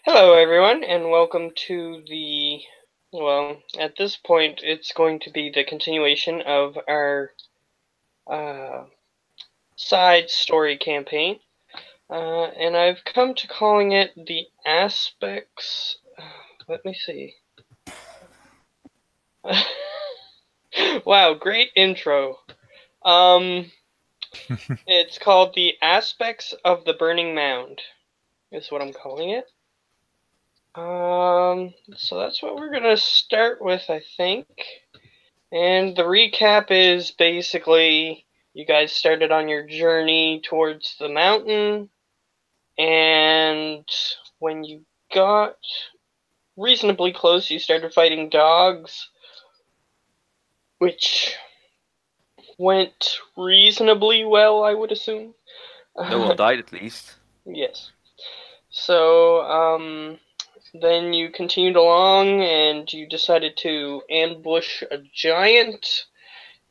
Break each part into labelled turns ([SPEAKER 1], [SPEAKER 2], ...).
[SPEAKER 1] Hello, everyone, and welcome to at this point, it's going to be the continuation of our side story campaign, and I've come to calling it the aspects. Let me see. Wow, great intro. It's called the aspects of the burning mound, is what I'm calling it. So that's what we're gonna start with, I think. And the recap is basically you guys started on your journey towards the mountain, and when you got reasonably close, you started fighting dogs, which went reasonably well, I would assume.
[SPEAKER 2] No one died, at least.
[SPEAKER 1] Yes. So, then you continued along and you decided to ambush a giant,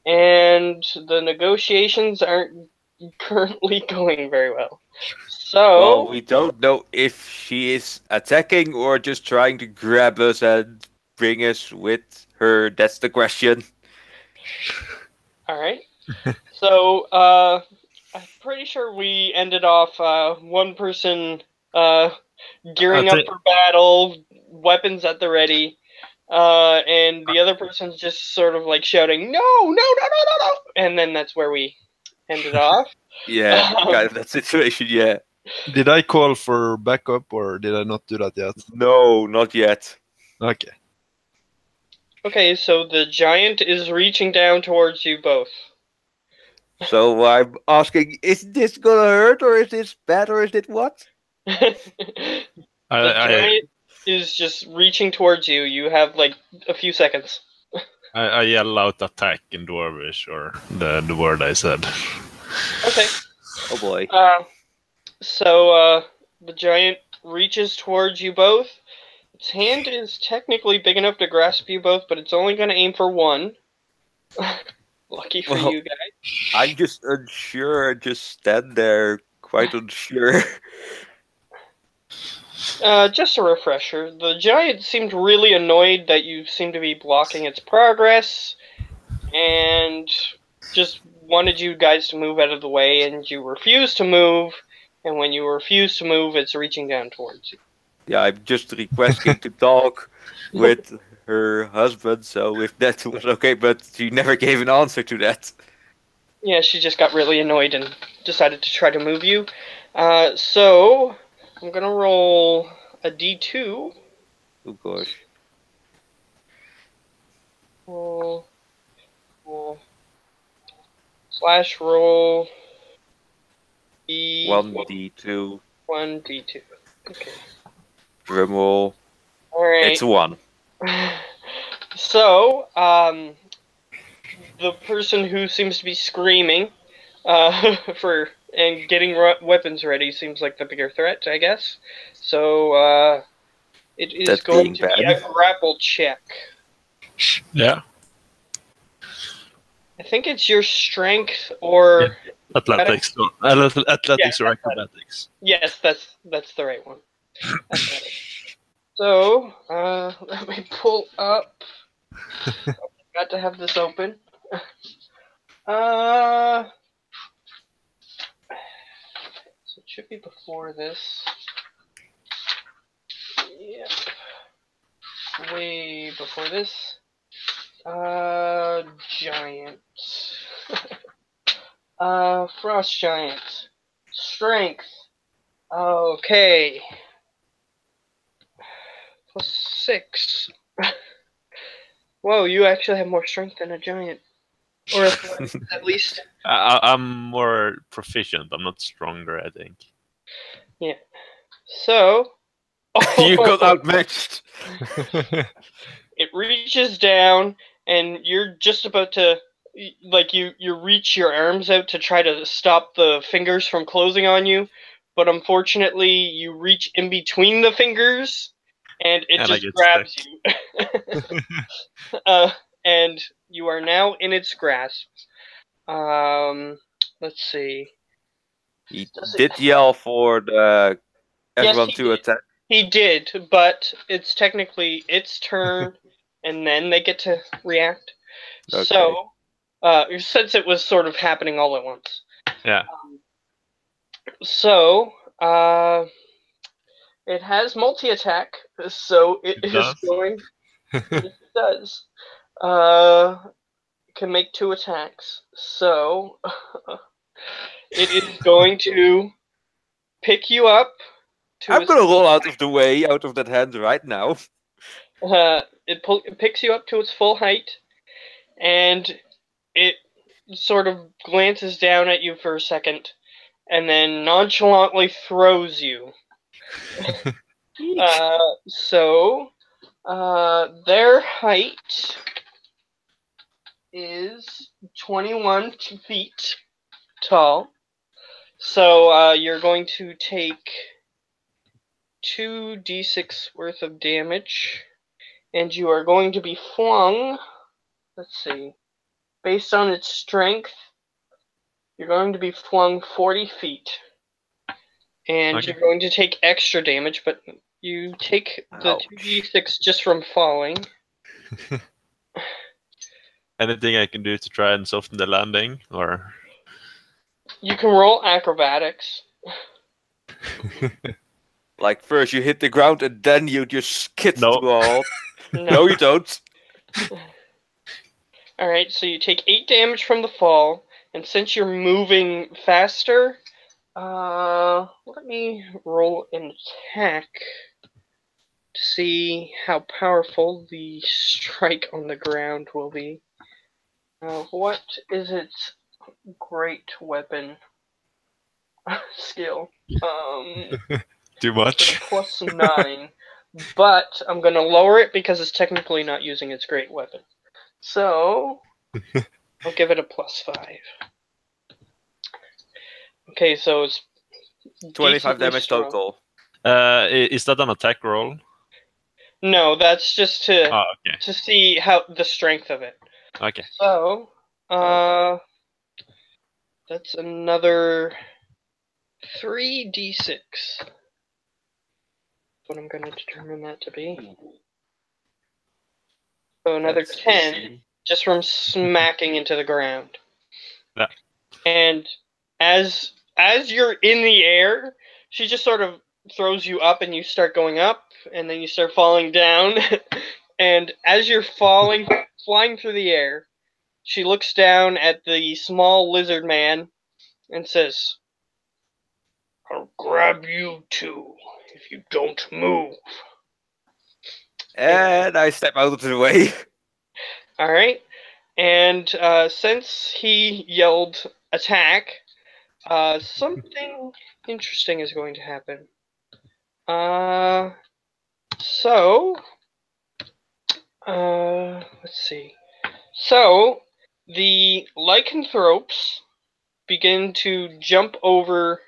[SPEAKER 1] and the negotiations aren't currently going very well.
[SPEAKER 2] Well,
[SPEAKER 1] So,
[SPEAKER 2] we don't know if she is attacking or just trying to grab us and bring us with her. That's the question.
[SPEAKER 1] alright. So, I'm pretty sure we ended off one person gearing up for battle, weapons at the ready, and the other person's just sort of like shouting, "No, no, no, no, no, no!" And then that's where we ended off.
[SPEAKER 2] Yeah, kind of that situation, yeah.
[SPEAKER 3] Did I call for backup or did I not do that yet?
[SPEAKER 2] No, not yet.
[SPEAKER 3] Okay.
[SPEAKER 1] Okay, so the giant is reaching down towards you both.
[SPEAKER 2] So I'm asking, is this gonna hurt, or is this bad, or is it what?
[SPEAKER 1] The giant is just reaching towards you. You have like a few seconds.
[SPEAKER 3] I yell out attack in Dwarvish, or the word I said.
[SPEAKER 1] Okay.
[SPEAKER 2] Oh boy.
[SPEAKER 1] So the giant reaches towards you both. Its hand is technically big enough to grasp you both, but it's only going to aim for one. Lucky for
[SPEAKER 2] Well,
[SPEAKER 1] you guys.
[SPEAKER 2] I'm just unsure. Just stand there, quite unsure.
[SPEAKER 1] Just a refresher. The giant seemed really annoyed that you seem to be blocking its progress, and just wanted you guys to move out of the way, and you refuse to move, and when you refuse to move, it's reaching down towards you.
[SPEAKER 2] Yeah, I'm just requesting to talk with her husband, so if that was okay, but she never gave an answer to that.
[SPEAKER 1] Yeah, she just got really annoyed and decided to try to move you. So, I'm gonna roll a d2.
[SPEAKER 2] Oh gosh.
[SPEAKER 1] Slash roll D
[SPEAKER 2] 1d2.
[SPEAKER 1] 1d2. Okay.
[SPEAKER 2] Drum roll.
[SPEAKER 1] Alright.
[SPEAKER 2] It's 1.
[SPEAKER 1] So, the person who seems to be screaming and getting weapons ready seems like the bigger threat, I guess. So, it is
[SPEAKER 2] That's
[SPEAKER 1] going
[SPEAKER 2] being
[SPEAKER 1] to be
[SPEAKER 2] bad.
[SPEAKER 1] a grapple check.
[SPEAKER 3] Yeah.
[SPEAKER 1] I think it's your strength or
[SPEAKER 3] athletics. Athletics or acrobatics.
[SPEAKER 1] Yes, that's the right one. So, let me pull up. Got to have this open. So it should be before this. Yep. Way before this. Giant. Frost giant. Strength. Okay. +6. Whoa, you actually have more strength than a giant. Or at least.
[SPEAKER 3] I'm more proficient. I'm not stronger, I think.
[SPEAKER 1] Yeah. So.
[SPEAKER 2] You got outmatched.
[SPEAKER 1] It reaches down, and you're just about to, like, you reach your arms out to try to stop the fingers from closing on you, but unfortunately, you reach in between the fingers, and it just grabs you. And you are now in its grasp. Let's see.
[SPEAKER 2] He did yell for everyone to attack.
[SPEAKER 1] He did, but it's technically its turn, and then they get to react.
[SPEAKER 2] Okay.
[SPEAKER 1] So, since it was sort of happening all at once.
[SPEAKER 3] Yeah.
[SPEAKER 1] So, it has multi-attack, so it
[SPEAKER 3] It
[SPEAKER 1] is
[SPEAKER 3] does?
[SPEAKER 1] going. It does. It can make 2 attacks. So, it is going to pick you up.
[SPEAKER 2] I'm gonna roll out of the way, out of that hand right now.
[SPEAKER 1] It picks you up to its full height, and it sort of glances down at you for a second, and then nonchalantly throws you. Their height is 21 feet tall. So you're going to take 2d6 worth of damage, and you are going to be flung. Let's see. Based on its strength, you're going to be flung 40 feet. And
[SPEAKER 3] Okay.
[SPEAKER 1] you're going to take extra damage, but you take the
[SPEAKER 2] Ouch.
[SPEAKER 1] 2d6 just from falling.
[SPEAKER 3] Anything I can do to try and soften the landing, or
[SPEAKER 1] You can roll acrobatics.
[SPEAKER 2] Like first you hit the ground and then you just skid
[SPEAKER 3] No.
[SPEAKER 2] to a halt.
[SPEAKER 1] No.
[SPEAKER 2] No, you don't.
[SPEAKER 1] Alright, so you take 8 damage from the fall, and since you're moving faster, let me roll an attack to see how powerful the strike on the ground will be. What is its great weapon skill?
[SPEAKER 3] too much?
[SPEAKER 1] Plus 9, but I'm going to lower it because it's technically not using its great weapon. So, I'll give it a plus 5. Okay, so it's
[SPEAKER 2] 25
[SPEAKER 1] decently
[SPEAKER 2] damage
[SPEAKER 1] strong.
[SPEAKER 2] total.
[SPEAKER 3] Is that an attack roll?
[SPEAKER 1] No, that's just to
[SPEAKER 3] Oh, okay.
[SPEAKER 1] to see how the strength of it.
[SPEAKER 3] Okay.
[SPEAKER 1] So, that's another 3d6. What I'm going to determine that to be. So another
[SPEAKER 2] That's
[SPEAKER 1] 10,
[SPEAKER 2] easy.
[SPEAKER 1] just from smacking into the ground.
[SPEAKER 3] Yeah.
[SPEAKER 1] And as you're in the air, she just sort of throws you up, and you start going up, and then you start falling down. And as you're flying through the air, she looks down at the small lizard man and says, "I'll grab you too if you don't move."
[SPEAKER 2] And I step out of the way.
[SPEAKER 1] All right. And since he yelled attack, something interesting is going to happen. Let's see. So, the lycanthropes begin to jump over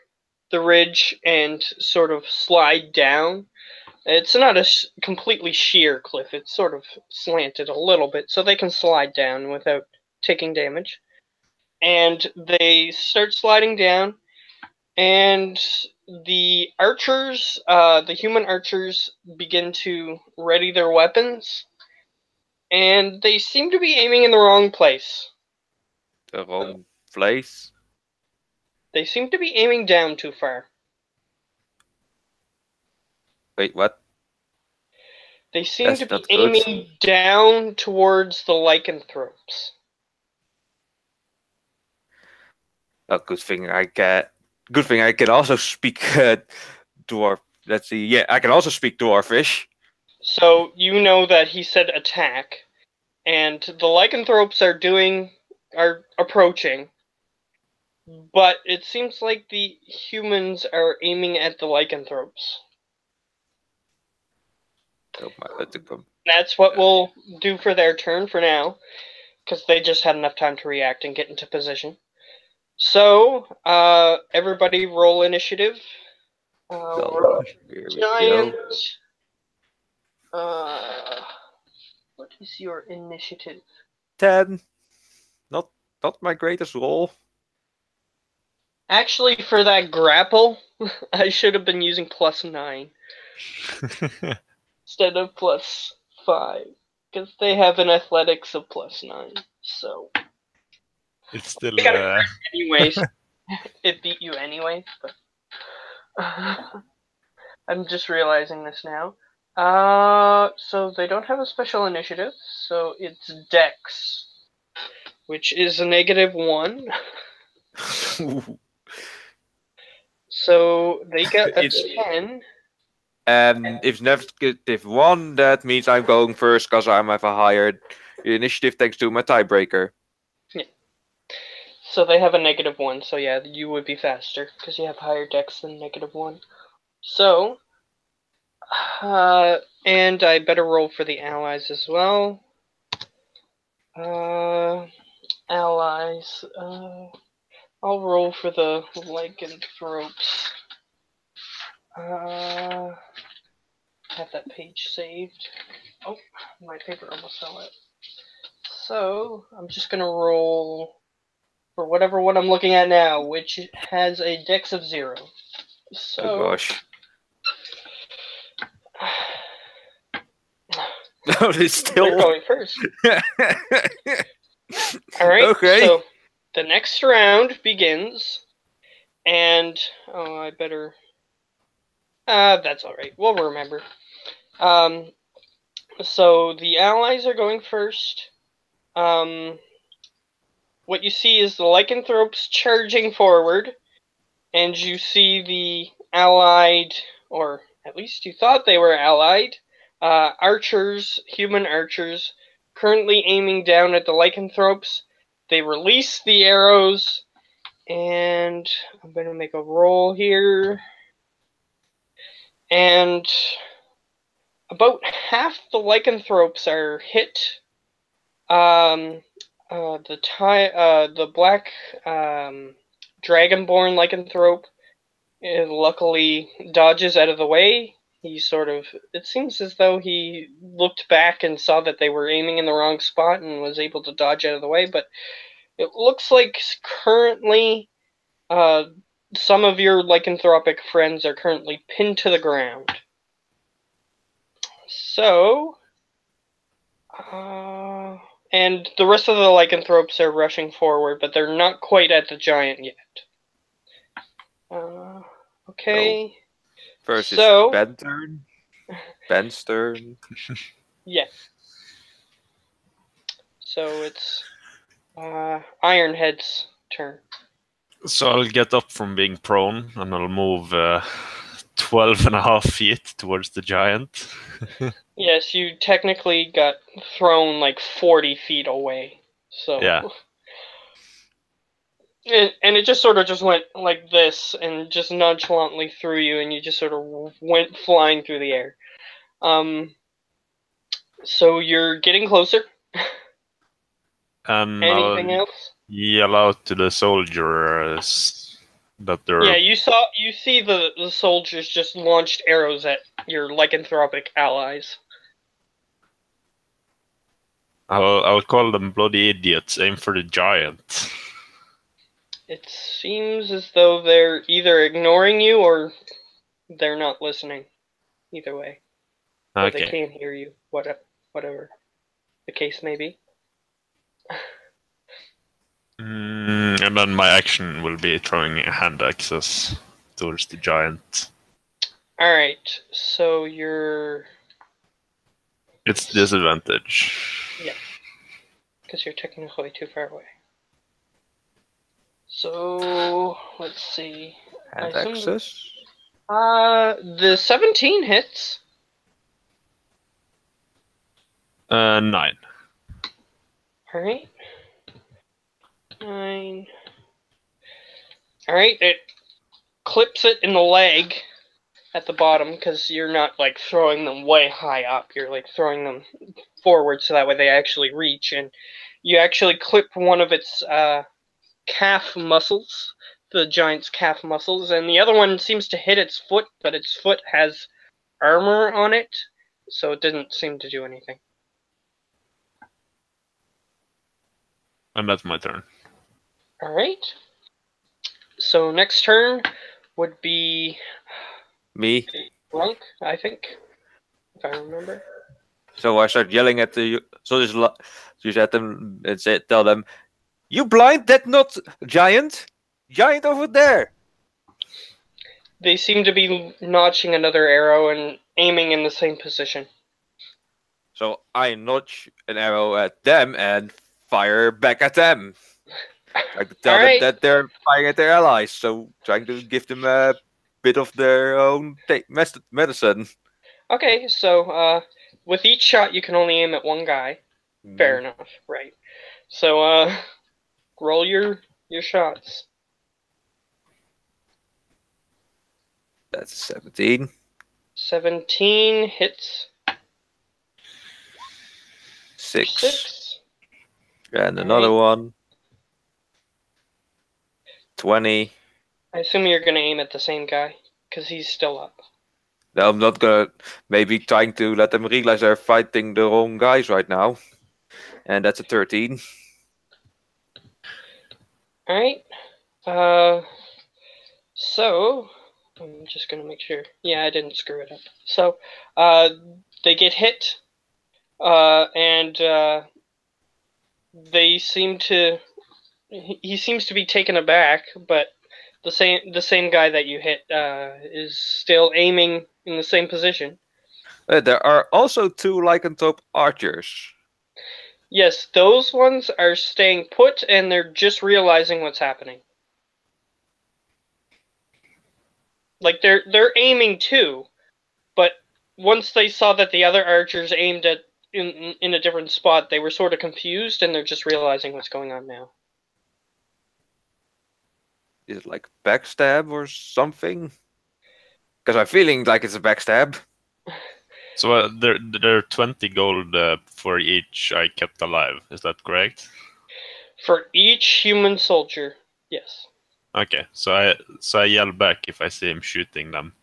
[SPEAKER 1] the ridge and sort of slide down. It's not a completely sheer cliff, it's sort of slanted a little bit, so they can slide down without taking damage. And they start sliding down, and the archers, the human archers, begin to ready their weapons, and they seem to be aiming in the wrong place.
[SPEAKER 2] The wrong place.
[SPEAKER 1] They seem to be aiming down too far.
[SPEAKER 2] Wait, what?
[SPEAKER 1] They seem
[SPEAKER 2] That's
[SPEAKER 1] to be
[SPEAKER 2] not good.
[SPEAKER 1] aiming down towards the lycanthropes.
[SPEAKER 2] Oh, good thing I can also speak dwarf. Let's see. Yeah, I can also speak dwarfish.
[SPEAKER 1] So you know that he said attack, and the lycanthropes are approaching, but it seems like the humans are aiming at the lycanthropes.
[SPEAKER 2] Oh my, let it come.
[SPEAKER 1] That's what we'll do for their turn for now, because they just had enough time to react and get into position. So, everybody roll initiative.
[SPEAKER 2] So, here we
[SPEAKER 1] Giant.
[SPEAKER 2] go.
[SPEAKER 1] What is your initiative?
[SPEAKER 2] 10. Not my greatest roll.
[SPEAKER 1] Actually, for that grapple, I should have been using plus 9. instead of +5. Because they have an athletics of +9. So.
[SPEAKER 3] It's still.
[SPEAKER 1] They got it correct anyways. It beat you anyways, but. I'm just realizing this now. So they don't have a special initiative, so it's Dex, which is a -1. So they got a 10.
[SPEAKER 2] If negative 1, that means I'm going first because I have a higher initiative thanks to my tiebreaker.
[SPEAKER 1] Yeah. So they have a -1, so yeah, you would be faster because you have higher Dex than -1. So, and I better roll for the allies as well. Allies. I'll roll for the lycanthropes. Have that page saved. Oh, my paper almost fell out. So, I'm just gonna roll for whatever one I'm looking at now, which has a Dex of 0. So,
[SPEAKER 2] Oh gosh. No, it's still.
[SPEAKER 1] They're going first. Alright,
[SPEAKER 2] Okay.
[SPEAKER 1] So the next round begins, and I better. That's alright. We'll remember. So the allies are going first. What you see is the lycanthropes charging forward, and you see the allied, or at least you thought they were allied, archers, human archers, currently aiming down at the lycanthropes. They release the arrows, and I'm going to make a roll here. And about half the lycanthropes are hit. The black dragonborn lycanthrope luckily dodges out of the way. It seems as though he looked back and saw that they were aiming in the wrong spot and was able to dodge out of the way, but it looks like currently some of your lycanthropic friends are currently pinned to the ground. So, and the rest of the lycanthropes are rushing forward, but they're not quite at the giant yet. Okay.
[SPEAKER 2] So, first is Ben's turn. Ben's turn.
[SPEAKER 1] Yeah. So it's Ironhead's turn.
[SPEAKER 3] So I'll get up from being prone and I'll move 12.5 feet towards the giant.
[SPEAKER 1] Yes, you technically got thrown like 40 feet away. So
[SPEAKER 3] Yeah.
[SPEAKER 1] And it just sort of just went like this and just nonchalantly through you, and you just sort of went flying through the air. So you're getting closer.
[SPEAKER 3] And
[SPEAKER 1] Anything
[SPEAKER 3] I'll
[SPEAKER 1] else?
[SPEAKER 3] yell out to the soldiers that they're.
[SPEAKER 1] Yeah, you see the soldiers just launched arrows at your lycanthropic allies.
[SPEAKER 3] I'll call them bloody idiots. Aim for the giant.
[SPEAKER 1] It seems as though they're either ignoring you or they're not listening. Either way. Or
[SPEAKER 3] Okay.
[SPEAKER 1] they can't hear you. Whatever the case may be.
[SPEAKER 3] And then my action will be throwing a hand axes towards the giant.
[SPEAKER 1] Alright, so you're...
[SPEAKER 3] It's disadvantage.
[SPEAKER 1] Yeah. Because you're technically too far away. So, let's see.
[SPEAKER 2] Hand axes.
[SPEAKER 1] The 17 hits.
[SPEAKER 3] 9.
[SPEAKER 1] Alright. 9. Alright, it clips it in the leg at the bottom, because you're not like throwing them way high up. You're like throwing them forward so that way they actually reach, and you actually clip one of its calf muscles, the giant's calf muscles, and the other one seems to hit its foot, but its foot has armor on it, so it didn't seem to do anything.
[SPEAKER 3] And that's my turn.
[SPEAKER 1] Alright. So next turn would be...
[SPEAKER 2] Me.
[SPEAKER 1] drunk, I think, if I remember.
[SPEAKER 2] So I start yelling at the soldiers at them and tell them, "You blind? That not giant? Giant over there!"
[SPEAKER 1] They seem to be notching another arrow and aiming in the same position.
[SPEAKER 2] So I notch an arrow at them and fire back at them. Trying to tell them
[SPEAKER 1] Alright.
[SPEAKER 2] that they're firing at their allies. So trying to give them a bit of their own medicine.
[SPEAKER 1] Okay, so with each shot you can only aim at one guy. Fair enough, right. So roll your shots.
[SPEAKER 2] That's 17.
[SPEAKER 1] 17 hits.
[SPEAKER 2] 6. And another
[SPEAKER 1] Alright.
[SPEAKER 2] one. 20.
[SPEAKER 1] I assume you're gonna aim at the same guy, because he's still up.
[SPEAKER 2] No, I'm not gonna. Maybe trying to let them realize they're fighting the wrong guys right now. And that's a 13.
[SPEAKER 1] Alright. So I'm just gonna make sure. Yeah, I didn't screw it up. So they get hit, and they seem to. He seems to be taken aback, but the same guy that you hit is still aiming in the same position.
[SPEAKER 2] There are also 2 lycanthrope archers.
[SPEAKER 1] Yes, those ones are staying put, and they're just realizing what's happening. Like they're aiming too, but once they saw that the other archers aimed at in a different spot, they were sort of confused, and they're just realizing what's going on now.
[SPEAKER 2] Is it like backstab or something? Because I'm feeling like it's a backstab.
[SPEAKER 3] So there are 20 gold for each I kept alive. Is that correct?
[SPEAKER 1] For each human soldier, yes.
[SPEAKER 3] Okay, so I yell back if I see him shooting them.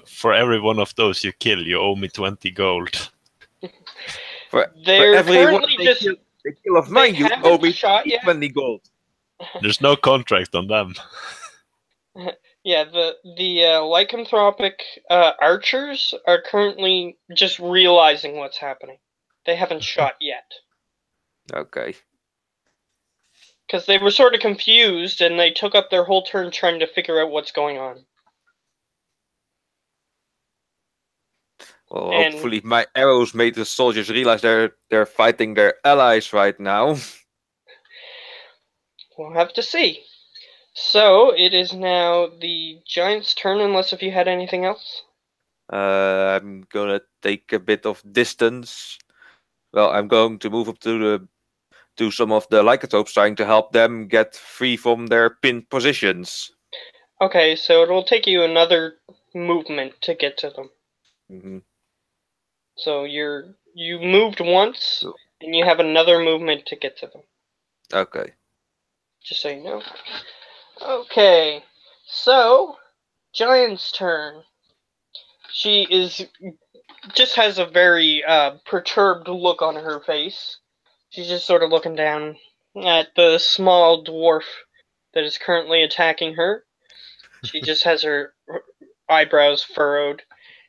[SPEAKER 3] For every one of those you kill, you owe me 20 gold.
[SPEAKER 2] For
[SPEAKER 1] They're
[SPEAKER 2] every one
[SPEAKER 1] currently just
[SPEAKER 2] they kill of mine, you
[SPEAKER 1] haven't
[SPEAKER 2] owe me
[SPEAKER 1] shot yet.
[SPEAKER 2] 20 gold.
[SPEAKER 3] There's no contract on them.
[SPEAKER 1] Yeah, the lycanthropic archers are currently just realizing what's happening. They haven't shot yet.
[SPEAKER 2] Okay.
[SPEAKER 1] Because they were sort of confused, and they took up their whole turn trying to figure out what's going on.
[SPEAKER 2] Well,
[SPEAKER 1] And
[SPEAKER 2] hopefully my arrows made the soldiers realize they're fighting their allies right now.
[SPEAKER 1] we'll have to see. So, it is now the giant's turn, unless if you had anything else.
[SPEAKER 2] I'm gonna take a bit of distance. Well, I'm going to move up to some of the lycanthropes, trying to help them get free from their pinned positions.
[SPEAKER 1] Okay, so it will take you another movement to get to them.
[SPEAKER 2] Mm-hmm.
[SPEAKER 1] So you moved once, and you have another movement to get to them.
[SPEAKER 2] Okay.
[SPEAKER 1] Just so you know. Okay, so Giant's turn. She just has a very perturbed look on her face. She's just sort of looking down at the small dwarf that is currently attacking her. She just has her eyebrows furrowed,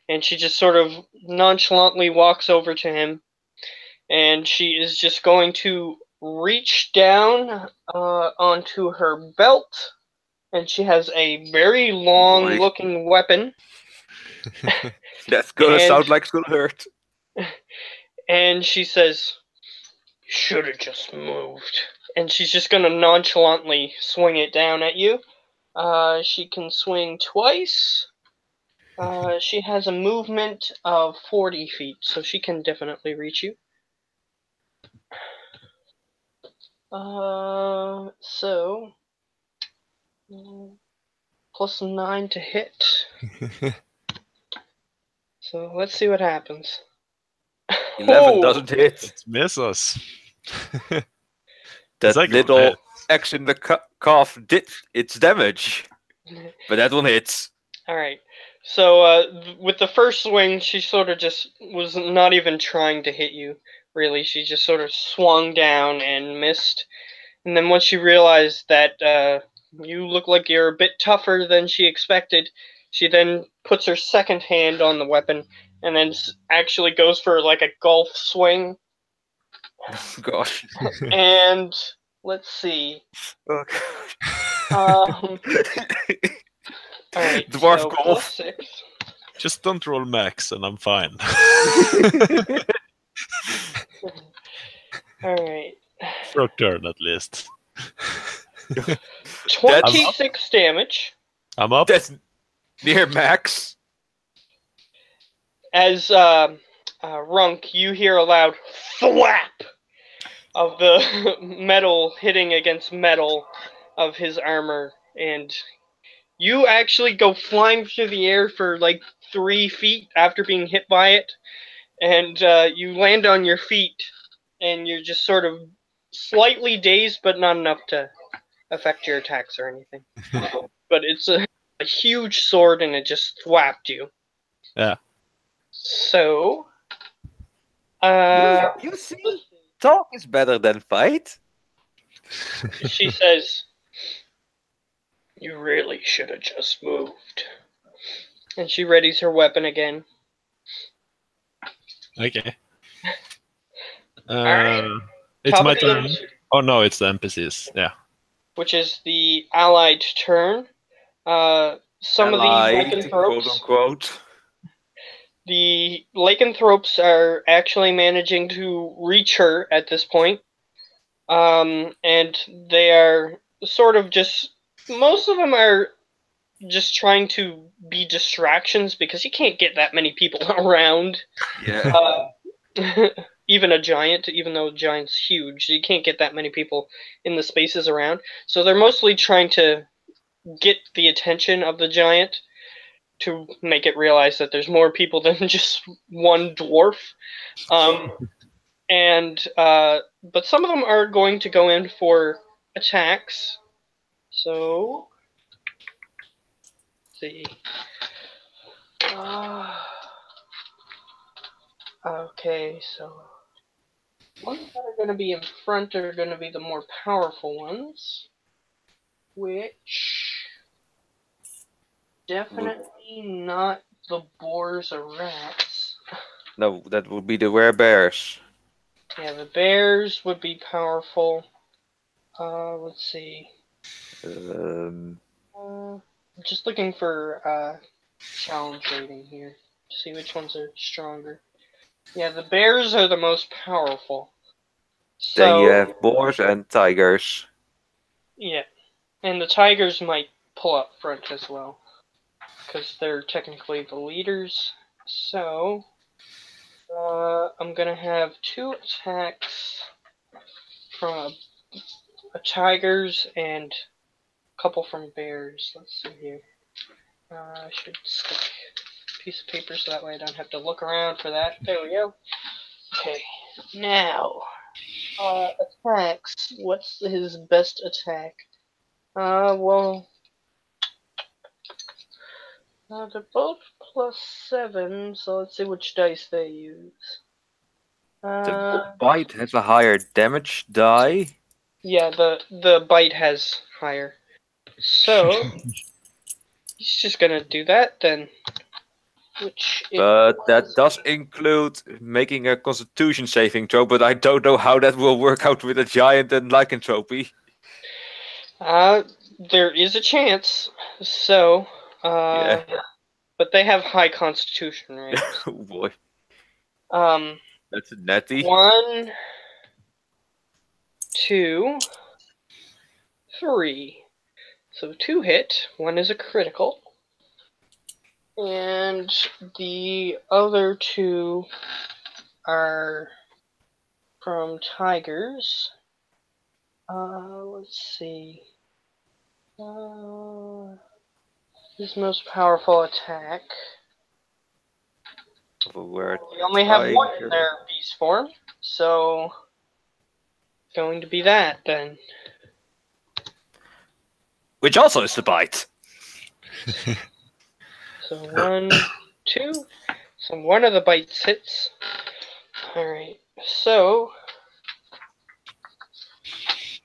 [SPEAKER 1] and she just sort of nonchalantly walks over to him, and she is just going to reach down onto her belt, and she has a very long-looking weapon.
[SPEAKER 2] That's gonna sound like it's gonna hurt.
[SPEAKER 1] And she says, "You should have just moved." And she's just gonna nonchalantly swing it down at you. She can swing twice. She has a movement of 40 feet, so she can definitely reach you. So plus 9 to hit. So let's see what happens.
[SPEAKER 2] 11 doesn't hit.
[SPEAKER 3] It misses.
[SPEAKER 2] That
[SPEAKER 3] like
[SPEAKER 2] little X in the calf did its damage, but that one hits.
[SPEAKER 1] Alright, so with the first swing, she sort of just was not even trying to hit you, really. She just sort of swung down and missed. And then once she realized that you look like you're a bit tougher than she expected, She then puts her second hand on the weapon and then actually goes for like a golf swing.
[SPEAKER 2] Gosh.
[SPEAKER 1] And let's see.
[SPEAKER 2] Oh,
[SPEAKER 1] All right,
[SPEAKER 2] Dwarf
[SPEAKER 1] so
[SPEAKER 2] golf.
[SPEAKER 1] +6.
[SPEAKER 3] Just don't roll max, and I'm fine.
[SPEAKER 1] All right,
[SPEAKER 3] For a turn, at least.
[SPEAKER 1] 26 damage.
[SPEAKER 3] I'm up.
[SPEAKER 2] That's near max.
[SPEAKER 1] As Runk, you hear a loud thwap of the metal hitting against metal of his armor, and you actually go flying through the air for like 3 feet after being hit by it, and you land on your feet, and you're just sort of slightly dazed, but not enough to affect your attacks or anything. But it's a huge sword, and it just thwapped you.
[SPEAKER 3] Yeah.
[SPEAKER 1] So,
[SPEAKER 2] You see, talk is better than fight.
[SPEAKER 1] she says, "You really should have just moved." And she readies her weapon again.
[SPEAKER 3] Okay.
[SPEAKER 1] Alright.
[SPEAKER 3] It's
[SPEAKER 1] Top
[SPEAKER 3] my
[SPEAKER 1] of the
[SPEAKER 3] turn.
[SPEAKER 1] initiative,
[SPEAKER 3] Oh no, it's the NPCs. Yeah.
[SPEAKER 1] which is the allied turn. Some of the
[SPEAKER 2] Allied, quote
[SPEAKER 1] lycanthropes,
[SPEAKER 2] unquote.
[SPEAKER 1] the lycanthropes are actually managing to reach her at this point. And they are sort of just, most of them are just trying to be distractions because you can't get that many people around.
[SPEAKER 2] Yeah.
[SPEAKER 1] Even a giant, even though a giant's huge, you can't get that many people in the spaces around. So they're mostly trying to get the attention of the giant to make it realize that there's more people than just one dwarf. But some of them are going to go in for attacks. So, let's see. Okay, so ones that are going to be in front are going to be the more powerful ones, which definitely not the boars or rats.
[SPEAKER 2] No, that would be the werebears.
[SPEAKER 1] Yeah, the bears would be powerful. Let's see.
[SPEAKER 2] Um,
[SPEAKER 1] I'm just looking for challenge rating here to see which ones are stronger. Yeah, the bears are the most powerful.
[SPEAKER 2] then you
[SPEAKER 1] So,
[SPEAKER 2] have boars and tigers.
[SPEAKER 1] yeah. And the tigers might pull up front as well, because they're technically the leaders. So, I'm gonna have 2 attacks from a tigers and a couple from bears. Let's see here. I should stick a piece of paper so that way I don't have to look around for that. There we go. Okay, now, attacks. What's his best attack? Well, they're both +7, so let's see which dice they use.
[SPEAKER 2] The bite has a higher damage die.
[SPEAKER 1] Yeah, the bite has higher. So, he's just gonna do that then.
[SPEAKER 2] But that does include making a constitution saving throw, but I don't know how that will work out with a giant and lycanthropy.
[SPEAKER 1] There is a chance. So,
[SPEAKER 2] Yeah.
[SPEAKER 1] but they have high constitution, right?
[SPEAKER 2] Oh boy.
[SPEAKER 1] Um,
[SPEAKER 2] That's a natty.
[SPEAKER 1] 1, 2, 3. So 2 hit. 1 is a critical. And the other 2 are from tigers. Let's see. His most powerful attack. We only have 1 in their beast form, so it's going to be that then.
[SPEAKER 2] Which also is the bite.
[SPEAKER 1] So 1, 2. So one of the bites hits. Alright, so.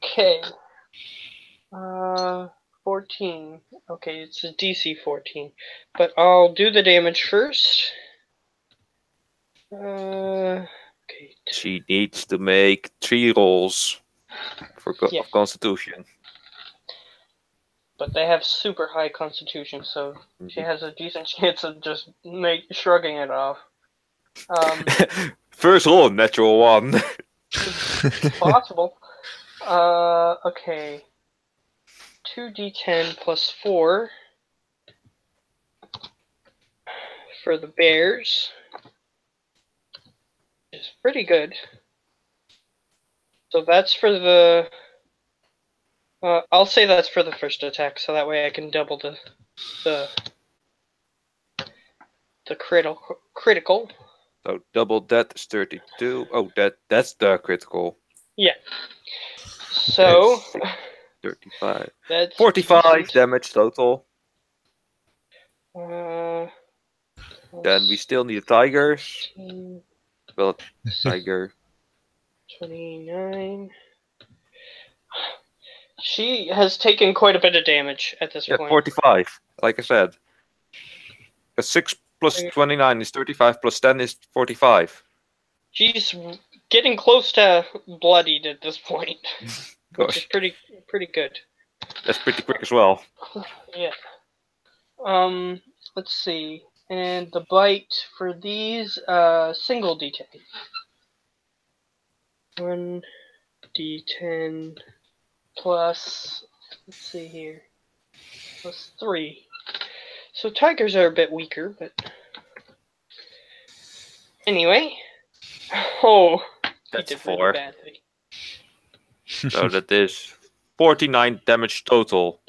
[SPEAKER 1] Okay. 14. Okay, it's a DC 14. But I'll do the damage first. Okay.
[SPEAKER 2] She needs to make 3 rolls for
[SPEAKER 1] Yeah.
[SPEAKER 2] of Constitution.
[SPEAKER 1] But they have super high constitution, so she has a decent chance of just shrugging it off.
[SPEAKER 2] First roll, natural 1.
[SPEAKER 1] It's possible. Okay. 2d10 plus 4 for the bears. Is pretty good. So that's for the... I'll say that's for the first attack, so that way I can double the critical.
[SPEAKER 2] So double that is 32. Oh, that's the critical.
[SPEAKER 1] Yeah. So...
[SPEAKER 2] 35.
[SPEAKER 1] That's
[SPEAKER 2] 45
[SPEAKER 1] decent.
[SPEAKER 2] damage total.
[SPEAKER 1] Uh,
[SPEAKER 2] Then we still need tigers.
[SPEAKER 1] 15,
[SPEAKER 2] Well, tiger.
[SPEAKER 1] 29. She has taken quite a bit of damage at this
[SPEAKER 2] Yeah,
[SPEAKER 1] point.
[SPEAKER 2] 45. Like I said. A 6 plus 29 is 35 plus 10 is 45.
[SPEAKER 1] She's getting close to bloodied at this point, which is
[SPEAKER 2] Gosh,
[SPEAKER 1] pretty good.
[SPEAKER 2] that's pretty quick as well.
[SPEAKER 1] Yeah. Let's see. And the bite for these, single D10. 1d10 plus, let's see here, plus 3. So tigers are a bit weaker, but anyway. Oh,
[SPEAKER 2] That's
[SPEAKER 1] he did
[SPEAKER 2] 4.
[SPEAKER 1] really badly.
[SPEAKER 2] So that is 49 damage total.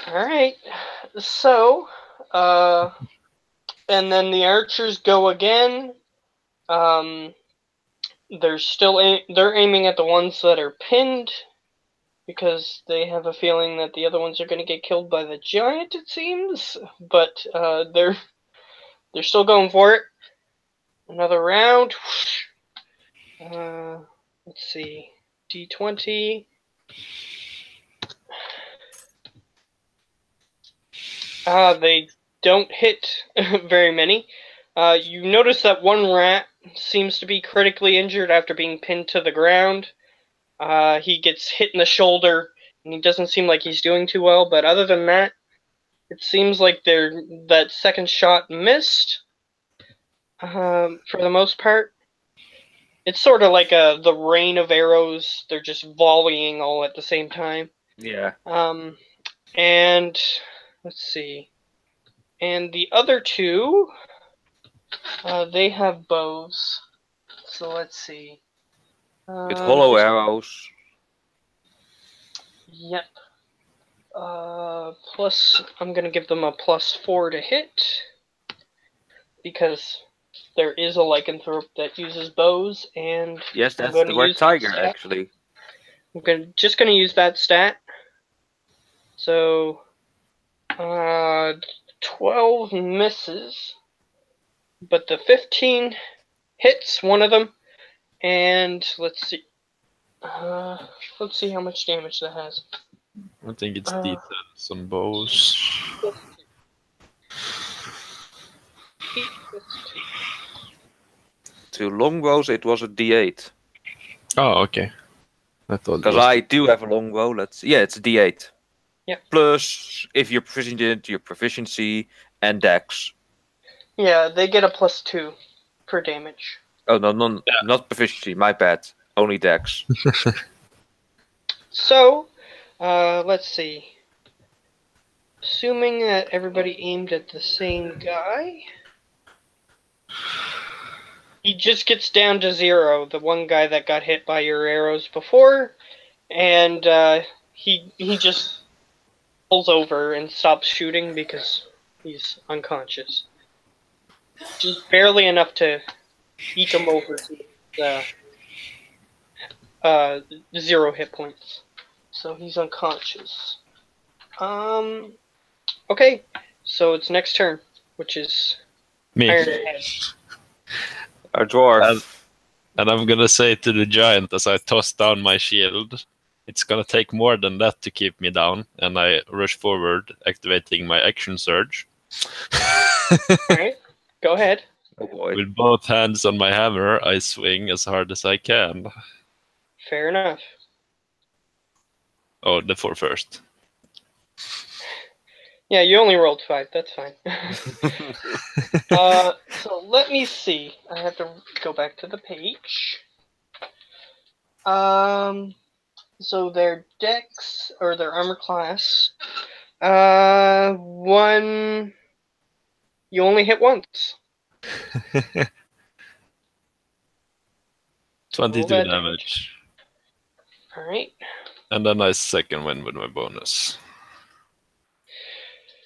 [SPEAKER 1] Alright, so, and then the archers go again. They're still they're aiming at the ones that are pinned, because they have a feeling that the other ones are going to get killed by the giant, it seems. But they're still going for it. Another round. Let's see. D20. They don't hit very many. You notice that one rat seems to be critically injured after being pinned to the ground. He gets hit in the shoulder, and he doesn't seem like he's doing too well. But other than that, it seems like that second shot missed. For the most part, it's sort of like the rain of arrows. They're just volleying all at the same time.
[SPEAKER 2] Yeah.
[SPEAKER 1] And let's see. And the other two, they have bows. So let's see.
[SPEAKER 2] With hollow arrows.
[SPEAKER 1] Yep. Plus, I'm gonna give them a +4 to hit, because there is a lycanthrope that uses bows, and
[SPEAKER 2] Yes, that's the word tiger, actually.
[SPEAKER 1] I'm just gonna use that stat. So, 12 misses, but the 15 hits one of them, and let's see. Let's see how much damage that has.
[SPEAKER 3] I think it's D10s on bows.
[SPEAKER 2] 2 longbows, it was a D8.
[SPEAKER 3] Oh, okay. I thought
[SPEAKER 2] Because I do have a longbow. Yeah, it's a D8.
[SPEAKER 1] Yeah.
[SPEAKER 2] Plus, if you're proficient in it, your proficiency and dex.
[SPEAKER 1] Yeah, they get a +2 per damage.
[SPEAKER 2] Oh no, not proficiency. My bad. Only dex.
[SPEAKER 1] So, let's see. Assuming that everybody aimed at the same guy, he just gets down to 0, the one guy that got hit by your arrows before, and he just pulls over and stops shooting because he's unconscious. Just barely enough to eat him over to 0 hit points. So he's unconscious. Okay, so it's next turn, which is
[SPEAKER 3] me.
[SPEAKER 1] Iron Head.
[SPEAKER 2] A dwarf.
[SPEAKER 3] And I'm gonna say to the giant as I toss down my shield, It's gonna take more than that to keep me down, and I rush forward, activating my action surge.
[SPEAKER 1] Alright, go ahead.
[SPEAKER 2] Oh boy.
[SPEAKER 3] With both hands on my hammer, I swing as hard as I can.
[SPEAKER 1] Fair enough.
[SPEAKER 3] Oh, the 4 first.
[SPEAKER 1] Yeah, you only rolled 5. That's fine. So let me see. I have to go back to the page. So their dex or their armor class. 1. You only hit once.
[SPEAKER 3] 22
[SPEAKER 1] that
[SPEAKER 3] damage.
[SPEAKER 1] All right.
[SPEAKER 3] And then I second win with my bonus.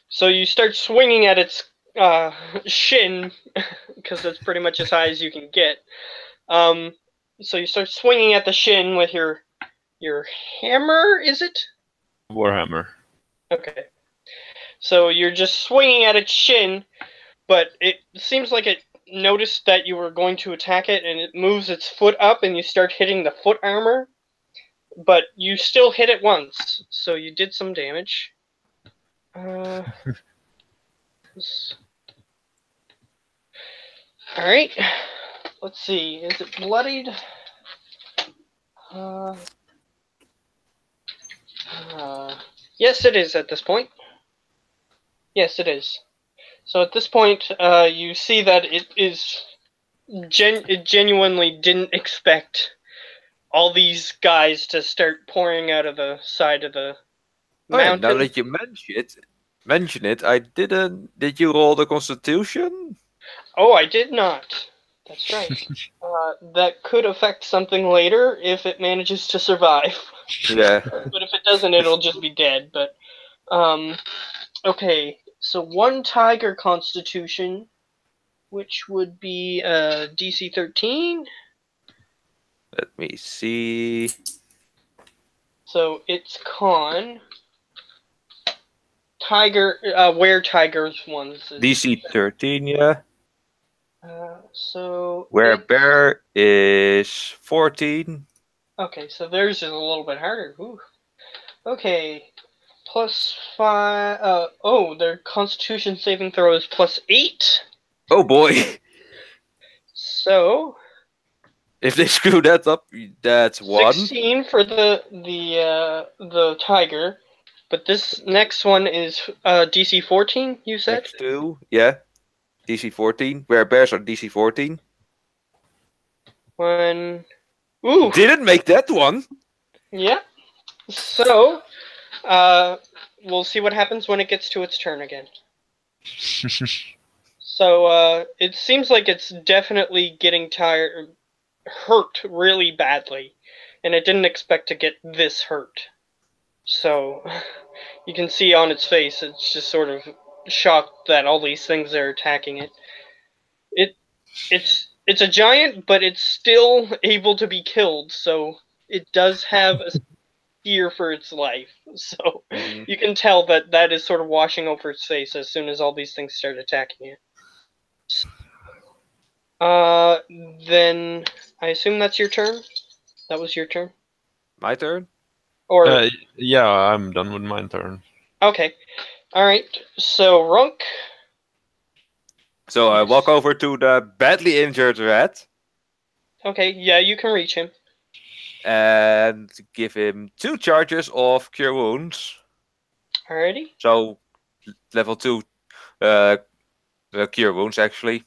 [SPEAKER 1] So you start swinging at its shin, because that's pretty much as high as you can get. So you start swinging at the shin with your hammer, is it?
[SPEAKER 3] Warhammer.
[SPEAKER 1] Okay. So you're just swinging at its shin, but it seems like it noticed that you were going to attack it, and it moves its foot up, and you start hitting the foot armor. But you still hit it once, so you did some damage. Alright. Let's see. Is it bloodied? Yes, it is at this point. Yes, it is. So at this point, you see that it is it genuinely didn't expect all these guys to start pouring out of the side of the mountain.
[SPEAKER 2] Now that you mention it, I didn't. Did you roll the Constitution?
[SPEAKER 1] Oh, I did not. That's right. That could affect something later if it manages to survive.
[SPEAKER 2] Yeah.
[SPEAKER 1] But if it doesn't, it'll just be dead. But okay. So 1 tiger constitution, which would be DC 13.
[SPEAKER 2] Let me see.
[SPEAKER 1] So it's con. Tiger, where tigers ones.
[SPEAKER 2] DC 13, yeah.
[SPEAKER 1] So
[SPEAKER 2] Where bear is 14.
[SPEAKER 1] Okay, so theirs is a little bit harder. Ooh. Okay, +5. Oh, their Constitution saving throw is +8.
[SPEAKER 2] Oh boy!
[SPEAKER 1] So
[SPEAKER 2] If they screw that up, that's 1.
[SPEAKER 1] 16 for the tiger, but this next one is DC 14. You said
[SPEAKER 2] Next 2, yeah. DC 14. Where bears are DC 14.
[SPEAKER 1] one. Ooh,
[SPEAKER 2] Didn't make that one.
[SPEAKER 1] yeah. So we'll see what happens when it gets to its turn again. So it seems like it's definitely getting hurt really badly, and it didn't expect to get this hurt. So you can see on its face, it's just sort of shocked that all these things are attacking it. It's a giant, but it's still able to be killed, so it does have a fear for its life. So you can tell that is sort of washing over its face as soon as all these things start attacking it. Then I assume that's your turn? That was your turn?
[SPEAKER 2] My turn?
[SPEAKER 1] Or
[SPEAKER 3] yeah, I'm done with my turn.
[SPEAKER 1] okay. Alright, so Runk.
[SPEAKER 2] So I walk over to the badly injured rat.
[SPEAKER 1] Okay, yeah, you can reach him.
[SPEAKER 2] And give him 2 charges of Cure Wounds.
[SPEAKER 1] Alrighty.
[SPEAKER 2] So level 2 Cure Wounds, actually.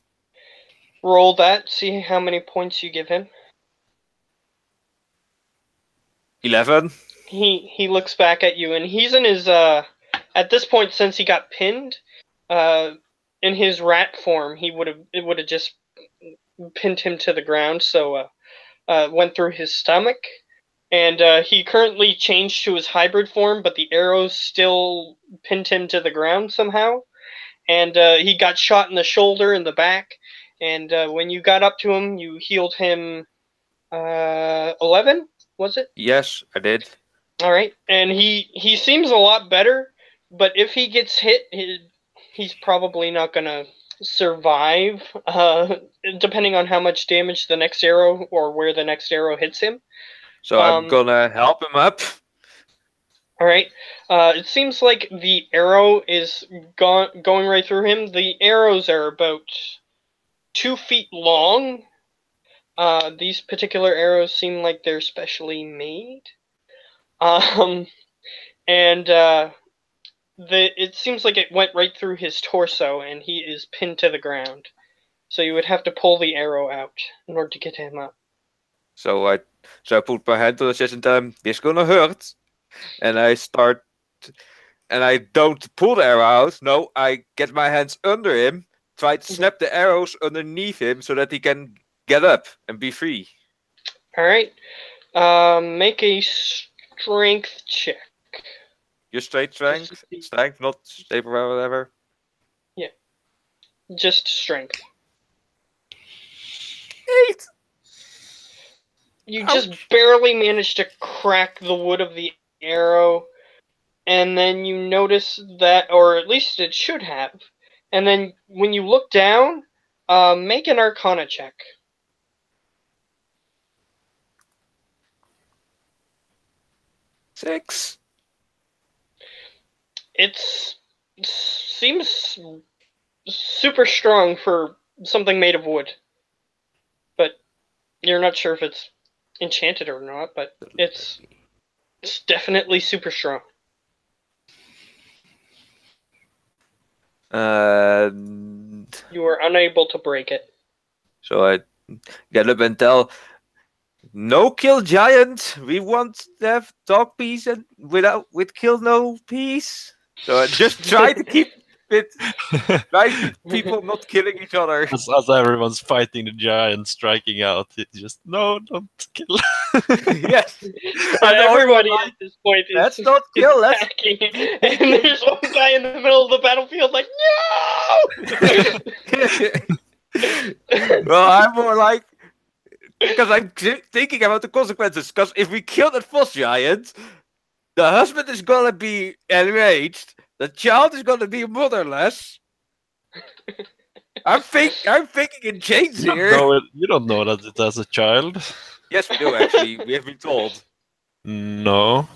[SPEAKER 1] Roll that, see how many points you give him.
[SPEAKER 2] 11.
[SPEAKER 1] He looks back at you, and he's in his at this point, since he got pinned, in his rat form, it would have just pinned him to the ground. So went through his stomach, and he currently changed to his hybrid form, but the arrows still pinned him to the ground somehow. And he got shot in the shoulder and the back. And when you got up to him, you healed him 11. Was it?
[SPEAKER 2] Yes, I did.
[SPEAKER 1] All right, and he seems a lot better, but if he gets hit, he's probably not gonna survive. Depending on how much damage the next arrow or where the next arrow hits him.
[SPEAKER 2] So I'm gonna help him up.
[SPEAKER 1] All right. It seems like the arrow is going right through him. The arrows are about 2 feet long. These particular arrows seem like they're specially made. And it seems like it went right through his torso, and he is pinned to the ground. So you would have to pull the arrow out in order to get him up.
[SPEAKER 2] So I put my hand on the chest and tell him, "This gonna hurt." And I start, and I don't pull the arrow out. No, I get my hands under him, try to snap the arrows underneath him so that he can get up and be free.
[SPEAKER 1] All right. Make a strength check.
[SPEAKER 2] Your straight strength, not saber or whatever.
[SPEAKER 1] Yeah, just strength.
[SPEAKER 2] 8.
[SPEAKER 1] You
[SPEAKER 2] Ouch.
[SPEAKER 1] just barely managed to crack the wood of the arrow, and then you notice that, or at least it should have. And then when you look down, make an Arcana check.
[SPEAKER 2] 6.
[SPEAKER 1] It seems super strong for something made of wood, but you're not sure if it's enchanted or not. But it's definitely super strong.
[SPEAKER 2] And
[SPEAKER 1] You are unable to break it.
[SPEAKER 2] so I get up and tell, "No kill giant. We want to have dog peace and with kill no peace." So I just try to keep it right with people not killing each other.
[SPEAKER 3] As everyone's fighting the giant, striking out, it just no, don't kill.
[SPEAKER 2] Yes.
[SPEAKER 1] So
[SPEAKER 2] And
[SPEAKER 1] everybody
[SPEAKER 2] like,
[SPEAKER 1] at this point is
[SPEAKER 2] let's not kill. Let's.
[SPEAKER 1] attacking, and there's one guy in the middle of the battlefield like, no!
[SPEAKER 2] Well, I'm more like, because I'm thinking about the consequences. Because if we kill that frost giant, the husband is gonna be enraged. The child is gonna be motherless. I'm thinking in chains here.
[SPEAKER 3] No, you don't know that it has a child.
[SPEAKER 2] Yes, we do actually. We have been told.
[SPEAKER 3] No.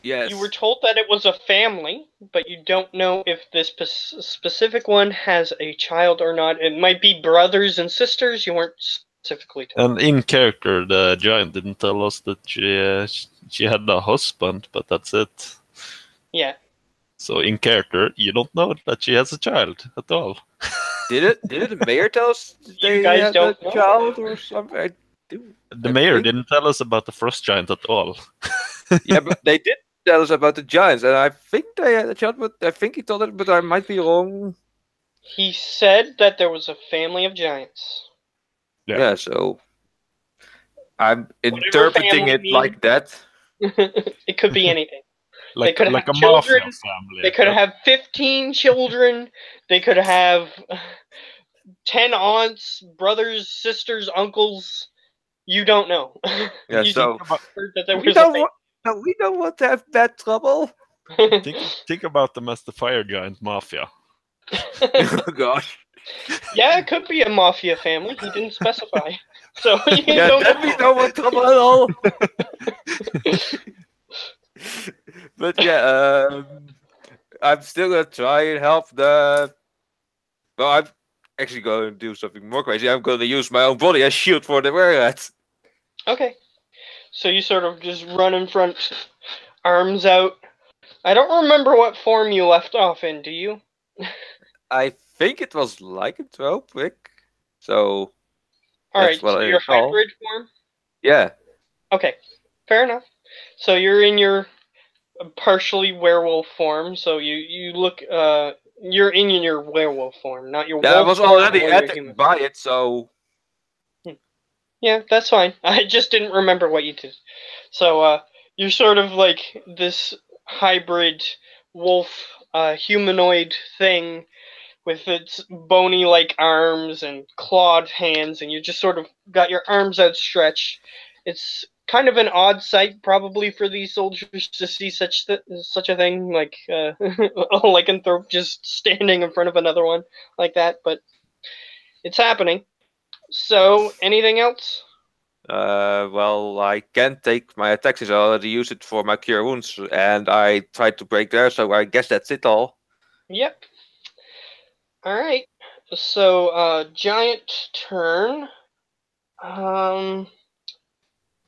[SPEAKER 2] Yes.
[SPEAKER 1] You were told that it was a family, but you don't know if this specific one has a child or not. It might be brothers and sisters. You weren't specifically told.
[SPEAKER 3] And in character, the giant didn't tell us that she had a husband, but that's it.
[SPEAKER 1] Yeah.
[SPEAKER 3] So in character, you don't know that she has a child at all.
[SPEAKER 2] Did the mayor tell us they
[SPEAKER 1] guys
[SPEAKER 2] had
[SPEAKER 1] don't
[SPEAKER 2] a
[SPEAKER 1] know?
[SPEAKER 2] child or something?
[SPEAKER 3] The mayor didn't tell us about the frost giant at all.
[SPEAKER 2] Yeah, but they did tell us about the giants, and I think they had a child, but I think he told it, but I might be wrong.
[SPEAKER 1] He said that there was a family of giants.
[SPEAKER 2] Yeah, so I'm interpreting it
[SPEAKER 1] family
[SPEAKER 2] like that.
[SPEAKER 1] It could be anything.
[SPEAKER 3] Like
[SPEAKER 1] could
[SPEAKER 3] a
[SPEAKER 1] have
[SPEAKER 3] mafia
[SPEAKER 1] children,
[SPEAKER 3] family.
[SPEAKER 1] They could have 15 children. They could have 10 aunts, brothers, sisters, uncles. You don't know.
[SPEAKER 2] Yeah,
[SPEAKER 1] You
[SPEAKER 2] so
[SPEAKER 1] heard that there
[SPEAKER 2] we
[SPEAKER 1] was a
[SPEAKER 2] don't want to have bad trouble.
[SPEAKER 1] family.
[SPEAKER 3] Think about them as the fire giant mafia.
[SPEAKER 2] Oh gosh.
[SPEAKER 1] Yeah, it could be a mafia family. He didn't specify. So you
[SPEAKER 2] Yeah,
[SPEAKER 1] don't
[SPEAKER 2] then we don't want trouble at all. But yeah, I'm still gonna try and help the. Well, I'm actually going to do something more crazy. I'm going to use my own body as shield for the wererat.
[SPEAKER 1] Okay. So you sort of just run in front, arms out. I don't remember what form you left off in, do you?
[SPEAKER 2] I think it was lycanthropic. So.
[SPEAKER 1] Alright,
[SPEAKER 2] what
[SPEAKER 1] so
[SPEAKER 2] I
[SPEAKER 1] your
[SPEAKER 2] recall.
[SPEAKER 1] hybrid form?
[SPEAKER 2] Yeah.
[SPEAKER 1] Okay, fair enough. So you're in your partially werewolf form, so you look, you're in your werewolf form, not your
[SPEAKER 2] Yeah, I
[SPEAKER 1] wolf
[SPEAKER 2] was
[SPEAKER 1] form
[SPEAKER 2] already
[SPEAKER 1] or your
[SPEAKER 2] attacked
[SPEAKER 1] human.
[SPEAKER 2] by it, so.
[SPEAKER 1] Yeah, that's fine. I just didn't remember what you did. So, you're sort of like this hybrid wolf, humanoid thing with its bony-like arms and clawed hands, and you just sort of got your arms outstretched. It's kind of an odd sight, probably, for these soldiers to see such a thing, like a lycanthrope just standing in front of another one like that, but it's happening. So, anything else?
[SPEAKER 2] Well, I can't take my attacks. I already used it for my cure wounds, and I tried to break there, so I guess that's it all.
[SPEAKER 1] Yep. Alright. So, Giant turn.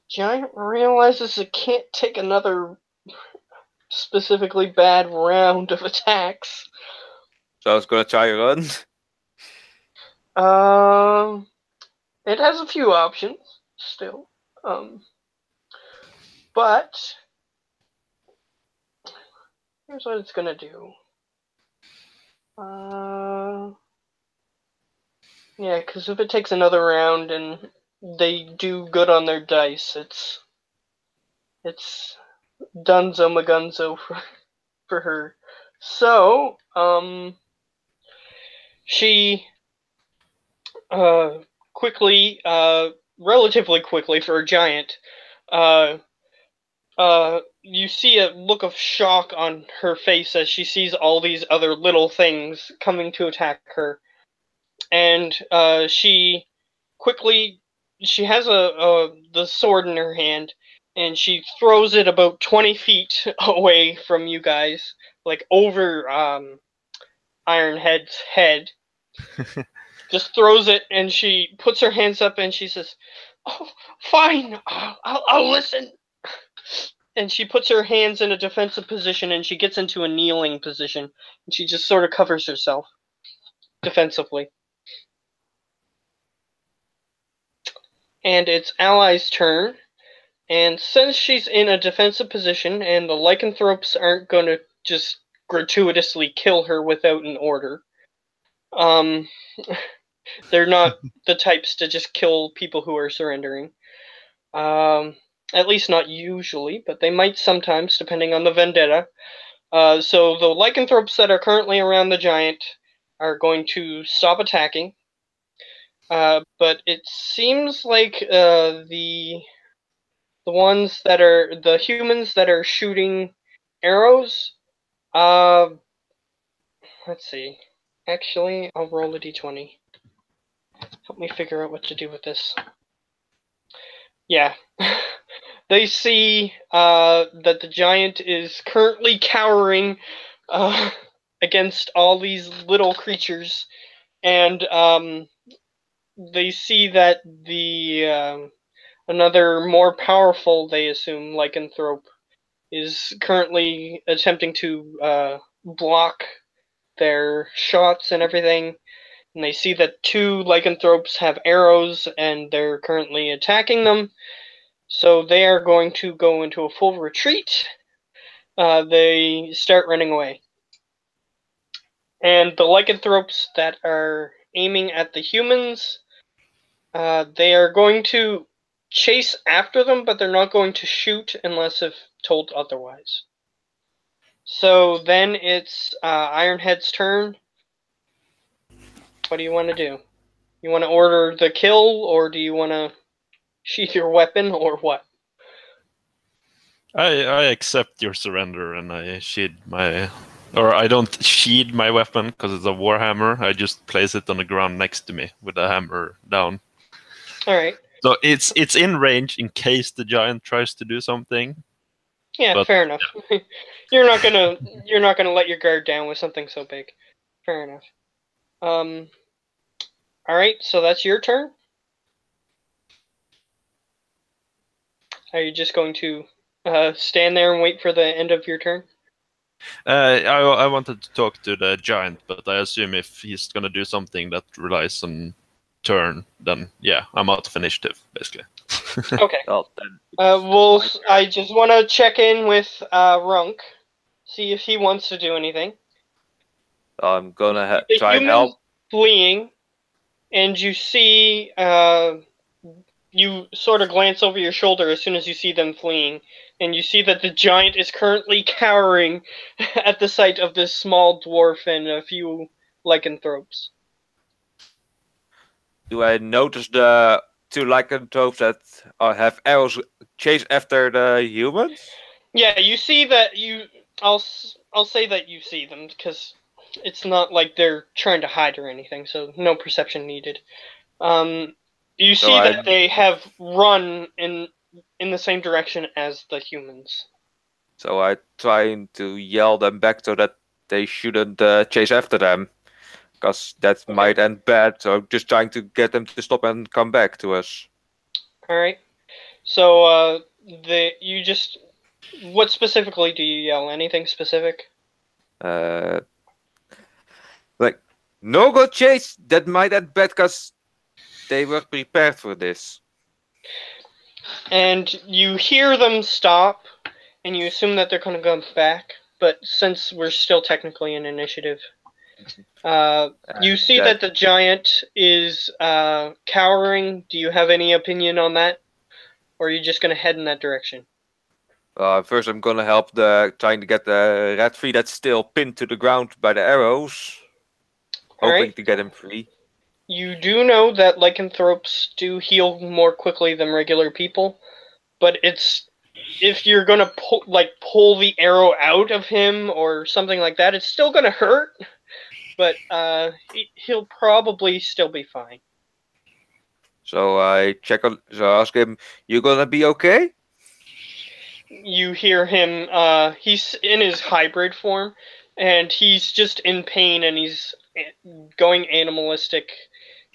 [SPEAKER 1] Giant realizes it can't take another specifically bad round of attacks.
[SPEAKER 2] So I was gonna try a run.
[SPEAKER 1] It has a few options still. But here's what it's gonna do. Yeah, because if it takes another round and they do good on their dice, it's Dunzo Magunzo for her. So, she quickly, relatively quickly for a giant, you see a look of shock on her face as she sees all these other little things coming to attack her, and she has the sword in her hand, and she throws it about 20 feet away from you guys, like over Ironhead's head. Just throws it, and she puts her hands up and she says, "Oh, fine, I'll listen." And she puts her hands in a defensive position, and she gets into a kneeling position, and she just sort of covers herself defensively. And it's Ally's turn. And since she's in a defensive position and the lycanthropes aren't going to just gratuitously kill her without an order, they're not the types to just kill people who are surrendering. At least not usually, but they might sometimes, depending on the vendetta. So the lycanthropes that are currently around the giant are going to stop attacking. But it seems like the ones that are the humans that are shooting arrows. Let's see. Actually, I'll roll a d20. Help me figure out what to do with this. Yeah. They see that the giant is currently cowering against all these little creatures, and they see that the another more powerful, they assume, lycanthrope is currently attempting to block their shots and everything. And they see that two lycanthropes have arrows and they're currently attacking them. So they are going to go into a full retreat. They start running away. And the lycanthropes that are aiming at the humans, they are going to chase after them, but they're not going to shoot unless if told otherwise. So then it's Ironhead's turn. What do you want to do? You want to order the kill, or do you want to sheath your weapon, or what?
[SPEAKER 3] I accept your surrender, and I sheathe my, or I don't sheathe my weapon because it's a warhammer. I just place it on the ground next to me with the hammer down.
[SPEAKER 1] All right.
[SPEAKER 3] So it's in range in case the giant tries to do something.
[SPEAKER 1] Yeah,
[SPEAKER 3] But,
[SPEAKER 1] fair enough. Yeah. you're not gonna let your guard down with something so big. Fair enough. All right. So that's your turn. Are you just going to stand there and wait for the end of your turn?
[SPEAKER 3] I wanted to talk to the giant, but I assume if he's gonna do something that relies on turn, then yeah, I'm out of initiative basically.
[SPEAKER 1] Okay.
[SPEAKER 2] Well, then
[SPEAKER 1] I just want to check in with Runk, see if he wants to do anything.
[SPEAKER 2] I'm gonna
[SPEAKER 1] The
[SPEAKER 2] try and
[SPEAKER 1] humans
[SPEAKER 2] help.
[SPEAKER 1] fleeing, and you see you sort of glance over your shoulder as soon as you see them fleeing, and you see that the giant is currently cowering at the sight of this small dwarf and a few lycanthropes.
[SPEAKER 2] Do I notice the two lycanthropes that have arrows chase after the humans?
[SPEAKER 1] Yeah, you see that I'll say that you see them because it's not like they're trying to hide or anything, so no perception needed. You
[SPEAKER 2] So
[SPEAKER 1] see that
[SPEAKER 2] I'm-
[SPEAKER 1] they have run in the same direction as the humans.
[SPEAKER 2] So I trying to yell them back so that they shouldn't chase after them, because that might end bad. So I'm just trying to get them to stop and come back to us.
[SPEAKER 1] All right. So what specifically do you yell? Anything specific?
[SPEAKER 2] Uh, like, no go chase. That might end bad because they were prepared for this.
[SPEAKER 1] And you hear them stop, and you assume that they're going to go back. But since we're still technically in initiative, you see that the giant is cowering. Do you have any opinion on that, or are you just going to head in that direction?
[SPEAKER 2] First, I'm gonna help trying to get the rat free that's still pinned to the ground by the arrows,
[SPEAKER 1] All
[SPEAKER 2] hoping
[SPEAKER 1] right.
[SPEAKER 2] to get him free.
[SPEAKER 1] You do know that lycanthropes do heal more quickly than regular people, but if you're gonna pull the arrow out of him or something like that, it's still gonna hurt. But he'll probably still be fine.
[SPEAKER 2] So I ask him, "You gonna be okay?"
[SPEAKER 1] You hear him. He's in his hybrid form, and he's just in pain, and he's going animalistic,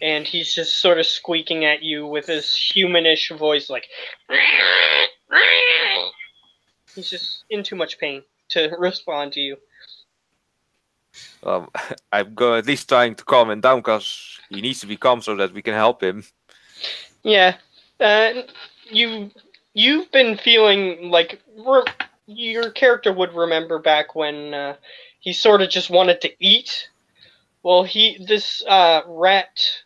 [SPEAKER 1] and he's just sort of squeaking at you with his humanish voice, like. He's just in too much pain to respond to you.
[SPEAKER 2] I'm going at least trying to calm him down because he needs to be calm so that we can help him.
[SPEAKER 1] Yeah, you've been feeling like your character would remember back when he sort of just wanted to eat. Well, this rat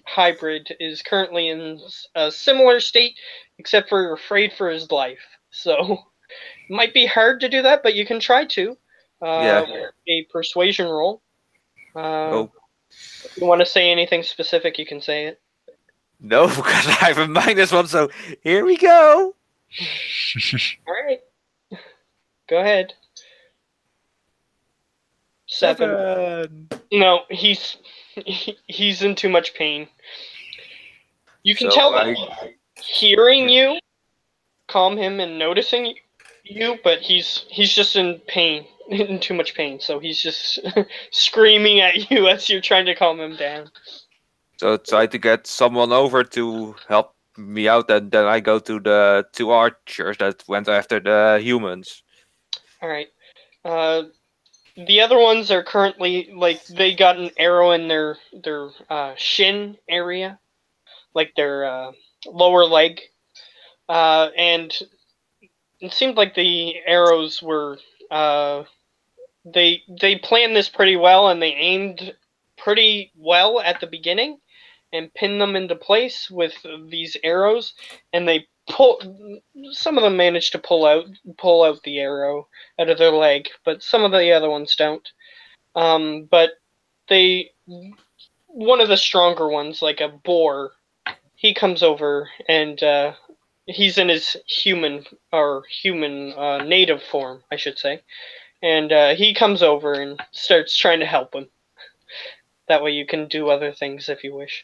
[SPEAKER 1] hybrid is currently in a similar state, except for afraid for his life. So it might be hard to do that, but you can try to.
[SPEAKER 2] Yeah.
[SPEAKER 1] A persuasion roll.
[SPEAKER 2] Oh
[SPEAKER 1] If you want to say anything specific, you can say it.
[SPEAKER 2] no, because I have a -1. So here we go.
[SPEAKER 1] All right. Go ahead. 7. No, he's in too much pain. You can
[SPEAKER 2] So
[SPEAKER 1] tell that hearing you calm him and noticing you, but he's just in pain, in too much pain. So he's just screaming at you as you're trying to calm him down.
[SPEAKER 2] So try to get someone over to help me out, and then I go to the 2 archers that went after the humans.
[SPEAKER 1] All right. The other ones are currently they got an arrow in their shin area, like their lower leg, and it seemed like the arrows were they planned this pretty well, and they aimed pretty well at the beginning and pinned them into place with these arrows, and some of them managed to pull out the arrow out of their leg, but some of the other ones don't. But one of the stronger ones, like a boar, he comes over, and he's in his human native form, I should say, and he comes over and starts trying to help him. That way you can do other things if you wish.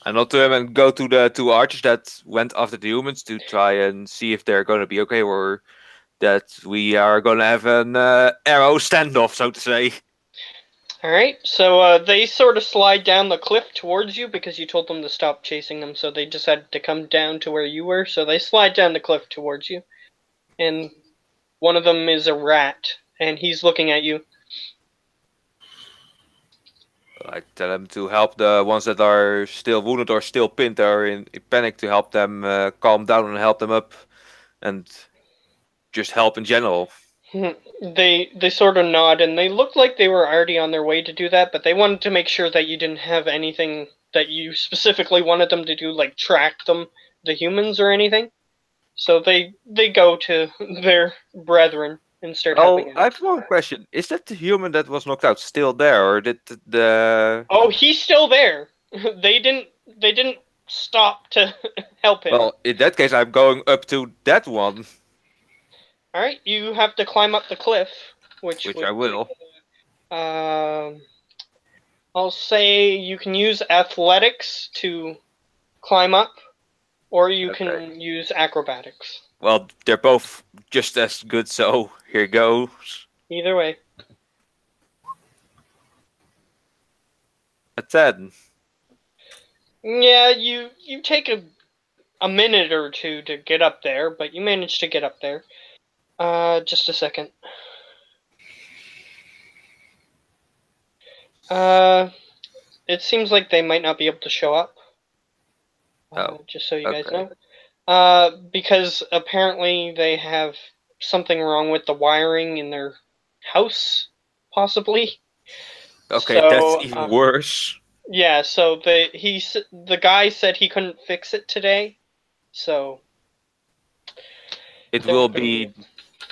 [SPEAKER 2] I nod to him and go to the 2 archers that went after the humans to try and see if they're going to be okay, or that we are going to have an arrow standoff, so to say.
[SPEAKER 1] Alright, so they sort of slide down the cliff towards you because you told them to stop chasing them, so they decided to come down to where you were, so they slide down the cliff towards you. And one of them is a rat, and he's looking at you.
[SPEAKER 2] I tell them to help the ones that are still wounded or still pinned or in panic, to help them calm down and help them up, and just help in general.
[SPEAKER 1] They sort of nod, and they looked like they were already on their way to do that, but they wanted to make sure that you didn't have anything that you specifically wanted them to do, like track the humans or anything. So they go to their brethren and start helping out.
[SPEAKER 2] I have one question. Is that the human that was knocked out still there, or did the...
[SPEAKER 1] Oh, he's still there. They didn't stop to help him.
[SPEAKER 2] Well, in that case, I'm going up to that one.
[SPEAKER 1] All right, you have to climb up the cliff, which
[SPEAKER 2] I will.
[SPEAKER 1] I'll say you can use athletics to climb up, or you
[SPEAKER 2] Okay.
[SPEAKER 1] can use acrobatics.
[SPEAKER 2] Well, they're both just as good, so here goes.
[SPEAKER 1] Either way.
[SPEAKER 2] A 10.
[SPEAKER 1] Yeah, you take a minute or two to get up there, but you manage to get up there. Just a second. It seems like they might not be able to show up. Just so you guys
[SPEAKER 2] okay.
[SPEAKER 1] know. Because apparently they have something wrong with the wiring in their house, possibly.
[SPEAKER 2] Okay,
[SPEAKER 1] So,
[SPEAKER 2] that's even worse.
[SPEAKER 1] Yeah, so the guy said he couldn't fix it today, so
[SPEAKER 2] It
[SPEAKER 1] they're
[SPEAKER 2] will
[SPEAKER 1] not gonna be.
[SPEAKER 2] be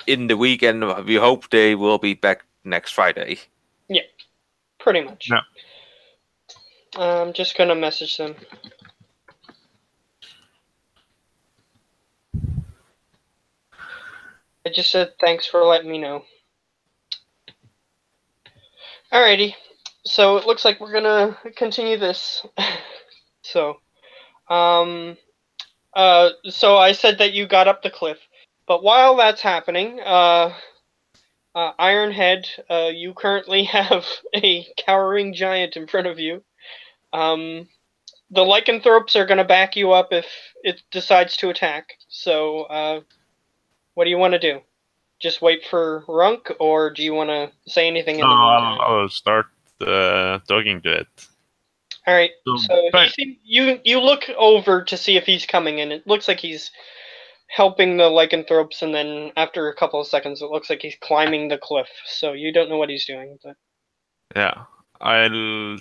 [SPEAKER 2] in the weekend. We hope they will be back next Friday.
[SPEAKER 1] Yeah, pretty much.
[SPEAKER 3] No.
[SPEAKER 1] I'm just gonna message them. I just said thanks for letting me know. Alrighty, so it looks like we're gonna continue this. So, so I said that you got up the cliff, but while that's happening, Ironhead, you currently have a cowering giant in front of you. The lycanthropes are gonna back you up if it decides to attack. So, what do you want to do? Just wait for Runk, or do you want to say anything in
[SPEAKER 3] No,
[SPEAKER 1] the meantime?
[SPEAKER 3] I'll start talking to it.
[SPEAKER 1] All right.
[SPEAKER 3] So,
[SPEAKER 1] So
[SPEAKER 3] back-
[SPEAKER 1] you look over to see if he's coming, and it looks like he's helping the lycanthropes, and then after a couple of seconds, it looks like he's climbing the cliff. So you don't know what he's doing, but
[SPEAKER 3] Yeah, I'll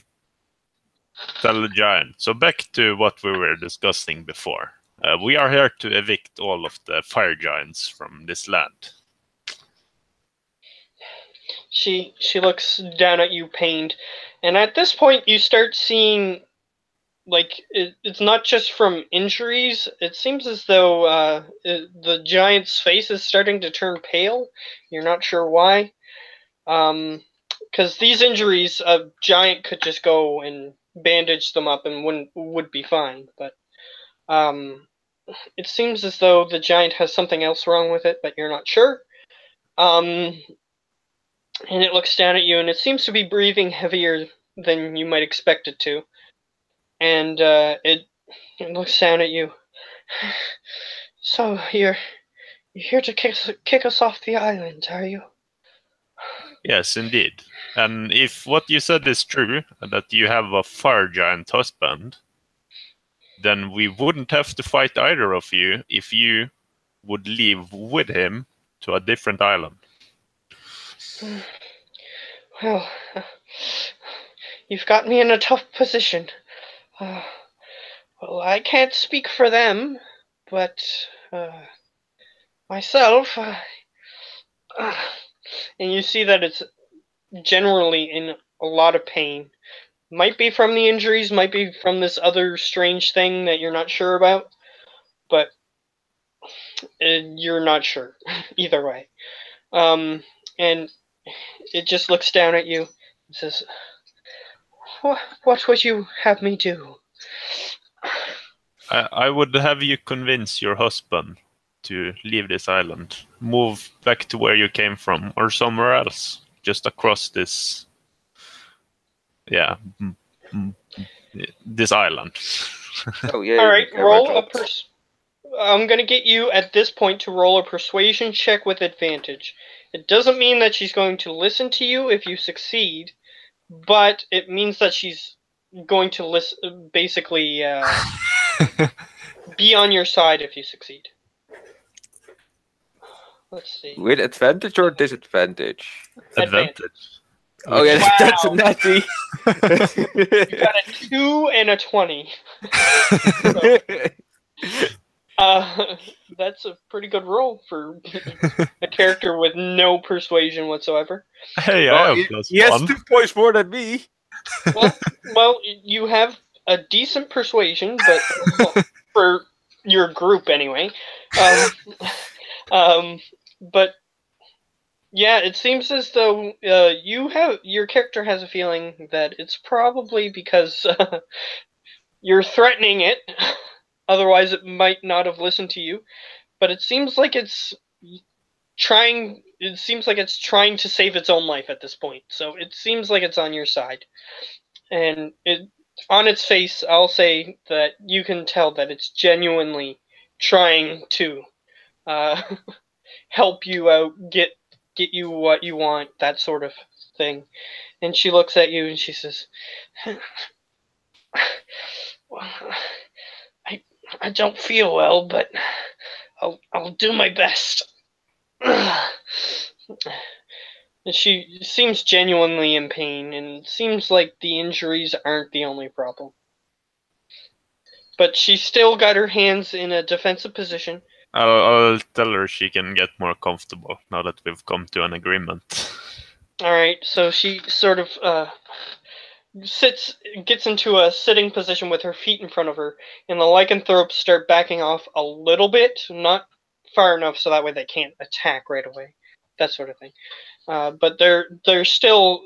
[SPEAKER 3] tell the giant. So back to what we were discussing before. We are here to evict all of the fire giants from this land.
[SPEAKER 1] she looks down at you, pained, and at this point, you start seeing like it's not just from injuries. It seems as though the giant's face is starting to turn pale. You're not sure why. Because these injuries, a giant could just go and bandage them up and would be fine. But it seems as though the giant has something else wrong with it, but you're not sure. And it looks down at you, and it seems to be breathing heavier than you might expect it to. And it looks down at you. So you're here to kick us off the island, are you?
[SPEAKER 3] Yes, indeed. And if what you said is true, that you have a fire giant husband, then we wouldn't have to fight either of you if you would leave with him to a different island.
[SPEAKER 1] Well, you've got me in a tough position. Well, I can't speak for them, but myself, and you see that it's generally in a lot of pain. Might be from the injuries, might be from this other strange thing that you're not sure about, but you're not sure either way. And it just looks down at you and says, What would you have me do?
[SPEAKER 3] I would have you convince your husband to leave this island, move back to where you came from, or somewhere else, just across this, yeah, this island.
[SPEAKER 2] Oh yeah.
[SPEAKER 1] All right,
[SPEAKER 2] the
[SPEAKER 1] roll
[SPEAKER 2] camera
[SPEAKER 1] a
[SPEAKER 2] dropped.
[SPEAKER 1] I'm gonna get you at this point to roll a persuasion check with advantage. It doesn't mean that she's going to listen to you if you succeed, but it means that she's going to listen, basically be on your side if you succeed. Let's see.
[SPEAKER 2] With advantage or disadvantage?
[SPEAKER 3] Advantage.
[SPEAKER 2] Oh yeah,
[SPEAKER 1] Wow.
[SPEAKER 2] that's a natty.
[SPEAKER 1] You got a 2 and a 20. That's a pretty good roll for a character with no persuasion whatsoever.
[SPEAKER 3] Hey, I have plus
[SPEAKER 2] he has
[SPEAKER 3] one.
[SPEAKER 2] 2 points more than me.
[SPEAKER 1] Well, you have a decent persuasion, but for your group anyway. But yeah, it seems as though your character has a feeling that it's probably because You're threatening it, otherwise it might not have listened to you. But it seems like it's trying. It seems like it's trying to save its own life at this point. So it seems like it's on your side, and on its face, I'll say that you can tell that it's genuinely trying to uh, help you out, get you what you want, that sort of thing. And she looks at you and she says, I I don't feel well, but I'll do my best. She seems genuinely in pain, and it seems like the injuries aren't the only problem. But she's still got her hands in a defensive position.
[SPEAKER 3] I'll tell her she can get more comfortable now that we've come to an agreement.
[SPEAKER 1] Alright, so she sort of gets into a sitting position with her feet in front of her, and the lycanthropes start backing off a little bit, not far enough so that way they can't attack right away, that sort of thing. But they're still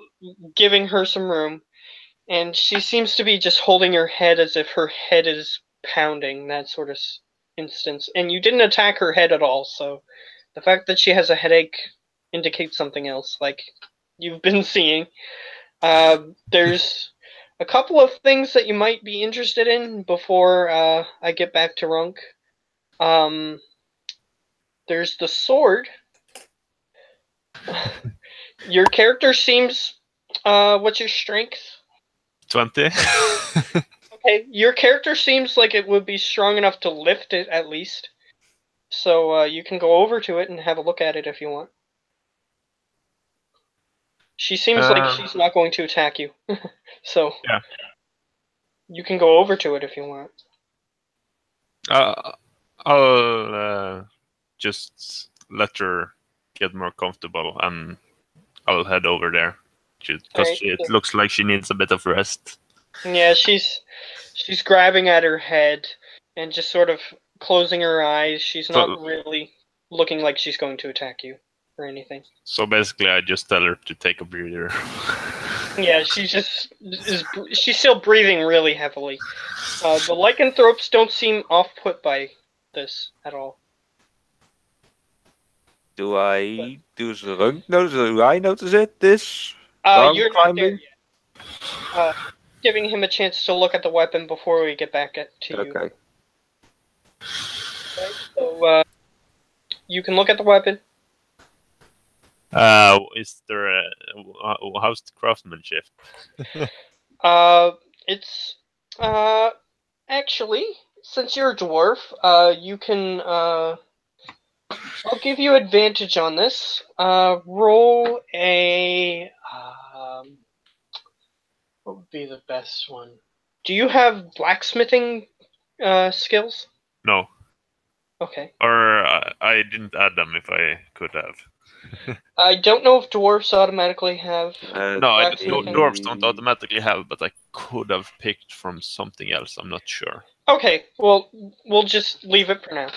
[SPEAKER 1] giving her some room, and she seems to be just holding her head as if her head is pounding, that sort of instance. And you didn't attack her head at all, so the fact that she has a headache indicates something else, like you've been seeing. There's a couple of things that you might be interested in before I get back to Runk. There's the sword. Your character seems. What's your strength?
[SPEAKER 3] 20.
[SPEAKER 1] Okay, your character seems like it would be strong enough to lift it at least. So you can go over to it and have a look at it if you want. She seems like she's not going to attack you. So
[SPEAKER 3] yeah,
[SPEAKER 1] you can go over to it if you want.
[SPEAKER 3] I'll just let her get more comfortable, and I'll head over there because it looks like she needs a bit of rest.
[SPEAKER 1] Yeah, she's grabbing at her head and just sort of closing her eyes. She's not really looking like she's going to attack you or anything.
[SPEAKER 3] So basically, I just tell her to take a breather.
[SPEAKER 1] Yeah, she's still breathing really heavily. The lycanthropes don't seem off-put by this at all.
[SPEAKER 2] Do I notice it? This
[SPEAKER 1] you're
[SPEAKER 2] climbing?
[SPEAKER 1] not there yet. Giving him a chance to look at the weapon before we get back to you.
[SPEAKER 2] Okay.
[SPEAKER 1] Right, so you can look at the weapon.
[SPEAKER 3] Is there how's the craftsmanship?
[SPEAKER 1] It's actually, since you're a dwarf, you can I'll give you advantage on this. Roll a what would be the best one? Do you have blacksmithing skills?
[SPEAKER 3] No.
[SPEAKER 1] Okay.
[SPEAKER 3] Or I didn't add them if I could have.
[SPEAKER 1] I don't know if dwarves automatically have.
[SPEAKER 3] Dwarves don't automatically have, but I could have picked from something else. I'm not sure.
[SPEAKER 1] Okay, well, we'll just leave it for now,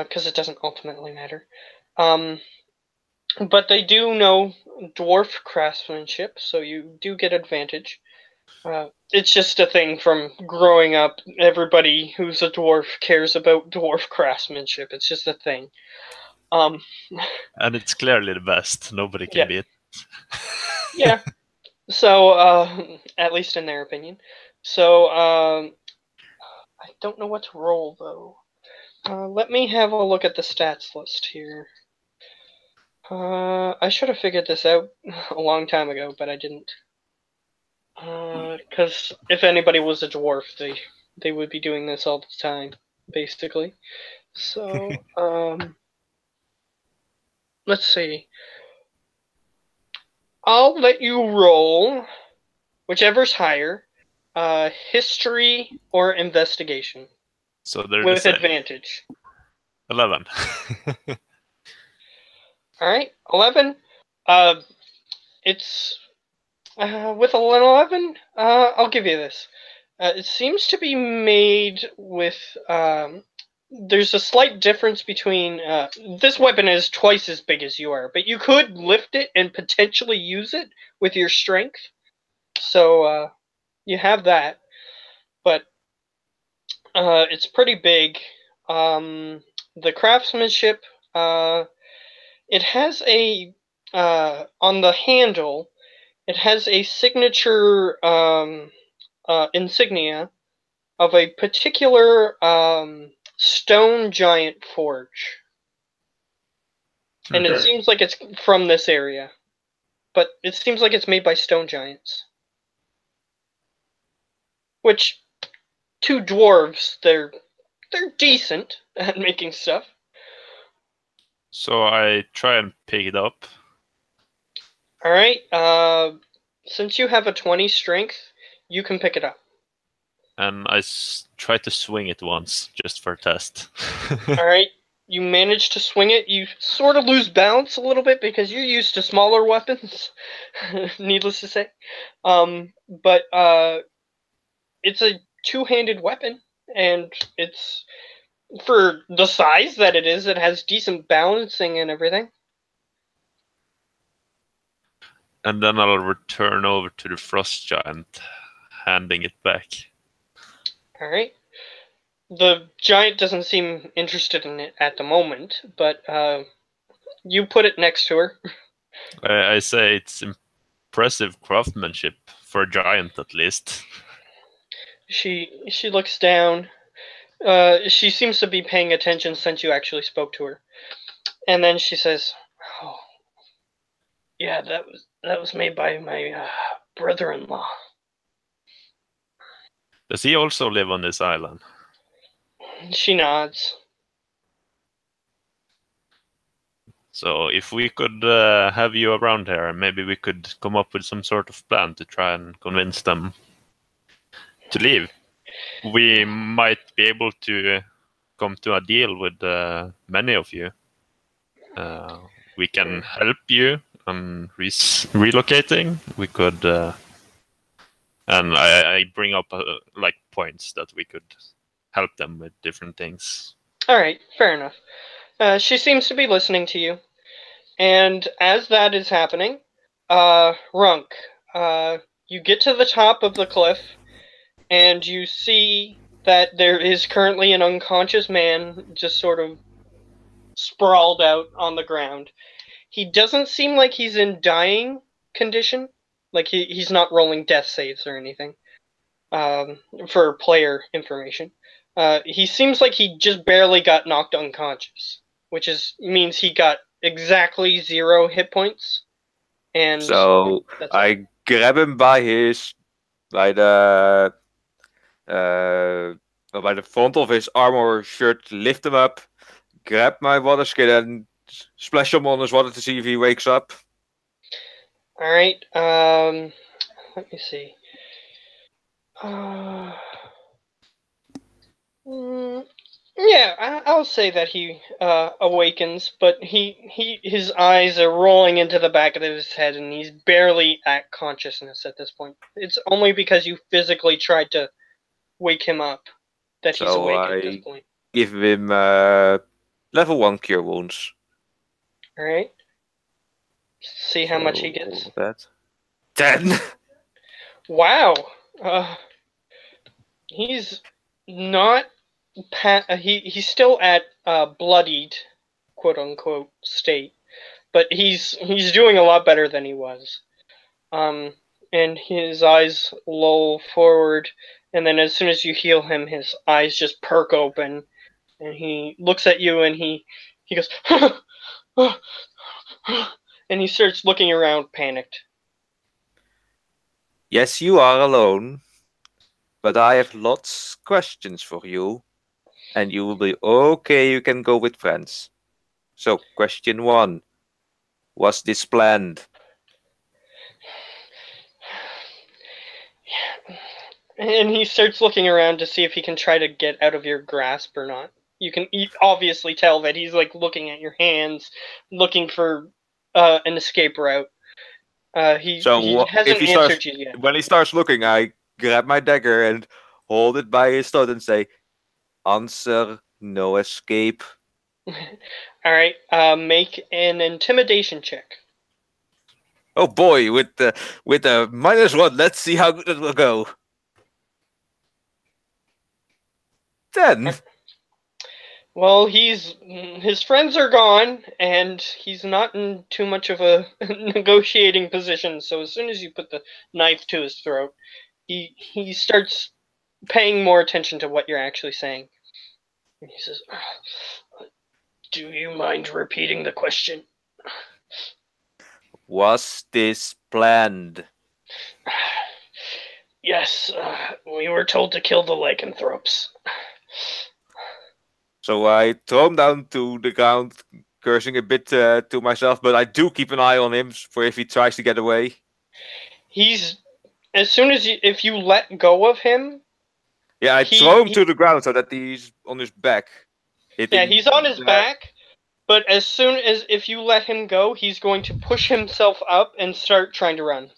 [SPEAKER 1] because it doesn't ultimately matter. But they do know dwarf craftsmanship, so you do get advantage. It's just a thing from growing up. Everybody who's a dwarf cares about dwarf craftsmanship. It's just a thing.
[SPEAKER 3] And it's clearly the best. Nobody can beat.
[SPEAKER 1] Yeah. So, at least in their opinion. So, I don't know what to roll, though. Let me have a look at the stats list here. I should have figured this out a long time ago, but I didn't. Because if anybody was a dwarf, they would be doing this all the time, basically. So, let's see. I'll let you roll whichever's higher, history or investigation.
[SPEAKER 3] So they're
[SPEAKER 1] with advantage.
[SPEAKER 3] 11.
[SPEAKER 1] All right, 11. It's with an 11. I'll give you this. It seems to be made with. There's a slight difference between. This weapon is twice as big as you are, but you could lift it and potentially use it with your strength. So you have that, but It's pretty big. The craftsmanship, it has a on the handle. It has a signature insignia of a particular stone giant forge, and it seems like it's from this area. But it seems like it's made by stone giants. Which, two dwarves, they're decent at making stuff.
[SPEAKER 3] So I try and pick it up.
[SPEAKER 1] Alright, since you have a 20 strength, you can pick it up.
[SPEAKER 3] And I try to swing it once, just for a test.
[SPEAKER 1] Alright, you manage to swing it. You sort of lose balance a little bit because you're used to smaller weapons, needless to say. But it's a two-handed weapon, and it's, for the size that it is, it has decent balancing and everything.
[SPEAKER 3] And then I'll return over to the frost giant, handing it back.
[SPEAKER 1] Alright. The giant doesn't seem interested in it at the moment, but you put it next to her.
[SPEAKER 3] I say it's impressive craftsmanship for a giant, at least.
[SPEAKER 1] She looks down. She seems to be paying attention since you actually spoke to her, and then she says, "Oh, yeah, that was made by my brother-in-law."
[SPEAKER 3] Does he also live on this island?
[SPEAKER 1] She nods.
[SPEAKER 3] So if we could have you around here, maybe we could come up with some sort of plan to try and convince them to leave. We might be able to come to a deal with many of you. We can help you on relocating. We could, and I bring up like points that we could help them with different things.
[SPEAKER 1] Alright, fair enough. She seems to be listening to you. And as that is happening, Runk, you get to the top of the cliff, and you see that there is currently an unconscious man just sort of sprawled out on the ground. He doesn't seem like he's in dying condition. Like he's not rolling death saves or anything. For player information. He seems like he just barely got knocked unconscious, which means he got exactly 0 hit points. And
[SPEAKER 2] So I grab him by the front of his armor shirt, lift him up, grab my water skin and splash him on his water to see if he wakes up.
[SPEAKER 1] Alright, let me see. Yeah, I'll say that he awakens, but his eyes are rolling into the back of his head, and he's barely at consciousness at this point. It's only because you physically tried to wake him up that he's awake at this point.
[SPEAKER 2] Give him level 1 cure wounds.
[SPEAKER 1] Alright. See how much he gets.
[SPEAKER 2] 10.
[SPEAKER 1] Wow. He's not. He's still at bloodied, quote unquote, state, but he's doing a lot better than he was. And his eyes loll forward, and then as soon as you heal him, his eyes just perk open, and he looks at you, and he goes, and he starts looking around, panicked.
[SPEAKER 2] Yes, you are alone, but I have lots of questions for you, and you will be okay. You can go with friends. So, question 1. Was this planned?
[SPEAKER 1] And he starts looking around to see if he can try to get out of your grasp or not. You can obviously tell that he's like looking at your hands, looking for an escape route. He hasn't answered you yet.
[SPEAKER 2] When he starts looking, I grab my dagger and hold it by his throat and say, "Answer, no escape."
[SPEAKER 1] Alright, make an intimidation check.
[SPEAKER 2] Oh boy, with the -1, let's see how good it will go. 10.
[SPEAKER 1] Well, his friends are gone, and he's not in too much of a negotiating position. So as soon as you put the knife to his throat, he starts paying more attention to what you're actually saying. And he says, "Do you mind repeating the question?"
[SPEAKER 2] Was this planned?
[SPEAKER 1] Yes, we were told to kill the lycanthropes.
[SPEAKER 2] So I throw him down to the ground, cursing a bit to myself, but I do keep an eye on him for if he tries to get away.
[SPEAKER 1] He's as soon as if you let go of him.
[SPEAKER 2] Yeah, I throw him to the ground so that he's on his back.
[SPEAKER 1] Yeah, he's on his back, but as soon as if you let him go, he's going to push himself up and start trying to run.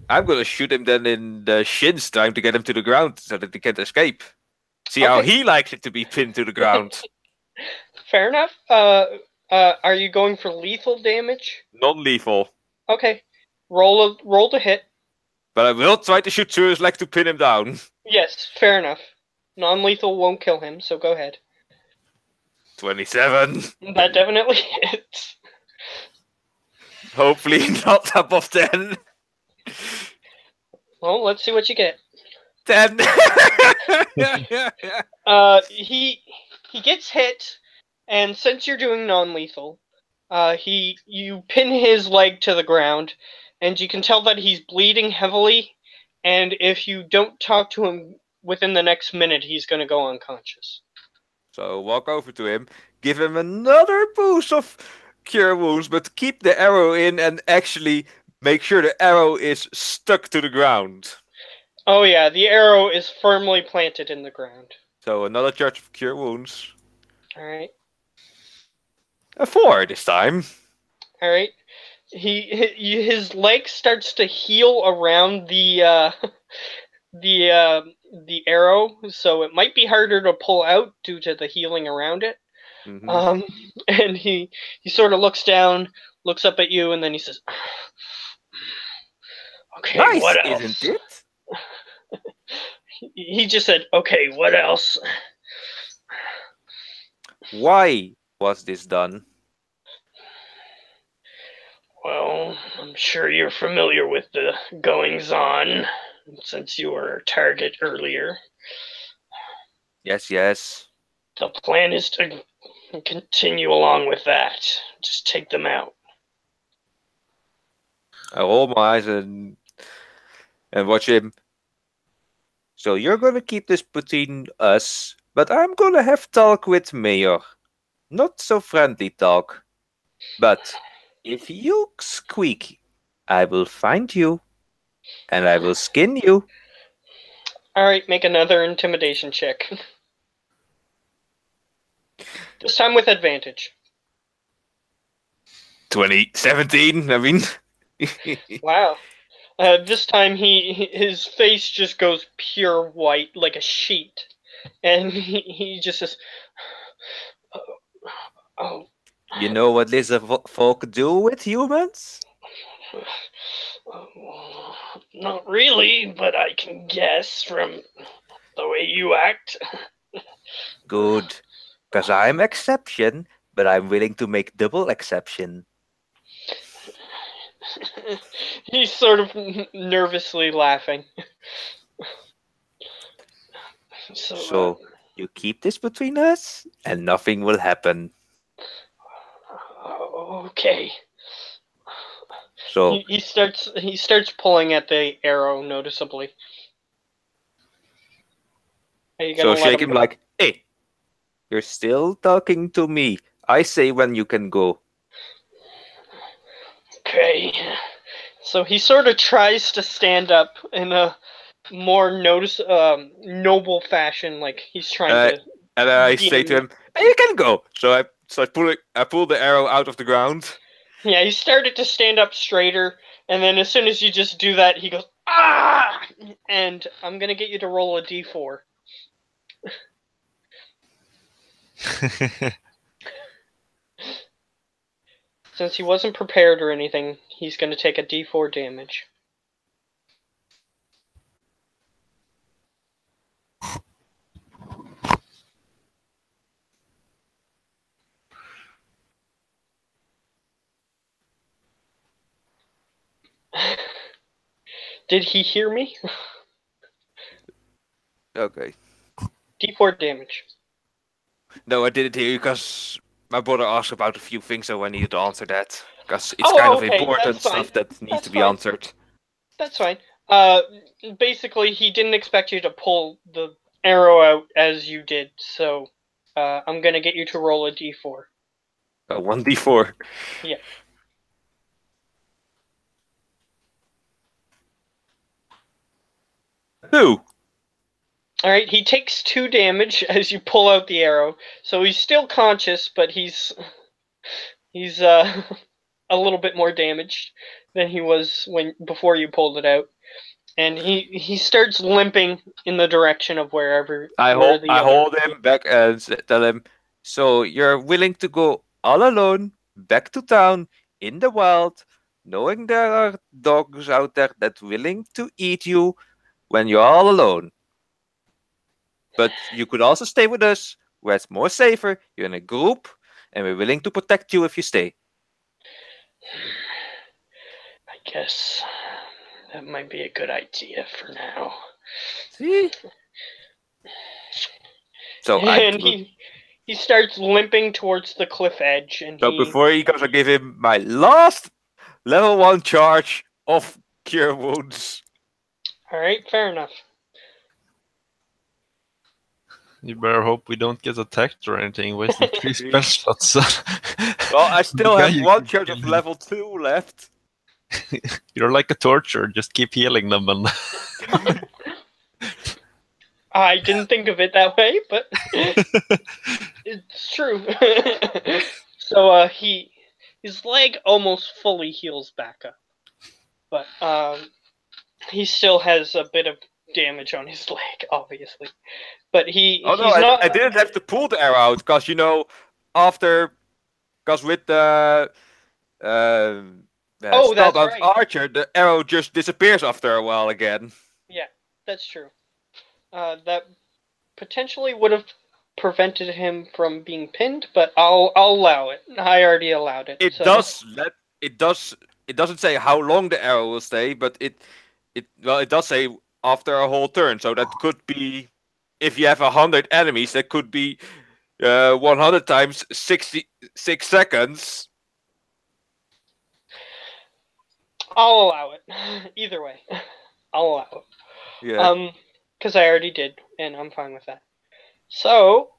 [SPEAKER 2] I'm gonna shoot him then in the shins, trying to get him to the ground so that he can't escape. See how he likes it to be pinned to the ground.
[SPEAKER 1] Fair enough. Are you going for lethal damage?
[SPEAKER 2] Non-lethal.
[SPEAKER 1] Okay. Roll to hit.
[SPEAKER 2] But I will try to shoot through his leg to pin him down.
[SPEAKER 1] Yes, fair enough. Non-lethal won't kill him, so go ahead.
[SPEAKER 2] 27.
[SPEAKER 1] That definitely hits.
[SPEAKER 2] Hopefully not above 10.
[SPEAKER 1] Well, let's see what you get.
[SPEAKER 2] 10.
[SPEAKER 1] He gets hit, and since you're doing non-lethal, you pin his leg to the ground, and you can tell that he's bleeding heavily, and if you don't talk to him within the next minute, he's going to go unconscious.
[SPEAKER 2] So walk over to him, give him another boost of cure wounds, but keep the arrow in and actually make sure the arrow is stuck to the ground.
[SPEAKER 1] Oh yeah, the arrow is firmly planted in the ground.
[SPEAKER 2] So another charge of cure wounds.
[SPEAKER 1] Alright.
[SPEAKER 2] A 4 this time.
[SPEAKER 1] Alright. His leg starts to heal around the arrow, so it might be harder to pull out due to the healing around it.
[SPEAKER 2] Mm-hmm.
[SPEAKER 1] And he sort of looks down, looks up at you, and then he says, "Okay,
[SPEAKER 2] Nice,
[SPEAKER 1] what else?"
[SPEAKER 2] isn't it?
[SPEAKER 1] He just said, "Okay, what else?"
[SPEAKER 2] Why was this done?
[SPEAKER 1] Well, I'm sure you're familiar with the goings-on, since you were a target earlier.
[SPEAKER 2] Yes, yes.
[SPEAKER 1] The plan is to continue along with that. Just take them out.
[SPEAKER 2] I roll my eyes and watch him. So you're gonna keep this between us, but I'm gonna have talk with Mayor. Not so friendly talk. But if you squeak, I will find you. And I will skin you.
[SPEAKER 1] Alright, make another intimidation check. This time with advantage.
[SPEAKER 2] 17, I mean.
[SPEAKER 1] Wow. This time his face just goes pure white like a sheet. And he just says, "Oh,
[SPEAKER 2] You know what lizard folk do with humans?
[SPEAKER 1] not really, but I can guess from the way you act."
[SPEAKER 2] Good. Because I'm exception, but I'm willing to make double exception.
[SPEAKER 1] He's sort of nervously laughing.
[SPEAKER 2] So you keep this between us, and nothing will happen.
[SPEAKER 1] Okay.
[SPEAKER 2] So
[SPEAKER 1] He starts pulling at the arrow noticeably. Are you gonna
[SPEAKER 2] so
[SPEAKER 1] let
[SPEAKER 2] shake him
[SPEAKER 1] go?
[SPEAKER 2] like, hey, you're still talking to me. I say when you can go.
[SPEAKER 1] Okay. So he sort of tries to stand up in a more noble fashion, like he's trying to.
[SPEAKER 2] And I say to him, hey, you can go. So I pull the arrow out of the ground.
[SPEAKER 1] Yeah, he started to stand up straighter, and then as soon as you just do that, he goes, "Ah!" And I'm gonna get you to roll a d4. Since he wasn't prepared or anything, he's gonna take a d4 damage. Did he hear me?
[SPEAKER 2] Okay.
[SPEAKER 1] D4 damage.
[SPEAKER 2] No, I didn't hear you because my brother asked about a few things, so I needed to answer that. Because it's kind
[SPEAKER 1] Oh,
[SPEAKER 2] of
[SPEAKER 1] okay,
[SPEAKER 2] important
[SPEAKER 1] that's fine.
[SPEAKER 2] stuff that needs
[SPEAKER 1] That's
[SPEAKER 2] to be
[SPEAKER 1] fine.
[SPEAKER 2] answered.
[SPEAKER 1] That's fine. Basically, he didn't expect you to pull the arrow out as you did, so I'm gonna get you to roll a d4.
[SPEAKER 2] 1d4.
[SPEAKER 1] Yeah.
[SPEAKER 2] Who?
[SPEAKER 1] All right. He takes 2 damage as you pull out the arrow, so he's still conscious, but he's a little bit more damaged than he was before you pulled it out, and he starts limping in the direction of where
[SPEAKER 2] I
[SPEAKER 1] the other.
[SPEAKER 2] hold him back and tell him, so you're willing to go all alone back to town in the wild, knowing there are dogs out there that willing to eat you when you're all alone. But you could also stay with us, where it's more safer. You're in a group, and we're willing to protect you if you stay.
[SPEAKER 1] I guess that might be a good idea for now.
[SPEAKER 2] See? So
[SPEAKER 1] And he starts limping towards the cliff edge, and
[SPEAKER 2] before he goes, I give him my last level 1 charge of Cure Wounds.
[SPEAKER 1] All right, fair enough.
[SPEAKER 3] You better hope we don't get attacked or anything, wasting 3 spell slots.
[SPEAKER 2] Well, I still
[SPEAKER 3] Yeah,
[SPEAKER 2] have
[SPEAKER 3] you
[SPEAKER 2] 1
[SPEAKER 3] can
[SPEAKER 2] charge
[SPEAKER 3] heal
[SPEAKER 2] of
[SPEAKER 3] him.
[SPEAKER 2] level 2 left.
[SPEAKER 3] You're like a torture, just keep healing them and
[SPEAKER 1] I didn't think of it that way, but it's true. So his leg almost fully heals back up, but he still has a bit of damage on his leg, obviously. But he's not.
[SPEAKER 2] I didn't have to pull the arrow out because with the
[SPEAKER 1] Oh, that's
[SPEAKER 2] Spellbound
[SPEAKER 1] right.
[SPEAKER 2] Archer, the arrow just disappears after a while again.
[SPEAKER 1] Yeah, that's true. That potentially would have prevented him from being pinned, but I'll allow it. I already allowed it.
[SPEAKER 2] It
[SPEAKER 1] So.
[SPEAKER 2] does. It doesn't say how long the arrow will stay, but it does say after a whole turn. So that could be, if you have 100 enemies, that could be 100 times 66 seconds.
[SPEAKER 1] I'll allow it. Either way, I'll allow it.
[SPEAKER 2] Yeah.
[SPEAKER 1] Because I already did, and I'm fine with that. So,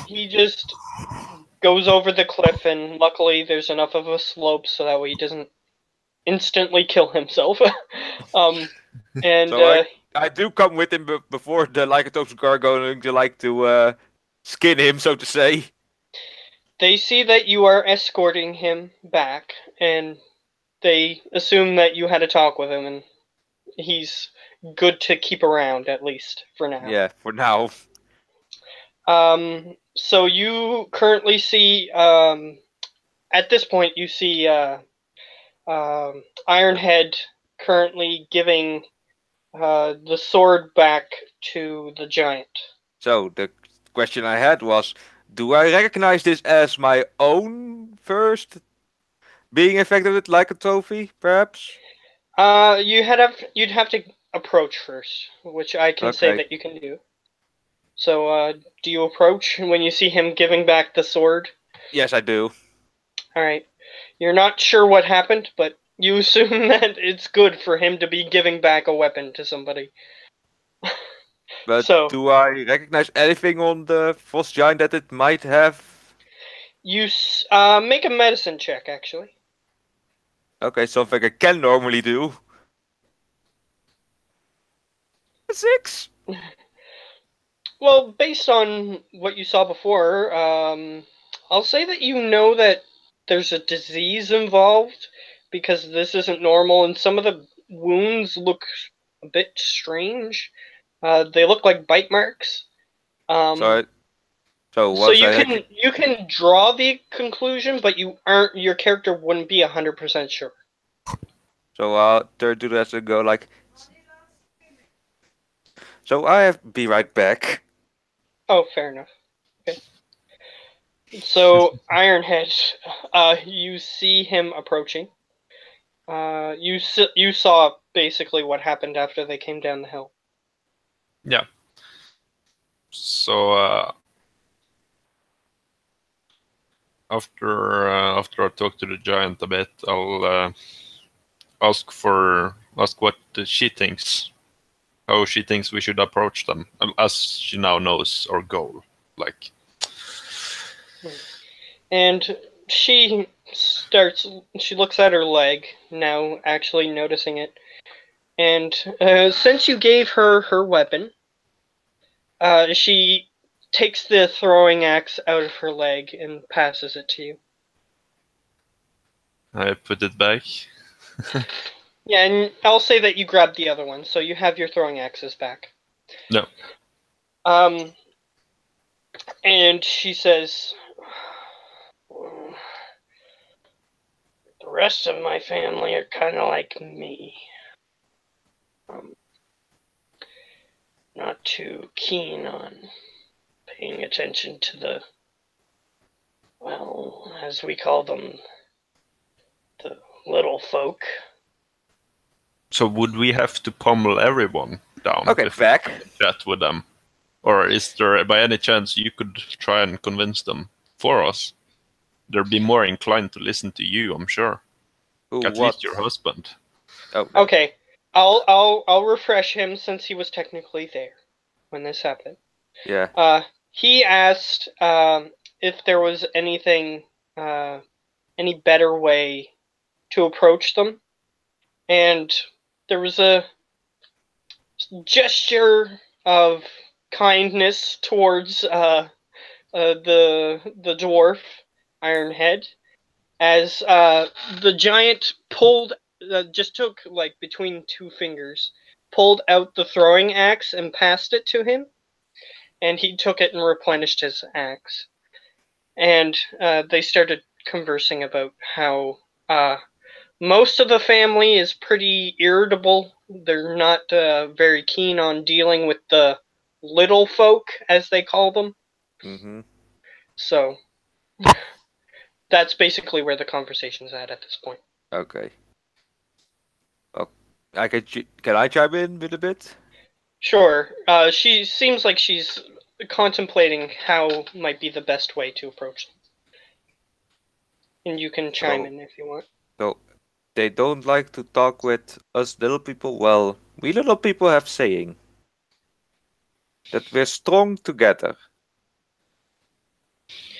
[SPEAKER 1] he just goes over the cliff, and luckily there's enough of a slope so that way he doesn't instantly kill himself. And
[SPEAKER 2] So I do come with him before the Lycanthropes are going to like to skin him, so to say.
[SPEAKER 1] they see that you are escorting him back, and they assume that you had a talk with him, and he's good to keep around, at least, for now.
[SPEAKER 2] Yeah, for now.
[SPEAKER 1] So you currently see, at this point, you see Ironhead currently giving the sword back to the giant.
[SPEAKER 2] So the question I had was, do I recognize this as my own first being affected with lycanthropy, perhaps?
[SPEAKER 1] You'd have to approach first, which I can say
[SPEAKER 2] Okay.
[SPEAKER 1] that you can do. So, do you approach when you see him giving back the sword?
[SPEAKER 2] Yes, I do.
[SPEAKER 1] Alright. You're not sure what happened, but you assume that it's good for him to be giving back a weapon to somebody.
[SPEAKER 2] But
[SPEAKER 1] So,
[SPEAKER 2] do I recognize anything on the frost giant that it might have?
[SPEAKER 1] you make a medicine check, actually.
[SPEAKER 2] Okay, something I can normally do. 6.
[SPEAKER 1] Well, based on what you saw before, I'll say that you know that there's a disease involved because this isn't normal, and some of the wounds look a bit strange. They look like bite marks.
[SPEAKER 2] So
[SPEAKER 1] So
[SPEAKER 2] once
[SPEAKER 1] you can draw the conclusion, but your character wouldn't be 100% sure.
[SPEAKER 2] So I'll turn to that and go like. So I have be right back.
[SPEAKER 1] Oh, fair enough. Okay. So Ironhead, you see him approaching, You saw basically what happened after they came down the hill.
[SPEAKER 3] Yeah. So after I talk to the giant a bit, I'll ask what she thinks, how she thinks we should approach them, as she now knows our goal. Like,
[SPEAKER 1] And she looks at her leg, now actually noticing it. And since you gave her her weapon, she takes the throwing axe out of her leg and passes it to you.
[SPEAKER 3] I put it back.
[SPEAKER 1] Yeah, and I'll say that you grabbed the other one, so you have your throwing axes back.
[SPEAKER 3] No.
[SPEAKER 1] And she says, the rest of my family are kind of like me. Not too keen on paying attention to the, well, as we call them, the little folk.
[SPEAKER 3] So would we have to pummel everyone down
[SPEAKER 2] Okay,
[SPEAKER 3] to
[SPEAKER 2] back.
[SPEAKER 3] chat with them? Or is there, by any chance, you could try and convince them for us? They'd be more inclined to listen to you, I'm sure. At least your husband.
[SPEAKER 2] Oh,
[SPEAKER 1] Okay, I'll refresh him since he was technically there when this happened.
[SPEAKER 2] yeah.
[SPEAKER 1] He asked if there was anything, any better way to approach them, and there was a gesture of kindness towards the dwarf Ironhead, as the giant pulled, just took like between two fingers, pulled out the throwing axe and passed it to him, and he took it and replenished his axe. And they started conversing about how most of the family is pretty irritable. They're not very keen on dealing with the little folk, as they call them.
[SPEAKER 2] Mm-hmm.
[SPEAKER 1] So that's basically where the conversation's at this point.
[SPEAKER 2] Okay. Well, can I chime in with a bit?
[SPEAKER 1] Sure. She seems like she's contemplating how might be the best way to approach them. And you can chime in if you want.
[SPEAKER 2] So they don't like to talk with us little people. Well, we little people have saying that we're strong together.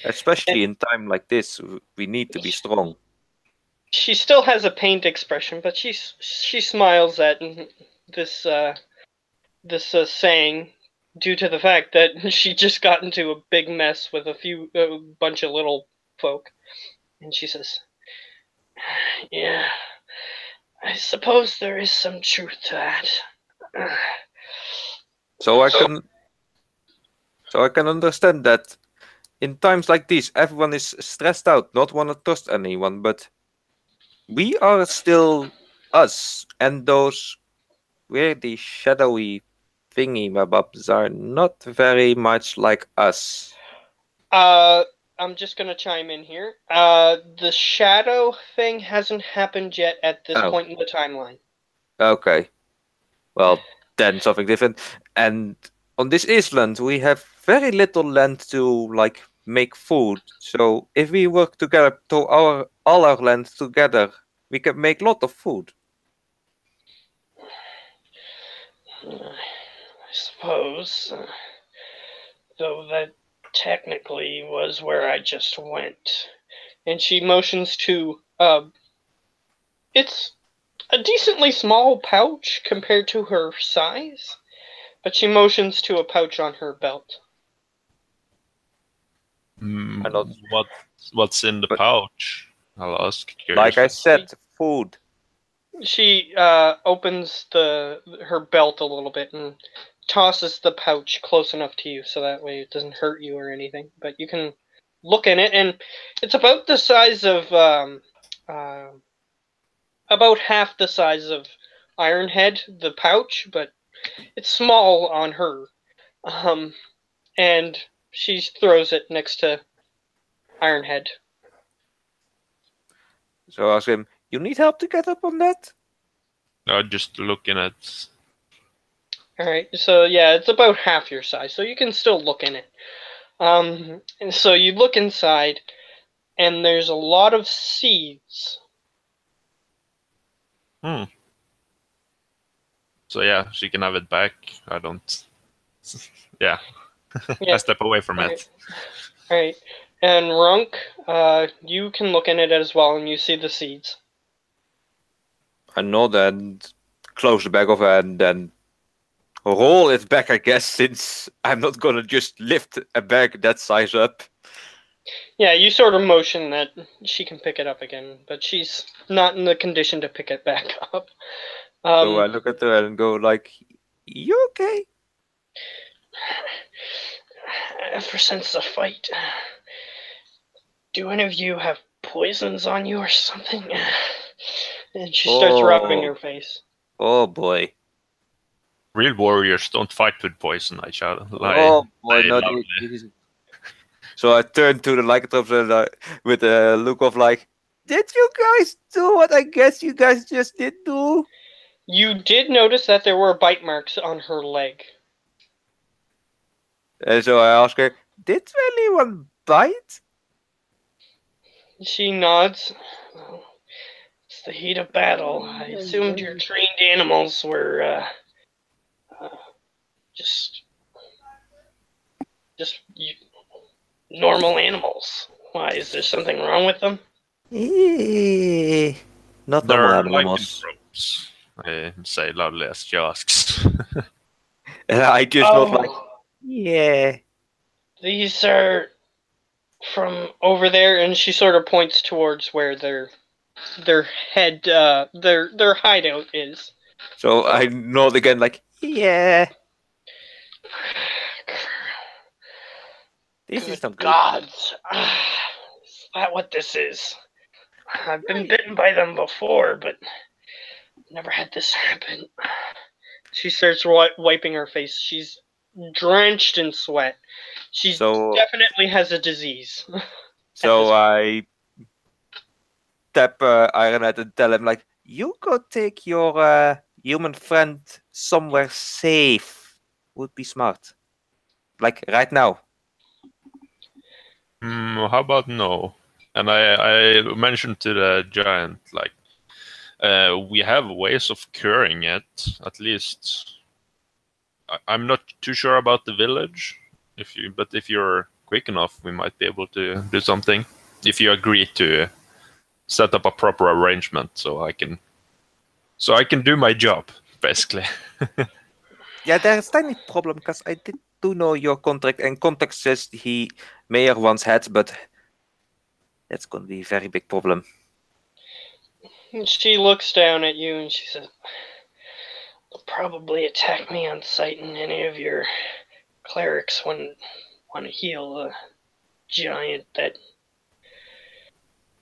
[SPEAKER 2] Especially in time like this, we need to be strong.
[SPEAKER 1] She still has a pained expression, but she smiles at this saying, due to the fact that she just got into a big mess with a bunch of little folk, and she says, "Yeah, I suppose there is some truth to that."
[SPEAKER 2] So I can understand that in times like these, everyone is stressed out, not want to trust anyone, but we are still us, and those weirdly shadowy thingy mabobs are not very much like us.
[SPEAKER 1] I'm just gonna chime in here. The shadow thing hasn't happened yet at this
[SPEAKER 2] Oh.
[SPEAKER 1] point in the timeline.
[SPEAKER 2] Okay. Well, then something different. And on this island, we have very little land to make food. So if we work together to all our land together, we can make lot of food.
[SPEAKER 1] I suppose, though that technically was where I just went. And she motions to it's a decently small pouch compared to her size, but she motions to a pouch on her belt.
[SPEAKER 2] And not,
[SPEAKER 3] What's in the
[SPEAKER 2] but
[SPEAKER 3] pouch? I'll ask.
[SPEAKER 2] like I
[SPEAKER 3] Curiously.
[SPEAKER 2] said, food.
[SPEAKER 1] She opens her belt a little bit and tosses the pouch close enough to you so that way it doesn't hurt you or anything. But you can look in it, and it's about the size of about half the size of Ironhead, the pouch, but it's small on her. And she throws it next to Ironhead.
[SPEAKER 2] So I ask him, You need help to get up on that?
[SPEAKER 3] Just looking at.
[SPEAKER 1] Alright, so yeah, it's about half your size, so you can still look in it. And so you look inside, and there's a lot of seeds.
[SPEAKER 3] So yeah, she can have it back. I don't. Yeah.
[SPEAKER 1] Yeah.
[SPEAKER 3] I step away from
[SPEAKER 1] Alright.
[SPEAKER 3] it.
[SPEAKER 1] Alright. And Runk, you can look in it as well, and you see the seeds.
[SPEAKER 2] I nod and close the bag off and then roll it back, I guess, since I'm not gonna just lift a bag that size up.
[SPEAKER 1] Yeah, you sort of motion that she can pick it up again, but she's not in the condition to pick it back up.
[SPEAKER 2] So I look at her and go like, "You okay?"
[SPEAKER 1] Ever since the fight, do any of you have poisons on you or something? And she starts rubbing her face.
[SPEAKER 2] Oh boy.
[SPEAKER 3] Real warriors don't fight with poison. I shout.
[SPEAKER 2] Oh boy,
[SPEAKER 3] say
[SPEAKER 2] not
[SPEAKER 3] loudly.
[SPEAKER 2] So I turn to the lycanthropes and with a look of like, "Did you guys do what I guess you guys just did do?"
[SPEAKER 1] You did notice that there were bite marks on her leg.
[SPEAKER 2] And so I ask her, "Did anyone bite?"
[SPEAKER 1] She nods. Well, it's the heat of battle. I assumed your trained animals were just normal animals. Why, is there something wrong with them?
[SPEAKER 2] Not
[SPEAKER 3] There
[SPEAKER 2] normal
[SPEAKER 3] are
[SPEAKER 2] animals.
[SPEAKER 3] lycanthropes. I say loudly as she asks.
[SPEAKER 2] And I just not like, yeah.
[SPEAKER 1] These are from over there, and she sort of points towards where their head, their hideout is.
[SPEAKER 2] So I nod again like, yeah. This is not good.
[SPEAKER 1] Gods, is that what this is? I've been bitten by them before, but never had this happen. She starts wiping her face. She's drenched in sweat. She definitely has a disease.
[SPEAKER 2] So I tap Ironhead and tell him like, "You go take your human friend somewhere safe. Would be smart. Like right now."
[SPEAKER 3] How about no? And I mentioned to the giant like, we have ways of curing it. At least, I'm not too sure about the village. But if you're quick enough, we might be able to do something. If you agree to set up a proper arrangement, so I can do my job, basically.
[SPEAKER 2] Yeah, there's a tiny problem because I do know your contract, and contract says he mayor once had, but that's going to be a very big problem.
[SPEAKER 1] And she looks down at you and she says, "They'll probably attack me on sight, and any of your clerics want to heal a giant that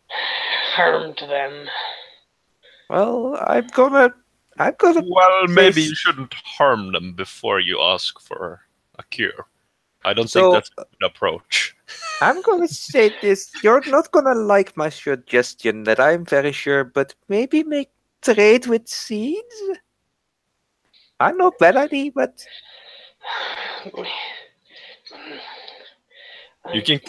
[SPEAKER 1] harmed them."
[SPEAKER 2] Well, I'm gonna.
[SPEAKER 3] Well, maybe you shouldn't harm them before you ask for a cure. I don't think that's a good approach.
[SPEAKER 2] I'm gonna say this. You're not gonna like my suggestion that I'm very sure, but maybe make trade with seeds? I know bad idea, but
[SPEAKER 3] You can.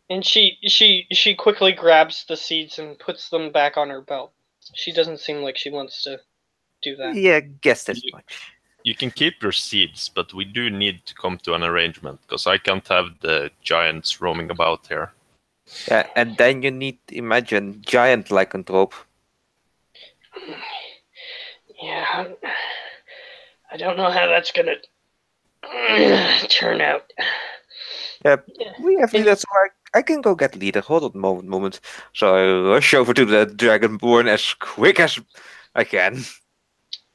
[SPEAKER 1] And she quickly grabs the seeds and puts them back on her belt. She doesn't seem like she wants to do that.
[SPEAKER 2] Yeah, guess as much.
[SPEAKER 3] You can keep your seeds, but we do need to come to an arrangement because I can't have the giants roaming about here.
[SPEAKER 2] Yeah, and then you need to imagine giant lycanthrope.
[SPEAKER 1] Yeah, I don't know how that's gonna turn out.
[SPEAKER 2] Yeah, we have leaders, so I can go get leader. Hold on a moment. So I rush over to the Dragonborn as quick as I can.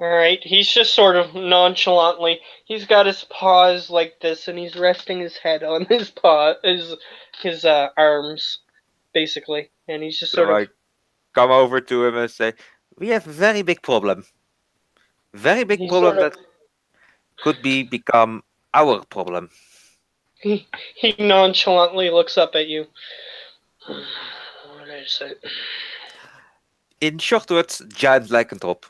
[SPEAKER 1] Alright, he's just sort of nonchalantly, he's got his paws like this, and he's resting his head on his his arms, basically. And he's just sort of...
[SPEAKER 2] I come over to him and say, "We have a very big problem. Very big problem that could become our problem."
[SPEAKER 1] He nonchalantly looks up at you. What is it?
[SPEAKER 2] In short words, giant lycanthrope.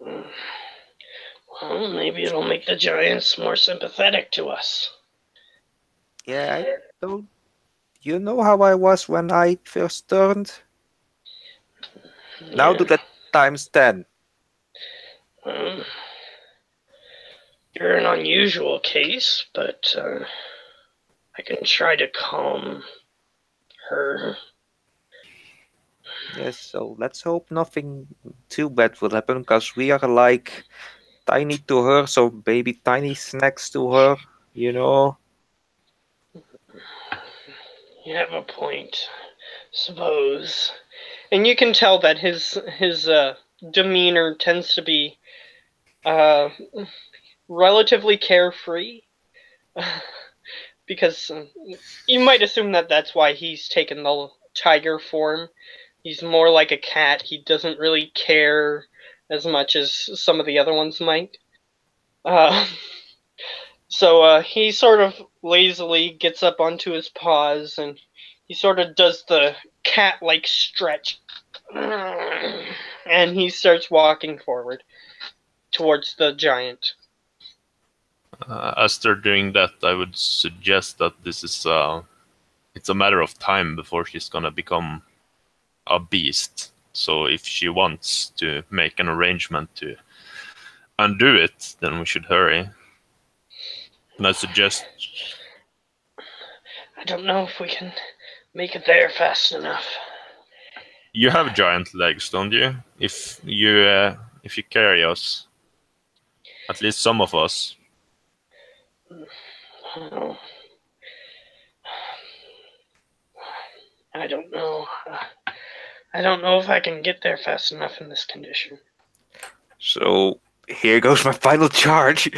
[SPEAKER 1] Well, maybe it'll make the giants more sympathetic to us.
[SPEAKER 2] Yeah, I don't. You know how I was when I first turned? Now do
[SPEAKER 1] Yeah.
[SPEAKER 2] that times 10.
[SPEAKER 1] Well, you're an unusual case, but I can try to calm her.
[SPEAKER 2] Yes, so let's hope nothing too bad will happen, because we are like tiny to her, so maybe tiny snacks to her, you know?
[SPEAKER 1] You have a point, suppose. And you can tell that his demeanor tends to be uh, relatively carefree, because you might assume that that's why he's taken the tiger form. He's more like a cat. He doesn't really care as much as some of the other ones might. Uh, so he sort of lazily gets up onto his paws and he sort of does the cat-like stretch. And he starts walking forward towards the giant.
[SPEAKER 3] As they're doing that, I would suggest that this is it's a matter of time before she's gonna become a beast. So if she wants to make an arrangement to undo it, then we should hurry. And I suggest
[SPEAKER 1] I don't know if we can make it there fast enough.
[SPEAKER 3] you have giant legs, don't you? If you carry us, at least some of us.
[SPEAKER 1] Well, I don't know. I don't know if I can get there fast enough in this condition.
[SPEAKER 2] So here goes my final charge.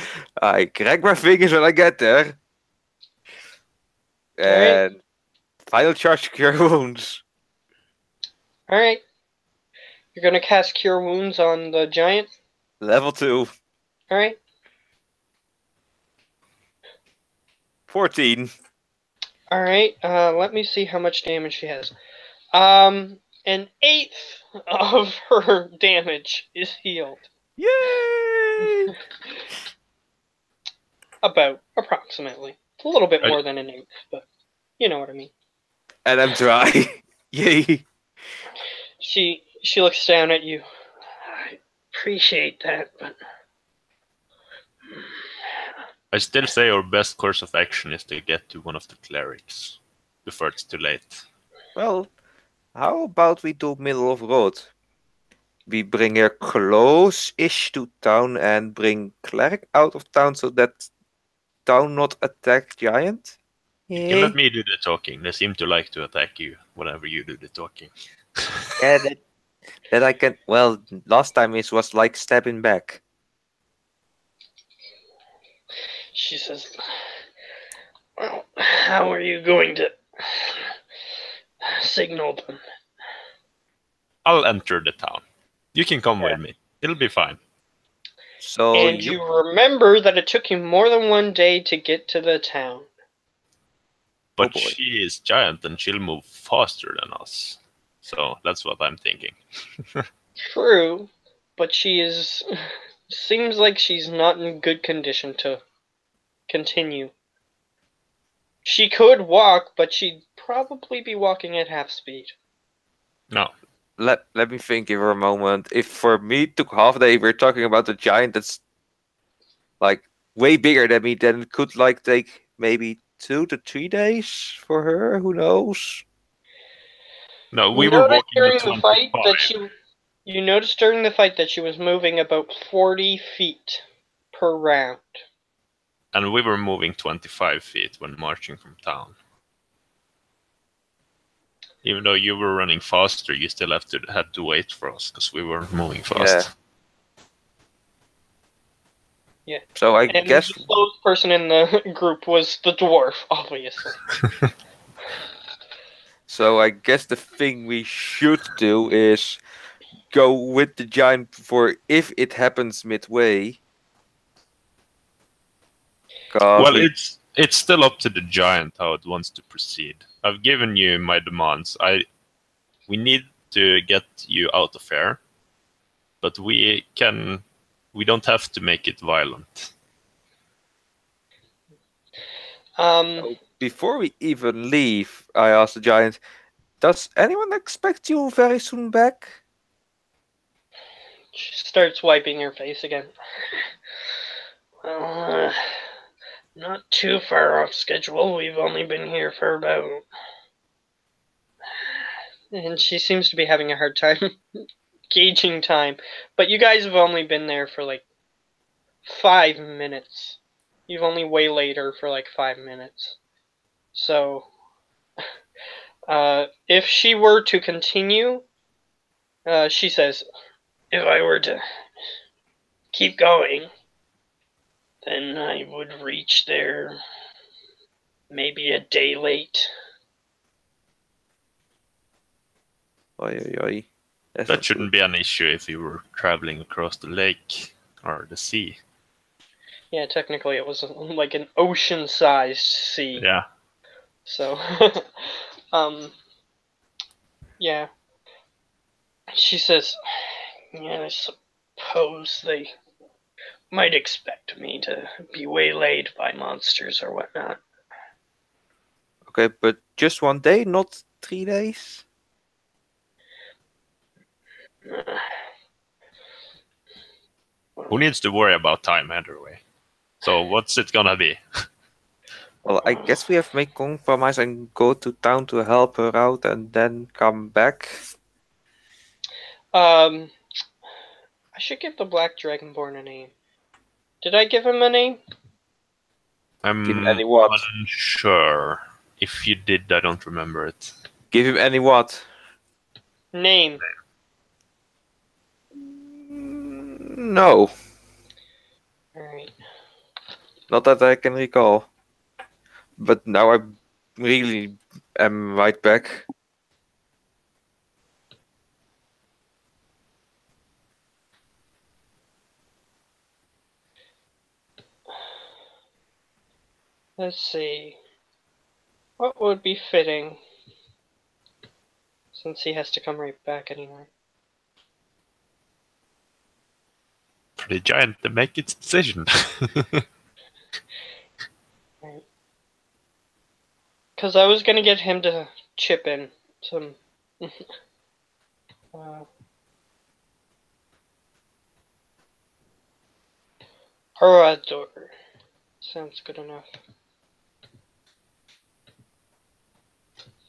[SPEAKER 2] I crack my fingers when I get there. And final charge, cure wounds.
[SPEAKER 1] Alright. You're gonna cast Cure Wounds on the giant?
[SPEAKER 2] Level 2.
[SPEAKER 1] Alright.
[SPEAKER 2] 14.
[SPEAKER 1] Alright, let me see how much damage she has. An eighth of her damage is healed.
[SPEAKER 2] Yay!
[SPEAKER 1] Approximately. It's a little bit more than an eighth, but you know what I mean.
[SPEAKER 2] And I'm dry. Yay!
[SPEAKER 1] She looks down at you. I appreciate that, but
[SPEAKER 3] I still say our best course of action is to get to one of the clerics before it's too late.
[SPEAKER 2] Well, how about we do middle of road? We bring her close-ish to town and bring cleric out of town so that town not attack giant?
[SPEAKER 3] You can let me do the talking. They seem to like to attack you whenever you do the talking.
[SPEAKER 2] Yeah, that I can. Well, last time it was like stepping back.
[SPEAKER 1] she says, well, how are you going to signal them?
[SPEAKER 3] I'll enter the town. You can come with me. It'll be fine.
[SPEAKER 2] So
[SPEAKER 1] And you remember that it took you more than one day to get to the town.
[SPEAKER 3] But
[SPEAKER 2] boy.
[SPEAKER 3] she is giant and she'll move faster than us. So that's what I'm thinking.
[SPEAKER 1] True, but seems like she's not in good condition to continue. She could walk, but she'd probably be walking at half speed.
[SPEAKER 3] No.
[SPEAKER 2] let me think for a moment. If for me it took half a day, we're talking about a giant that's like way bigger than me, then it could like take maybe 2 to 3 days for her. Who knows?
[SPEAKER 3] No, we were walking
[SPEAKER 1] during
[SPEAKER 3] at
[SPEAKER 1] the fight
[SPEAKER 3] 25.
[SPEAKER 1] that you noticed during the fight that she was moving about 40 feet per round.
[SPEAKER 3] And we were moving 25 feet when marching from town. Even though you were running faster, you still had to wait for us because we were moving fast.
[SPEAKER 1] Yeah.
[SPEAKER 2] So I
[SPEAKER 1] And
[SPEAKER 2] guess
[SPEAKER 1] the slowest person in the group was the dwarf, obviously.
[SPEAKER 2] so. I guess the thing we should do is go with the giant for if it happens midway.
[SPEAKER 3] Well, it's still up to the giant how it wants to proceed. I've given you my demands. We need to get you out of here, but we don't have to make it violent.
[SPEAKER 2] Before we even leave, I asked the giant, does anyone expect you very soon back?
[SPEAKER 1] She starts wiping her face again. Well, not too far off schedule. We've only been here for about... And she seems to be having a hard time gauging time. But you guys have only been there for like 5 minutes. You've only waylaid her for like 5 minutes. So, if she were to continue, she says, if I were to keep going, then I would reach there maybe a day late.
[SPEAKER 2] Oi, oi, oi.
[SPEAKER 3] That shouldn't be an issue if you were traveling across the lake or the sea.
[SPEAKER 1] Yeah, technically it was like an ocean-sized sea.
[SPEAKER 3] Yeah.
[SPEAKER 1] So, yeah. She says, yeah, I suppose they might expect me to be waylaid by monsters or whatnot.
[SPEAKER 2] Okay, but just 1 day, not 3 days?
[SPEAKER 3] Who needs to worry about time anyway? So what's it gonna be?
[SPEAKER 2] Well, I guess we have to make compromise and go to town to help her out and then come back.
[SPEAKER 1] I should give the Black Dragonborn a name. Did I give him a name?
[SPEAKER 3] I'm
[SPEAKER 2] Give him any what?
[SPEAKER 3] unsure. If you did, I don't remember it.
[SPEAKER 2] Give him any what?
[SPEAKER 1] Name.
[SPEAKER 2] No,
[SPEAKER 1] Alright.
[SPEAKER 2] not that I can recall. But now I really am right back.
[SPEAKER 1] Let's see. What would be fitting? Since he has to come right back anyway.
[SPEAKER 3] For the giant to make its decision.
[SPEAKER 1] Because I was going to get him to chip in some... Orador. Sounds good enough.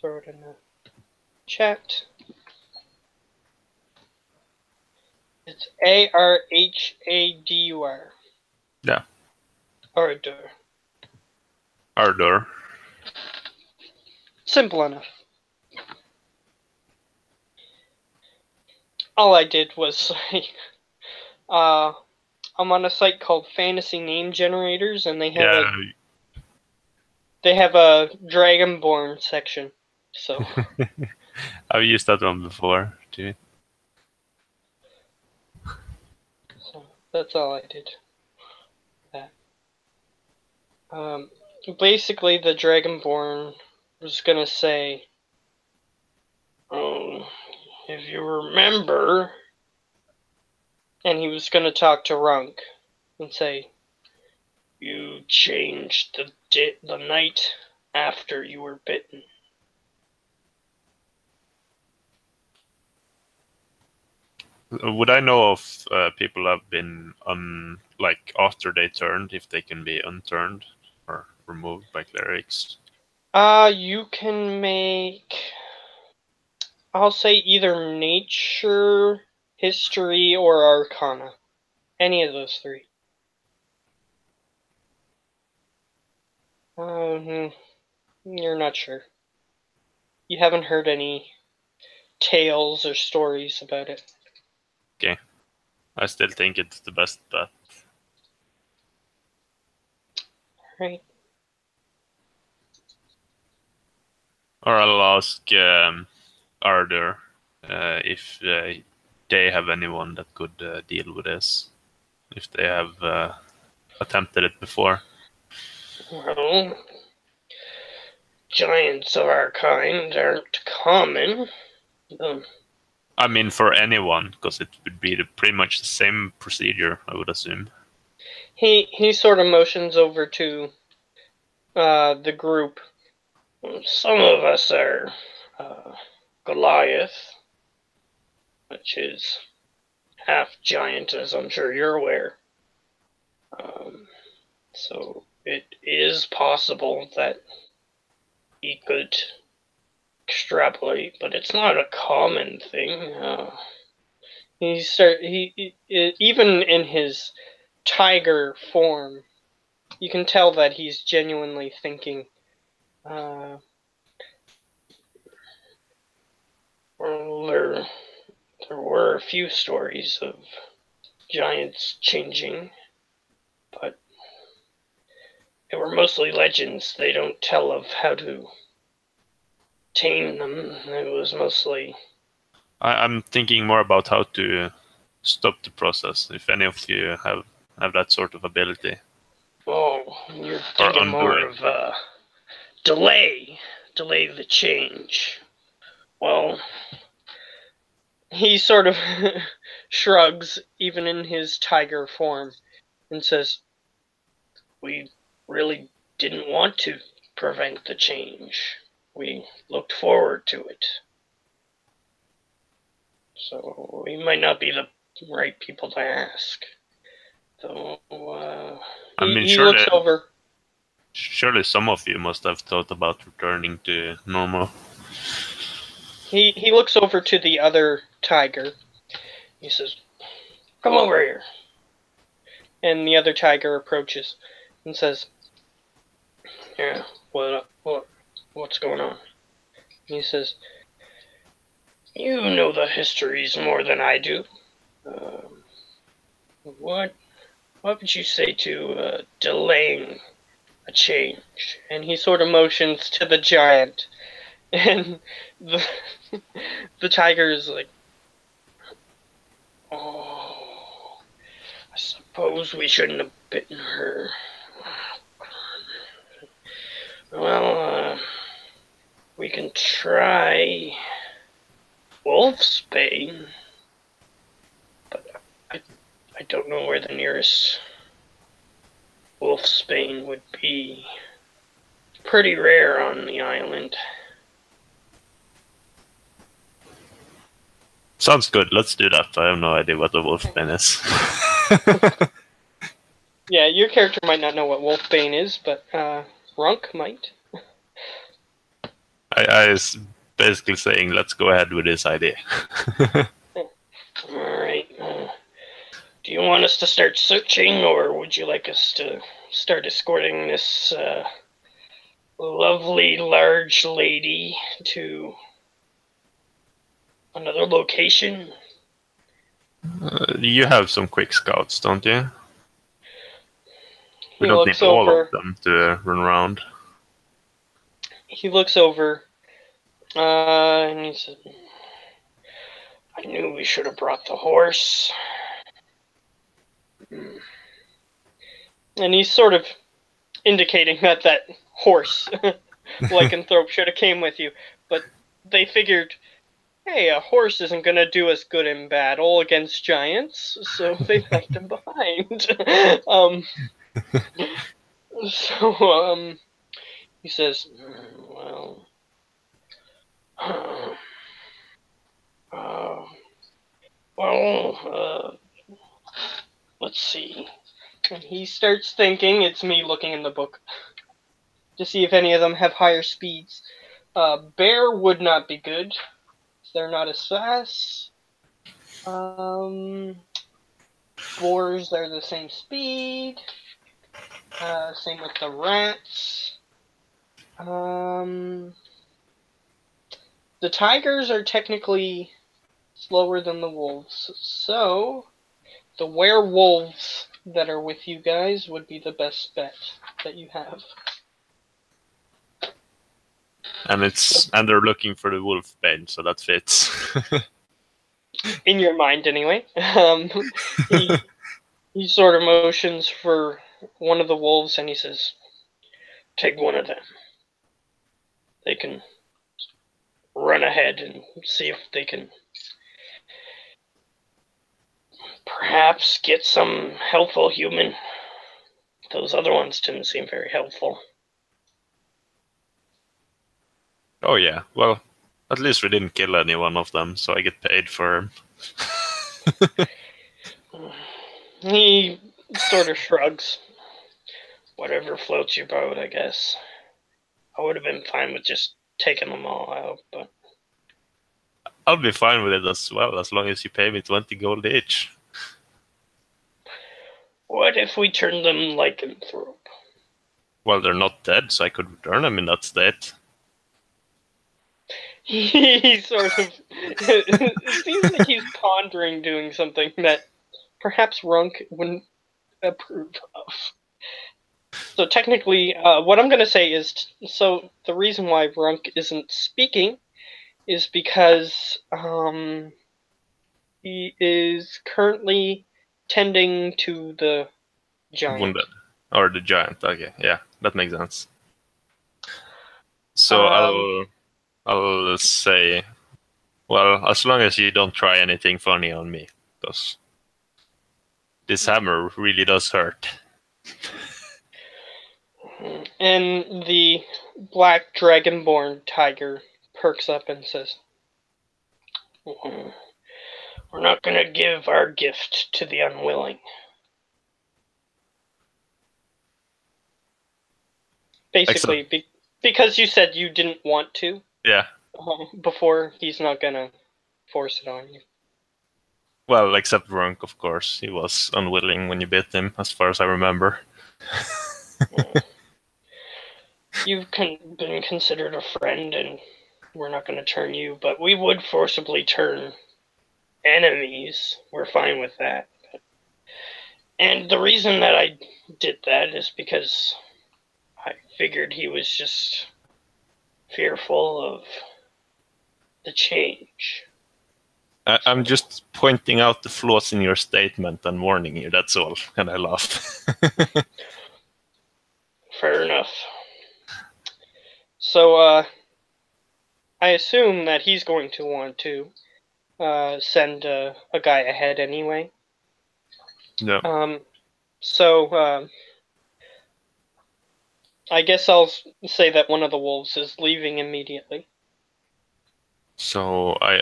[SPEAKER 1] Throw it in the chat. It's Arhadur.
[SPEAKER 3] Yeah.
[SPEAKER 1] Orador.
[SPEAKER 3] Ardor.
[SPEAKER 1] Simple enough. All I did was say, I'm on a site called Fantasy Name Generators, and they have a Dragonborn section. So
[SPEAKER 3] I've used that one before too.
[SPEAKER 1] So that's all I did. Basically, the Dragonborn was gonna say, "Oh, if you remember," and he was gonna talk to Runk and say, "You changed the night after you were bitten."
[SPEAKER 3] Would I know if people have been like after they turned, if they can be unturned or removed by clerics?
[SPEAKER 1] You can make, I'll say either nature, history, or arcana. Any of those three. You're not sure. You haven't heard any tales or stories about it.
[SPEAKER 3] Okay. I still think it's the best bet.
[SPEAKER 1] Right.
[SPEAKER 3] Or I'll ask Ardor if they have anyone that could deal with this. If they have attempted it before.
[SPEAKER 1] Well, giants of our kind aren't common.
[SPEAKER 3] I mean, for anyone, because it would be pretty much the same procedure, I would assume.
[SPEAKER 1] He sort of motions over to the group. Some of us are Goliath, which is half giant, as I'm sure you're aware. So it is possible that he could extrapolate, but it's not a common thing. Even in his tiger form, you can tell that he's genuinely thinking. Well, there were a few stories of giants changing, but they were mostly legends. They don't tell of how to tame them. It was mostly...
[SPEAKER 3] I'm thinking more about how to stop the process, if any of you have that sort of ability.
[SPEAKER 1] Oh, you're thinking more of delay the change. Well, he sort of shrugs, even in his tiger form, and says, we really didn't want to prevent the change. We looked forward to it. So we might not be the right people to ask. Though,
[SPEAKER 3] I mean,
[SPEAKER 1] he looks over.
[SPEAKER 3] Surely some of you must have thought about returning to normal.
[SPEAKER 1] He looks over to the other tiger. He says, come over here. And the other tiger approaches and says, yeah, what's going on? He says, you know the histories more than I do. What would you say to delaying a change? And he sort of motions to the giant. And the tiger is like, oh, I suppose we shouldn't have bitten her. Well, we can try Wolfsbane, but I don't know where the nearest Wolfsbane would be. Pretty rare on the island.
[SPEAKER 3] Sounds good. Let's do that. I have no idea what the wolfbane is.
[SPEAKER 1] Yeah, your character might not know what Wolfbane is, but Runk might.
[SPEAKER 3] I was basically saying, let's go ahead with this idea.
[SPEAKER 1] Alright. Do you want us to start searching, or would you like us to start escorting this lovely large lady to another location?
[SPEAKER 3] You have some quick scouts, don't you? We
[SPEAKER 1] He
[SPEAKER 3] don't
[SPEAKER 1] looks
[SPEAKER 3] need all
[SPEAKER 1] over.
[SPEAKER 3] of them to run around.
[SPEAKER 1] He looks over, and he says, I knew we should have brought the horse. And he's sort of indicating that horse lycanthrope should have came with you. But they figured, hey, a horse isn't going to do us good in battle against giants, so they left him behind. He says, well, let's see. And he starts thinking, it's me looking in the book, to see if any of them have higher speeds. Bear would not be good. They're not as fast. Boars are the same speed. Same with the rats. The tigers are technically slower than the wolves, so the werewolves that are with you guys would be the best bet that you have.
[SPEAKER 3] And they're looking for the wolf bane, so that fits.
[SPEAKER 1] In your mind, anyway. He sort of motions for one of the wolves, and he says, take one of them. They can run ahead and see if they can Perhaps get some helpful human. Those other ones didn't seem very helpful.
[SPEAKER 3] Oh yeah, well, at least we didn't kill any one of them, so I get paid for.
[SPEAKER 1] He sort of shrugs. Whatever floats your boat, I guess. I would have been fine with just taking them all out, but
[SPEAKER 3] I'll be fine with it as well, as long as you pay me 20 gold each.
[SPEAKER 1] what if we turn them lycanthrope?
[SPEAKER 3] Well, they're not dead, so I could return them in that state.
[SPEAKER 1] He sort of... it seems like he's pondering doing something that perhaps Runk wouldn't approve of. So technically, what I'm going to say is, so the reason why Runk isn't speaking is because he is currently tending to the giant.
[SPEAKER 3] Wounded. Or the giant, okay, yeah, that makes sense. So I'll say, well, as long as you don't try anything funny on me, because this hammer really does hurt.
[SPEAKER 1] And the black dragonborn tiger perks up and says, we're not going to give our gift to the unwilling. Basically, because you said you didn't want to.
[SPEAKER 3] Yeah.
[SPEAKER 1] Before, he's not going to force it on you.
[SPEAKER 3] Well, except Runk, of course. He was unwilling when you bit him, as far as I remember.
[SPEAKER 1] You've been considered a friend, and we're not going to turn you, but we would forcibly turn enemies. We're fine with that. And the reason that I did that is because I figured he was just fearful of the change.
[SPEAKER 3] I'm just pointing out the flaws in your statement and warning you, that's all. And I laughed.
[SPEAKER 1] Fair enough. So, I assume that he's going to want to send a guy ahead anyway.
[SPEAKER 3] Yeah.
[SPEAKER 1] So, I guess I'll say that one of the wolves is leaving immediately.
[SPEAKER 3] So I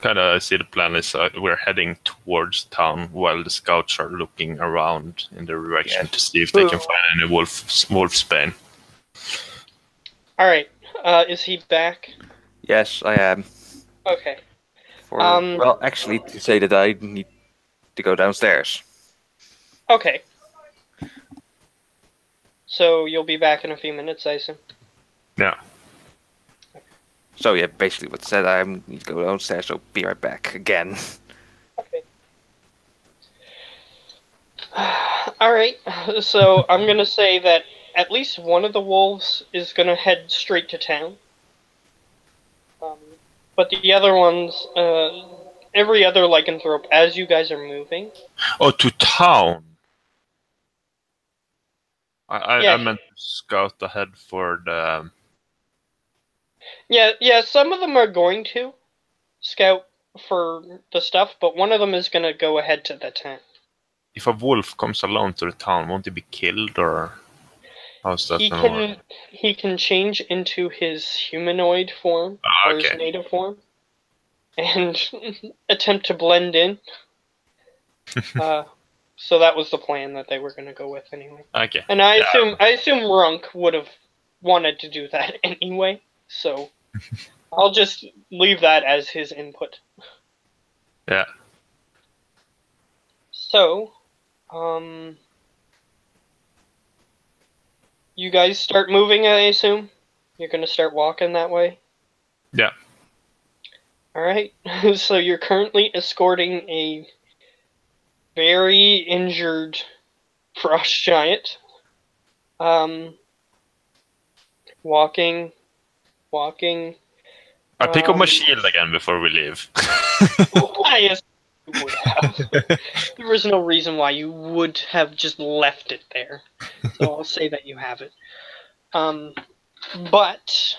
[SPEAKER 3] kind of see the plan is we're heading towards town while the scouts are looking around in the direction to see if they can find any wolf's bane.
[SPEAKER 1] All right. Is he back?
[SPEAKER 2] Yes, I am.
[SPEAKER 1] Okay.
[SPEAKER 2] Well, actually, to say that I need to go downstairs.
[SPEAKER 1] Okay. So you'll be back in a few minutes, I assume?
[SPEAKER 3] Yeah.
[SPEAKER 2] So yeah, basically what said, I need to go downstairs, so be right back again.
[SPEAKER 1] Okay. Alright, so I'm gonna say that at least one of the wolves is gonna head straight to town. But the other ones, every other lycanthrope, as you guys are moving...
[SPEAKER 3] Oh, to town! I meant to scout ahead for the...
[SPEAKER 1] Yeah, some of them are going to scout for the stuff, but one of them is going to go ahead to the tent.
[SPEAKER 3] If a wolf comes alone to the town, won't he be killed, or how's that going to work?
[SPEAKER 1] He can change into his humanoid form, or his native form, and attempt to blend in. So that was the plan that they were going to go with anyway.
[SPEAKER 3] Okay.
[SPEAKER 1] And I assume Runk would have wanted to do that anyway. So I'll just leave that as his input.
[SPEAKER 3] Yeah.
[SPEAKER 1] So, you guys start moving, I assume? You're going to start walking that way?
[SPEAKER 3] Yeah.
[SPEAKER 1] Alright, so you're currently escorting a very injured frost giant. Walking.
[SPEAKER 3] I pick up my shield again before we leave.
[SPEAKER 1] I assume you would have. There was no reason why you would have just left it there. So I'll say that you have it. But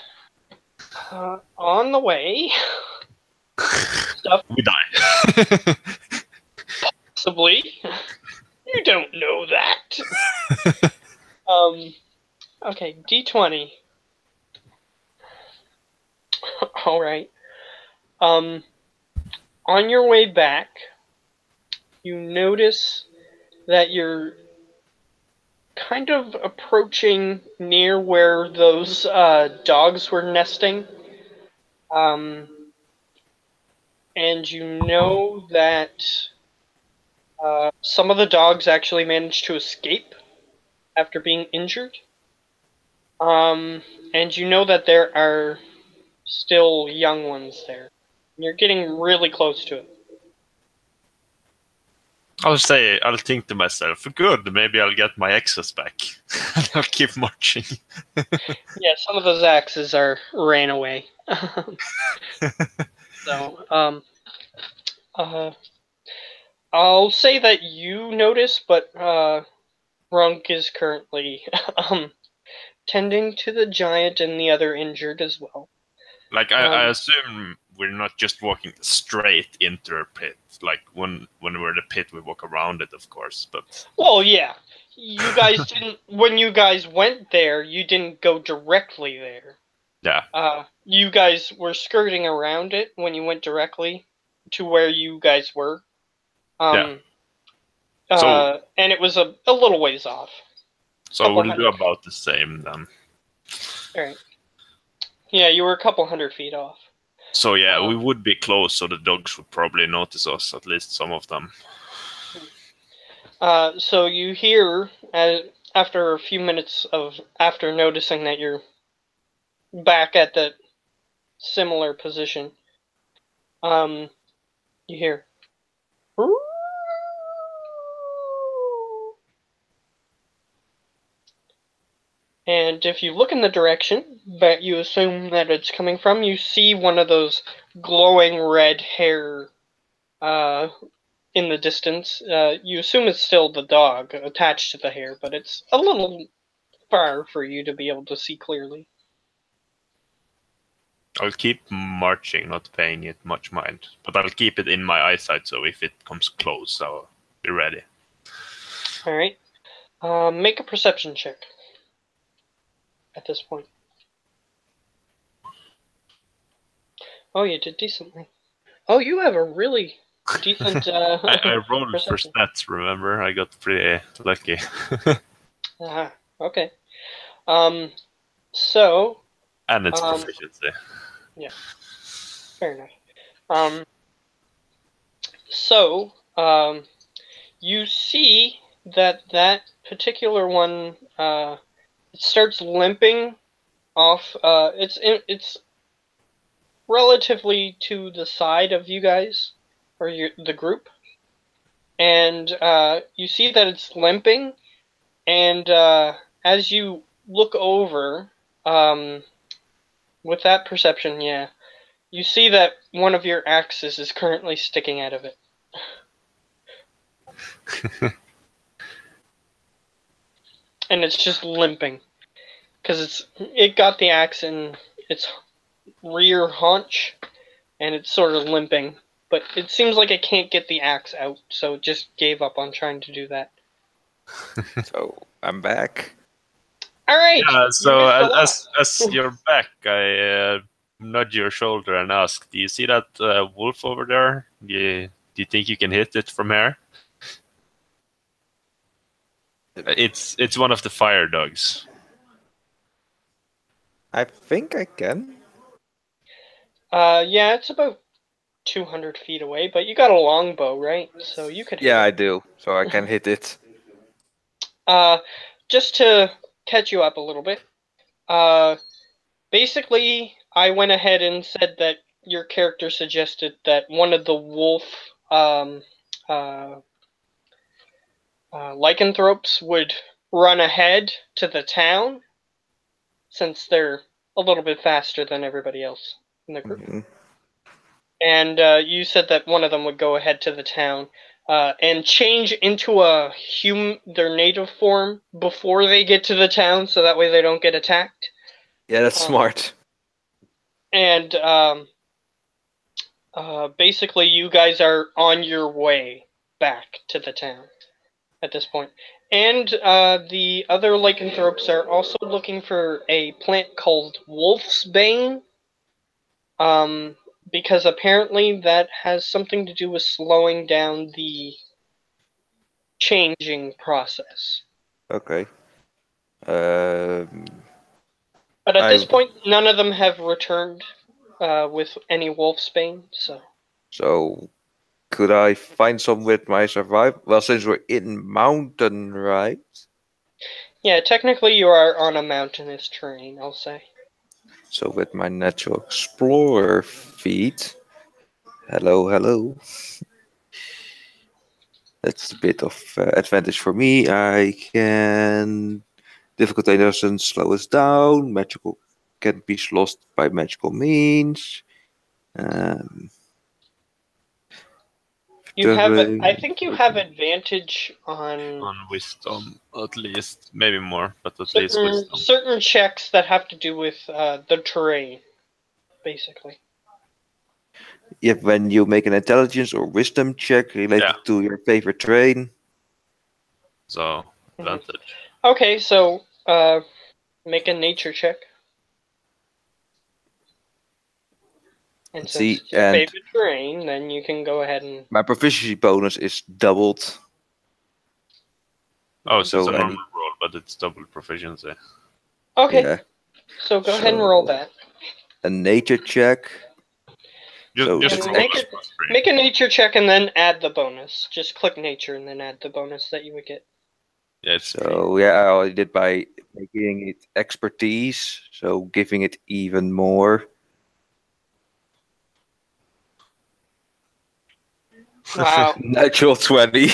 [SPEAKER 1] on the way, stuff.
[SPEAKER 3] We die.
[SPEAKER 1] Possibly. You don't know that. Okay, D20. All right. On your way back, you notice that you're kind of approaching near where those dogs were nesting. And you know that some of the dogs actually managed to escape after being injured. And you know that there are still young ones there. You're getting really close to it.
[SPEAKER 3] I'll think to myself, good, maybe I'll get my axes back. And I'll keep marching.
[SPEAKER 1] Yeah, some of those axes ran away. So, I'll say that you notice, but Runk is currently tending to the giant and the other injured as well.
[SPEAKER 3] Like, I assume we're not just walking straight into a pit. Like, when we're in the pit, we walk around it, of course. But
[SPEAKER 1] well, yeah, you guys didn't. When you guys went there, you didn't go directly there.
[SPEAKER 3] Yeah.
[SPEAKER 1] You guys were skirting around it when you went directly to where you guys were.
[SPEAKER 3] Yeah.
[SPEAKER 1] And it was a little ways off.
[SPEAKER 3] So we'll do about the same then.
[SPEAKER 1] All right. Yeah, you were a couple 100 feet off.
[SPEAKER 3] So yeah, we would be close, so the dogs would probably notice us, at least some of them.
[SPEAKER 1] So you hear, after a few minutes after noticing that you're back at that similar position, you hear. And if you look in the direction that you assume that it's coming from, you see one of those glowing red hair in the distance. You assume it's still the dog attached to the hair, but it's a little far for you to be able to see clearly.
[SPEAKER 3] I'll keep marching, not paying it much mind. But I'll keep it in my eyesight, so if it comes close, I'll be ready.
[SPEAKER 1] Alright. Make a perception check at this point. Oh, you did decently. Oh, you have a really decent...
[SPEAKER 3] I rolled
[SPEAKER 1] perception.
[SPEAKER 3] for stats, remember? I got pretty lucky.
[SPEAKER 1] Okay. So...
[SPEAKER 3] And it's proficiency.
[SPEAKER 1] Yeah. Fair enough. So, you see that particular one, it starts limping off. It's relatively to the side of you guys, or the group, and you see that it's limping, and as you look over, with that perception, yeah, you see that one of your axes is currently sticking out of it. And it's just limping. Because it got the axe in its rear haunch, and it's sort of limping. But it seems like it can't get the axe out, so it just gave up on trying to do that.
[SPEAKER 2] So, I'm back.
[SPEAKER 1] Alright!
[SPEAKER 3] Yeah, so as you're back, I nudge your shoulder and ask, do you see that wolf over there? Do you think you can hit it from here? It's one of the fire dogs.
[SPEAKER 2] I think I can.
[SPEAKER 1] Yeah, it's about 200 feet away, but you got a longbow, right? So you could hit
[SPEAKER 2] Yeah,
[SPEAKER 1] it.
[SPEAKER 2] I do. So I can hit it.
[SPEAKER 1] Just to catch you up a little bit, basically, I went ahead and said that your character suggested that one of the wolf lycanthropes would run ahead to the town, since they're a little bit faster than everybody else in the group.
[SPEAKER 2] Mm-hmm.
[SPEAKER 1] And you said that one of them would go ahead to the town and change into their native form before they get to the town, so that way they don't get attacked.
[SPEAKER 2] Yeah, that's smart.
[SPEAKER 1] And basically, you guys are on your way back to the town at this point. And the other lycanthropes are also looking for a plant called Wolf's Bane, because apparently that has something to do with slowing down the changing process.
[SPEAKER 2] Okay.
[SPEAKER 1] But at this point, none of them have returned with any Wolfsbane, so.
[SPEAKER 2] So, could I find some with my survival? Well, since we're in mountain, right?
[SPEAKER 1] Yeah, technically you are on a mountainous terrain, I'll say.
[SPEAKER 2] So, with my natural explorer feat, hello. That's a bit of advantage for me. I can difficulty doesn't slow us down. Magical can be lost by magical means.
[SPEAKER 1] You have, I think you have advantage
[SPEAKER 3] On wisdom, at least. Maybe more, but at least wisdom.
[SPEAKER 1] certain checks that have to do with the terrain, basically.
[SPEAKER 2] Yeah, when you make an intelligence or wisdom check related to your favorite terrain.
[SPEAKER 3] So, advantage.
[SPEAKER 1] Okay, so make a nature check. And since it's your favorite terrain, then you can go ahead and...
[SPEAKER 2] My proficiency bonus is doubled.
[SPEAKER 3] Oh, so it's a normal roll, but it's double proficiency.
[SPEAKER 1] Okay, yeah. So go ahead and roll that.
[SPEAKER 2] A nature check.
[SPEAKER 3] Just
[SPEAKER 1] make a nature check and then add the bonus. Just click nature and then add the bonus that you would get.
[SPEAKER 3] Yeah,
[SPEAKER 2] I already did by making it expertise, so giving it even more.
[SPEAKER 1] Wow.
[SPEAKER 2] Natural 20.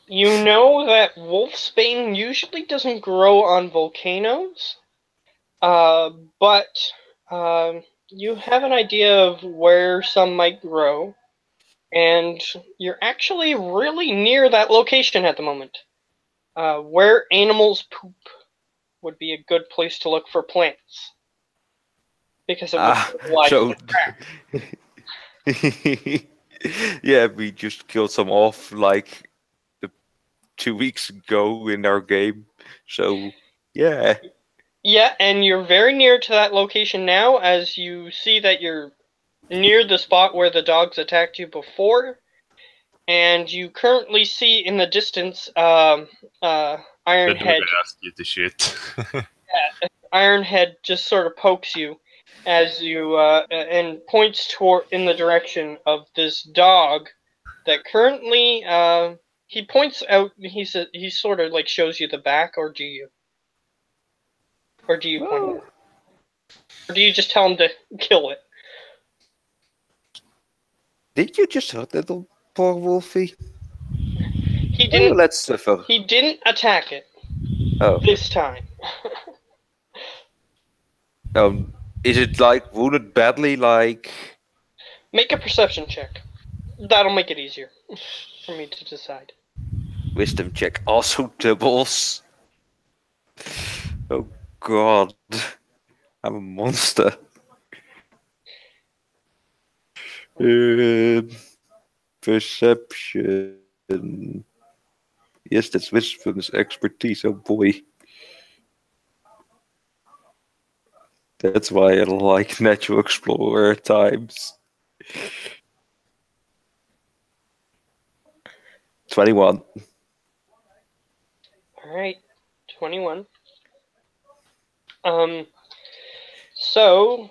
[SPEAKER 1] You know that Wolfsbane usually doesn't grow on volcanoes, but you have an idea of where some might grow, and you're actually really near that location at the moment. Where animals poop would be a good place to look for plants, because it would fertilize the crack.
[SPEAKER 2] Yeah, we just killed some off like 2 weeks ago in our game, so yeah.
[SPEAKER 1] Yeah, and you're very near to that location now, as you see that you're near the spot where the dogs attacked you before, and you currently see in the distance Ironhead.
[SPEAKER 3] Asked you to shoot.
[SPEAKER 1] Yeah, Ironhead just sort of pokes you as you and points toward in the direction of this dog that currently he points out. He sort of like shows you the back, or do you point it? Or do you just tell him to kill it?
[SPEAKER 2] Did you just hurt that poor Wolfie?
[SPEAKER 1] He didn't.
[SPEAKER 2] Let's suffer.
[SPEAKER 1] He didn't attack it. This time.
[SPEAKER 2] Is it like wounded badly? Like,
[SPEAKER 1] make a perception check. That'll make it easier for me to decide.
[SPEAKER 2] Wisdom check also doubles. Oh God, I'm a monster. Perception. Yes, that's wisdom's expertise. Oh boy. That's why I like Natural Explorer at times. 21.
[SPEAKER 1] Alright, 21. So,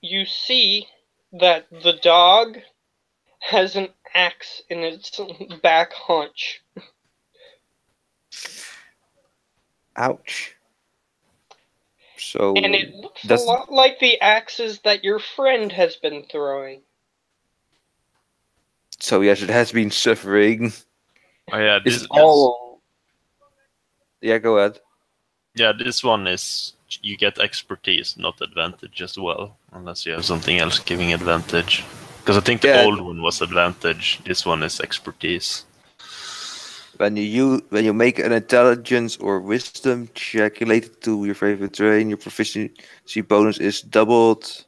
[SPEAKER 1] you see that the dog has an axe in its back haunch.
[SPEAKER 2] Ouch. So,
[SPEAKER 1] and it looks a lot like the axes that your friend has been throwing.
[SPEAKER 2] So yes, it has been suffering.
[SPEAKER 3] Oh yeah,
[SPEAKER 2] this all. Yeah, go ahead.
[SPEAKER 3] Yeah, this one is you get expertise, not advantage as well, unless you have something else giving advantage. Because I think the old one was advantage. This one is expertise.
[SPEAKER 2] When you make an intelligence or wisdom check related to your favorite terrain, your proficiency bonus is doubled.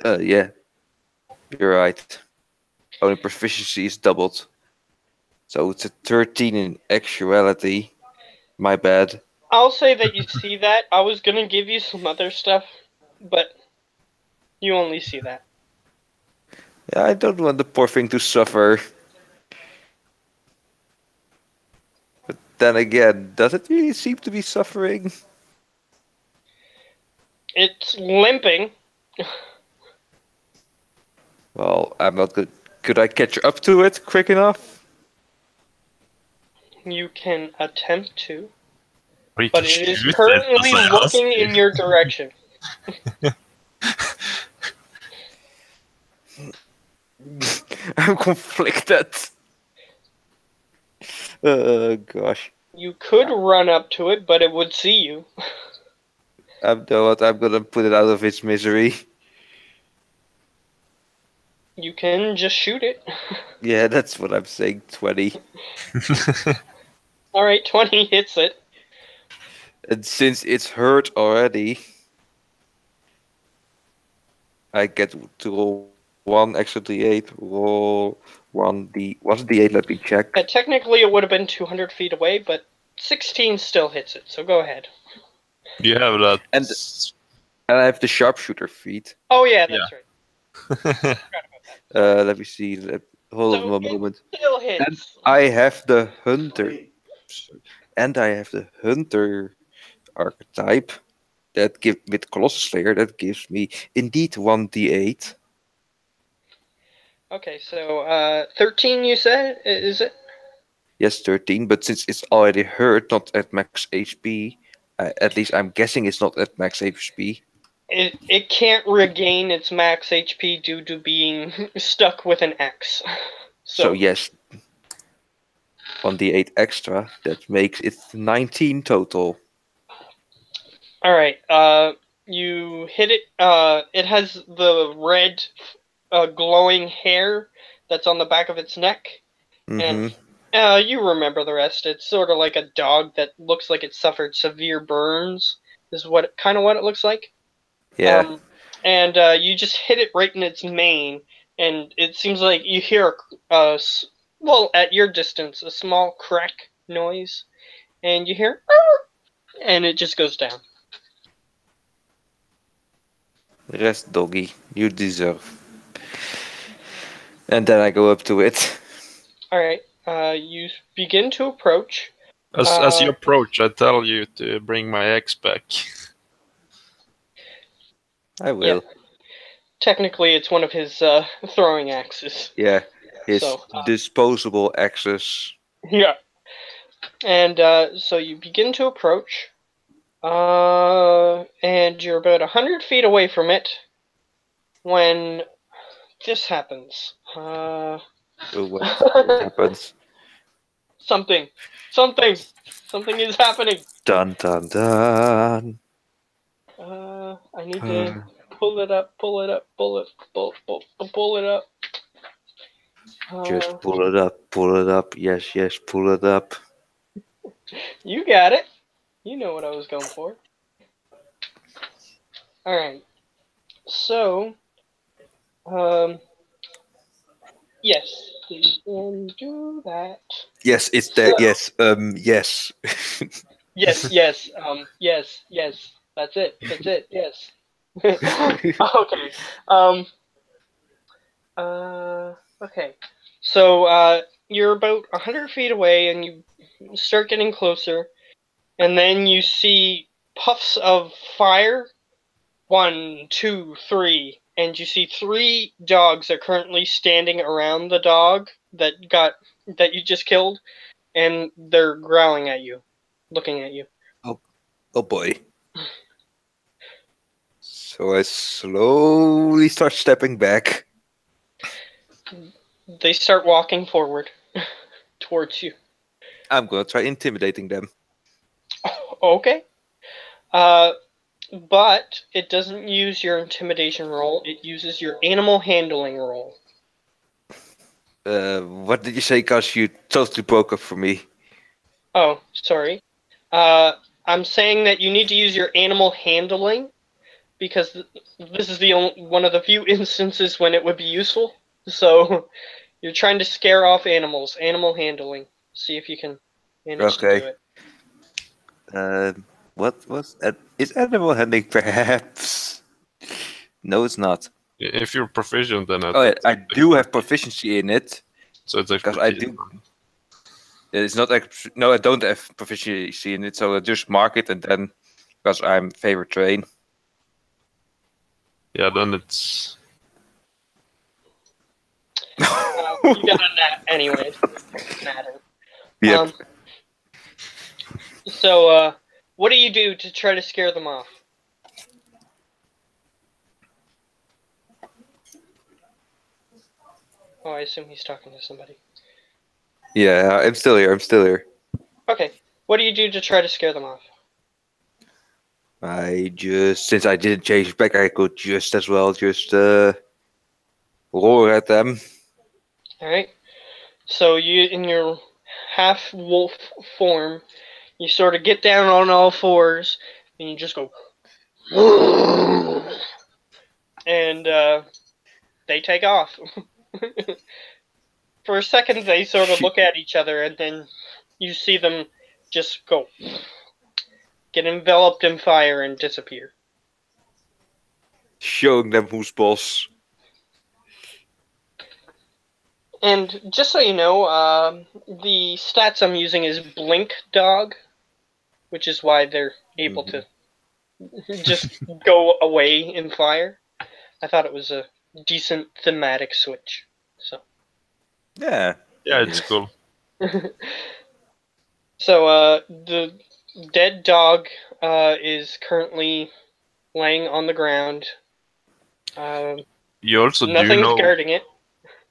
[SPEAKER 2] Yeah, you're right. Only proficiency is doubled. So it's a 13 in actuality. My bad.
[SPEAKER 1] I'll say that you see that. I was gonna give you some other stuff, but you only see that.
[SPEAKER 2] Yeah, I don't want the poor thing to suffer. But then again, does it really seem to be suffering?
[SPEAKER 1] It's limping.
[SPEAKER 2] Well, I'm not good. Could I catch up to it quick enough?
[SPEAKER 1] You can attempt to,
[SPEAKER 3] Or you
[SPEAKER 1] but
[SPEAKER 3] can
[SPEAKER 1] it is
[SPEAKER 3] shoot it,
[SPEAKER 1] currently
[SPEAKER 3] as I asked
[SPEAKER 1] looking
[SPEAKER 3] you.
[SPEAKER 1] in your direction.
[SPEAKER 2] I'm conflicted. Gosh.
[SPEAKER 1] You could run up to it, but it would see you.
[SPEAKER 2] Know what? I'm gonna put it out of its misery.
[SPEAKER 1] You can just shoot it.
[SPEAKER 2] Yeah, that's what I'm saying. 20.
[SPEAKER 1] Alright, 20 hits it.
[SPEAKER 2] And since it's hurt already, I get to roll 1 extra d8. Roll 1d. What's d8? Let me check.
[SPEAKER 1] Technically, it would have been 200 feet away, but 16 still hits it, so go ahead.
[SPEAKER 3] You have that.
[SPEAKER 2] And I have the sharpshooter feat.
[SPEAKER 1] Oh, yeah, that's right.
[SPEAKER 2] Let me see. Hold
[SPEAKER 1] So
[SPEAKER 2] on a moment.
[SPEAKER 1] it still hits.
[SPEAKER 2] I have the hunter. And I have the hunter archetype. That give with Colossus Slayer, that gives me indeed 1d8.
[SPEAKER 1] Okay, so 13 you said? Is it?
[SPEAKER 2] Yes, 13, but since it's already hurt, not at max HP, at least I'm guessing it's not at max HP.
[SPEAKER 1] It can't regain its max HP due to being stuck with an axe.
[SPEAKER 2] So yes, 1d8 extra, that makes it 19 total.
[SPEAKER 1] Alright, you hit it, it has the red, glowing hair that's on the back of its neck,
[SPEAKER 2] Mm-hmm.
[SPEAKER 1] and you remember the rest. It's sort of like a dog that looks like it suffered severe burns, is what it looks like.
[SPEAKER 2] Yeah.
[SPEAKER 1] And you just hit it right in its mane, and it seems like you hear, well, at your distance, a small crack noise, and you hear, and it just goes down.
[SPEAKER 2] Rest, doggy. You deserve. And then I go up to it.
[SPEAKER 1] Alright, you begin to approach.
[SPEAKER 3] As you approach, I tell you to bring my axe back.
[SPEAKER 2] I will.
[SPEAKER 1] Yeah. Technically, it's one of his throwing axes.
[SPEAKER 2] Yeah. His
[SPEAKER 1] So,
[SPEAKER 2] disposable axes.
[SPEAKER 1] yeah. And so you begin to approach, and you're about 100 feet away from it when this happens.
[SPEAKER 2] What happens?
[SPEAKER 1] Something is happening.
[SPEAKER 2] Dun dun dun.
[SPEAKER 1] I need to pull it up. Pull it up.
[SPEAKER 2] Just pull it up. Pull it up. Yes, pull it up.
[SPEAKER 1] You got it. You know what I was going for. Alright. So, yes, you can do that.
[SPEAKER 2] Yes, it's there. Yes, yes.
[SPEAKER 1] Yes, yes. That's it, yes. Okay. Okay. So, you're about 100 feet away, and you start getting closer, and then you see puffs of fire. 1, 2, 3, and you see 3 dogs are currently standing around the dog that you just killed, and they're growling at you, looking at you.
[SPEAKER 2] Oh boy. So I slowly start stepping back.
[SPEAKER 1] They start walking forward towards you.
[SPEAKER 2] I'm gonna try intimidating them.
[SPEAKER 1] Okay. But it doesn't use your intimidation roll. It uses your animal handling roll.
[SPEAKER 2] What did you say? Cause you totally broke up for me.
[SPEAKER 1] Oh, sorry. I'm saying that you need to use your animal handling because this is the one of the few instances when it would be useful. So You're trying to scare off animals. Animal handling. See if you can manage to do it.
[SPEAKER 2] What was is animal handling perhaps? No, it's not.
[SPEAKER 3] If you're proficient, then
[SPEAKER 2] Oh, yeah, I do have proficiency in it
[SPEAKER 3] So it's
[SPEAKER 2] because I do. It's not no, I don't have proficiency in it, so I just mark it and then because I'm favorite train.
[SPEAKER 3] Yeah, then it's.
[SPEAKER 1] You got a nat anyway. Doesn't matter.
[SPEAKER 2] Yep.
[SPEAKER 1] So, what do you do to try to scare them off? Oh, I assume he's talking to somebody.
[SPEAKER 2] Yeah, I'm still here.
[SPEAKER 1] Okay. What do you do to try to scare them off?
[SPEAKER 2] Since I didn't change back, I could just as well roar at them.
[SPEAKER 1] Alright. So you, in your half-wolf form, you sort of get down on all fours, and you just go... And, they take off. For a second, they sort of look at each other, and then you see them just go... get enveloped in fire and disappear.
[SPEAKER 2] Showing them who's boss.
[SPEAKER 1] And just so you know, the stats I'm using is Blink Dog, which is why they're able to just go away in fire. I thought it was a decent thematic switch. So
[SPEAKER 2] Yeah.
[SPEAKER 3] Yeah, it's cool.
[SPEAKER 1] So the dead dog is currently laying on the ground.
[SPEAKER 3] You also
[SPEAKER 1] Nothing's guarding it.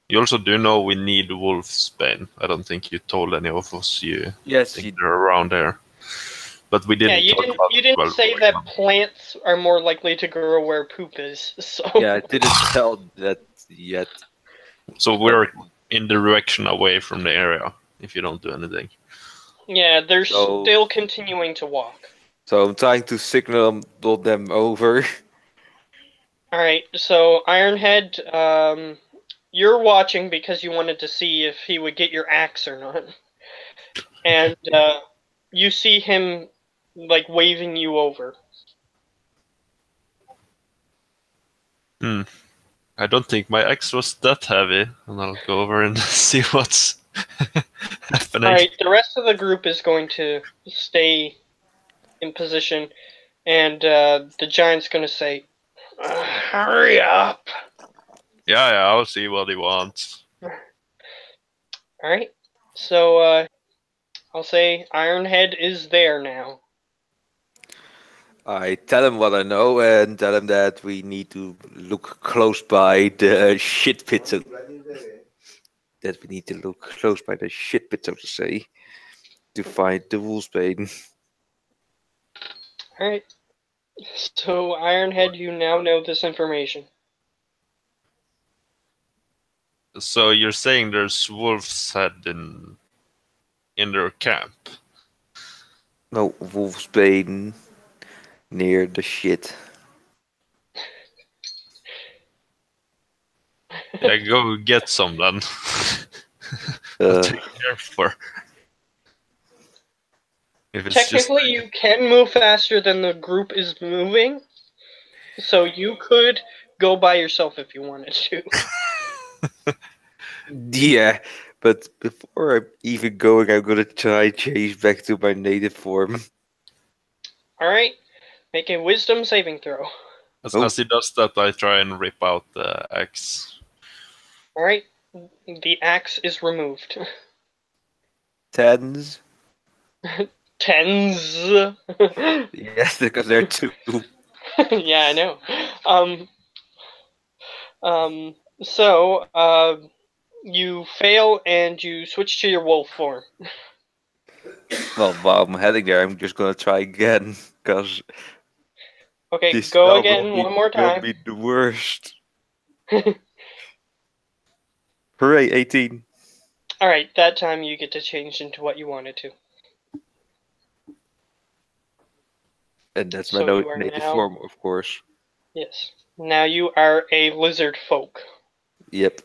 [SPEAKER 3] You also do know we need Wolfsbane. I don't think you told any of us
[SPEAKER 2] Yes,
[SPEAKER 3] think they're around there. But we didn't.
[SPEAKER 1] Yeah, you didn't say that plants are more likely to grow where poop is. So
[SPEAKER 2] yeah, I didn't tell that yet.
[SPEAKER 3] So we're in the direction away from the area if you don't do anything.
[SPEAKER 1] Yeah, they're still continuing to walk.
[SPEAKER 2] So I'm trying to signal them over.
[SPEAKER 1] Alright, so Ironhead, you're watching because you wanted to see if he would get your axe or not. And you see him, like, waving you over.
[SPEAKER 3] I don't think my axe was that heavy. And I'll go over and see what's happening.
[SPEAKER 1] Alright, the rest of the group is going to stay in position. And the giant's going to say, hurry up!
[SPEAKER 3] Yeah, I'll see what he wants.
[SPEAKER 1] Alright, so I'll say Ironhead is there now.
[SPEAKER 2] I tell him what I know and tell him that we need to look close by the shit pit. So that we need to look close by the shit pit, so to say, to find the Wolfsbane.
[SPEAKER 1] Alright. So, Ironhead, you now know this information.
[SPEAKER 3] So you're saying there's wolves head in their camp?
[SPEAKER 2] No, Wolfsbane near the shit.
[SPEAKER 3] Yeah, go get some then. I'll take care for.
[SPEAKER 1] Technically, you can move faster than the group is moving, so you could go by yourself if you wanted to.
[SPEAKER 2] Yeah, but before I'm even going, I'm gonna try change back to my native form.
[SPEAKER 1] Alright, make a wisdom saving throw.
[SPEAKER 3] As he does that, I try and rip out the axe.
[SPEAKER 1] Alright, the axe is removed.
[SPEAKER 2] Tens.
[SPEAKER 1] Tens.
[SPEAKER 2] Yes, because there are two.
[SPEAKER 1] Yeah, I know. So, you fail and you switch to your wolf form.
[SPEAKER 2] Well, while I'm heading there, I'm just gonna try again, because
[SPEAKER 1] Okay,
[SPEAKER 2] this
[SPEAKER 1] go
[SPEAKER 2] spell
[SPEAKER 1] again one more time.
[SPEAKER 2] will be the worst. Hooray, 18.
[SPEAKER 1] Alright, that time you get to change into what you wanted to.
[SPEAKER 2] And that's
[SPEAKER 1] So
[SPEAKER 2] my
[SPEAKER 1] you are
[SPEAKER 2] native
[SPEAKER 1] now-
[SPEAKER 2] form, of course.
[SPEAKER 1] Yes. Now you are a lizard folk.
[SPEAKER 2] Yep.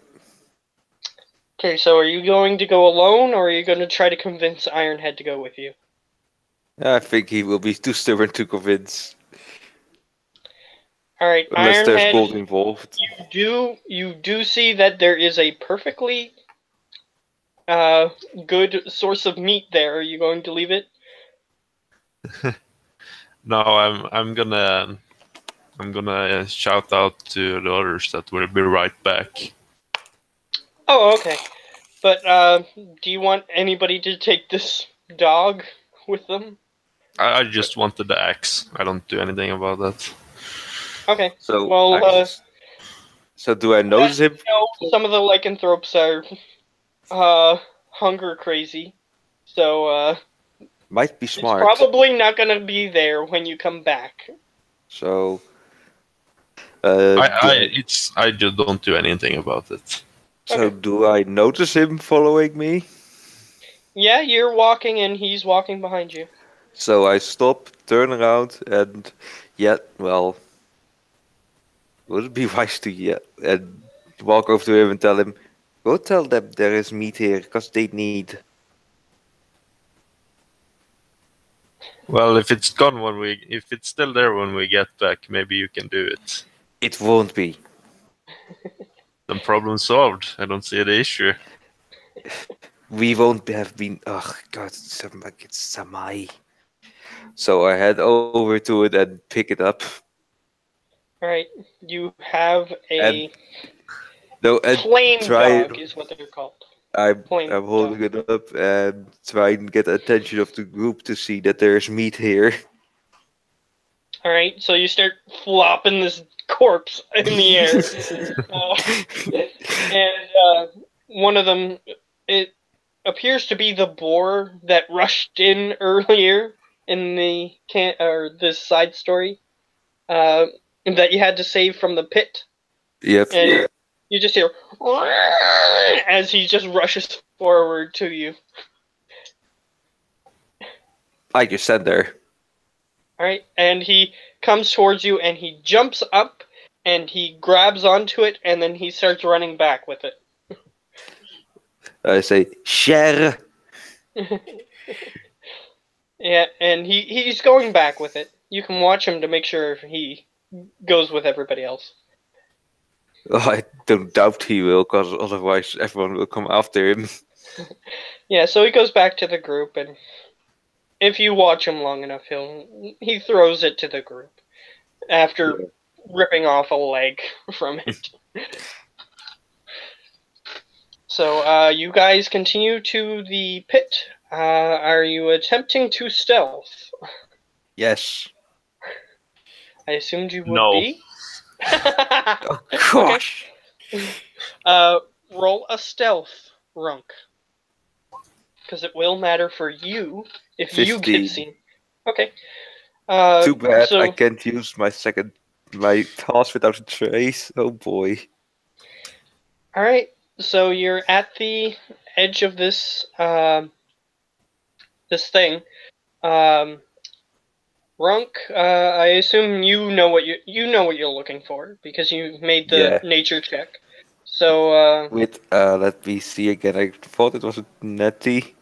[SPEAKER 1] Okay, so are you going to go alone, or are you going to try to convince Ironhead to go with you?
[SPEAKER 2] I think he will be too stubborn to convince,
[SPEAKER 1] All right,
[SPEAKER 2] unless there's
[SPEAKER 1] Ironhead,
[SPEAKER 2] gold involved.
[SPEAKER 1] you do see that there is a perfectly good source of meat there. Are you going to leave it?
[SPEAKER 3] No, I'm gonna shout out to the others that we'll be right back.
[SPEAKER 1] Oh, okay. But do you want anybody to take this dog with them?
[SPEAKER 3] I just wanted the axe. I don't do anything about that.
[SPEAKER 1] Okay.
[SPEAKER 2] So,
[SPEAKER 1] Well,
[SPEAKER 2] so do I notice him?
[SPEAKER 1] some of the lycanthropes are hunger crazy, so
[SPEAKER 2] Might be
[SPEAKER 1] it's
[SPEAKER 2] smart.
[SPEAKER 1] probably not gonna be there when you come back.
[SPEAKER 2] So,
[SPEAKER 3] I just don't do anything about it.
[SPEAKER 2] so
[SPEAKER 1] Okay.
[SPEAKER 2] do I notice him following me?
[SPEAKER 1] Yeah, you're walking and he's walking behind you.
[SPEAKER 2] So I stop, turn around, and well, would it be wise to and walk over to him and tell him, go tell them there is meat here, because they need.
[SPEAKER 3] Well, if it's if it's still there when we get back, maybe you can do it.
[SPEAKER 2] It won't be.
[SPEAKER 3] Then problem solved. I don't see the issue.
[SPEAKER 2] We won't have been. Oh God, it's Samai. So I head over to it and pick it up.
[SPEAKER 1] All right. You have
[SPEAKER 2] And
[SPEAKER 1] a
[SPEAKER 2] and
[SPEAKER 1] flame
[SPEAKER 2] try.
[SPEAKER 1] dog, is what they're called.
[SPEAKER 2] I'm
[SPEAKER 1] Flame
[SPEAKER 2] I'm holding
[SPEAKER 1] dog.
[SPEAKER 2] it up and try and get the attention of the group to see that there's meat here.
[SPEAKER 1] All right. So you start flopping this corpse in the air, and one of them, it appears to be the boar that rushed in earlier in the this side story, that you had to save from the pit,
[SPEAKER 2] Yep.
[SPEAKER 1] and you just hear as he just rushes forward to you.
[SPEAKER 2] I just stand there.
[SPEAKER 1] All right, and he comes towards you, and he jumps up, and he grabs onto it, and then he starts running back with it.
[SPEAKER 2] I say, share.
[SPEAKER 1] Yeah, and he's going back with it. You can watch him to make sure he goes with everybody else.
[SPEAKER 2] Oh, I don't doubt he will, because otherwise everyone will come after him.
[SPEAKER 1] Yeah, so he goes back to the group, and if you watch him long enough, he throws it to the group after ripping off a leg from it. So you guys continue to the pit. Are you attempting to stealth?
[SPEAKER 2] Yes.
[SPEAKER 1] I assumed you would
[SPEAKER 3] No.
[SPEAKER 1] be.
[SPEAKER 2] Oh gosh.
[SPEAKER 1] Roll a stealth, Runk. Because it will matter for you if
[SPEAKER 2] 15.
[SPEAKER 1] you get seen. Okay.
[SPEAKER 2] Too bad
[SPEAKER 1] so,
[SPEAKER 2] I can't use my task without a trace. Oh boy.
[SPEAKER 1] Alright, so you're at the edge of this this thing. Runk, I assume you know what you're looking for because you made the nature check. So
[SPEAKER 2] let me see again. I thought it was a netty.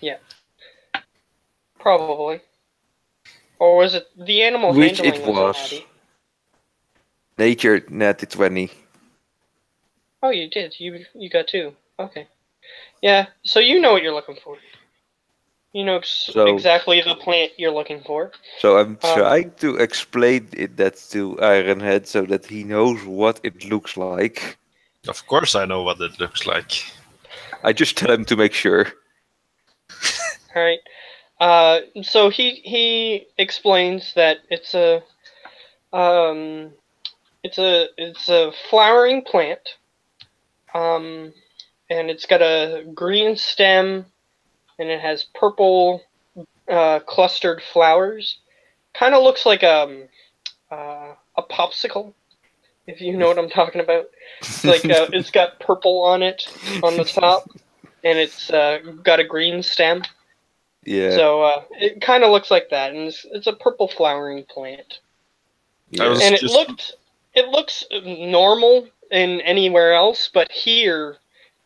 [SPEAKER 1] yeah. Probably. Or was it the animal
[SPEAKER 2] Which
[SPEAKER 1] handling
[SPEAKER 2] it
[SPEAKER 1] was a
[SPEAKER 2] was.
[SPEAKER 1] natty?
[SPEAKER 2] Nature netty 20.
[SPEAKER 1] Oh, you did. You got two. Okay. Yeah. So you know what you're looking for. You know exactly the plant you're looking for.
[SPEAKER 2] So I'm trying to explain that to Ironhead so that he knows what it looks like.
[SPEAKER 3] Of course, I know what it looks like.
[SPEAKER 2] I just tell him to make sure.
[SPEAKER 1] All right. So he explains that it's a flowering plant. And it's got a green stem, and it has purple clustered flowers. Kind of looks like a popsicle, if you know what I'm talking about. It's like it's got purple on it on the top, and it's got a green stem.
[SPEAKER 2] Yeah.
[SPEAKER 1] So it kind of looks like that, and it's a purple flowering plant.
[SPEAKER 2] Yeah.
[SPEAKER 1] And it looks normal in anywhere else, but here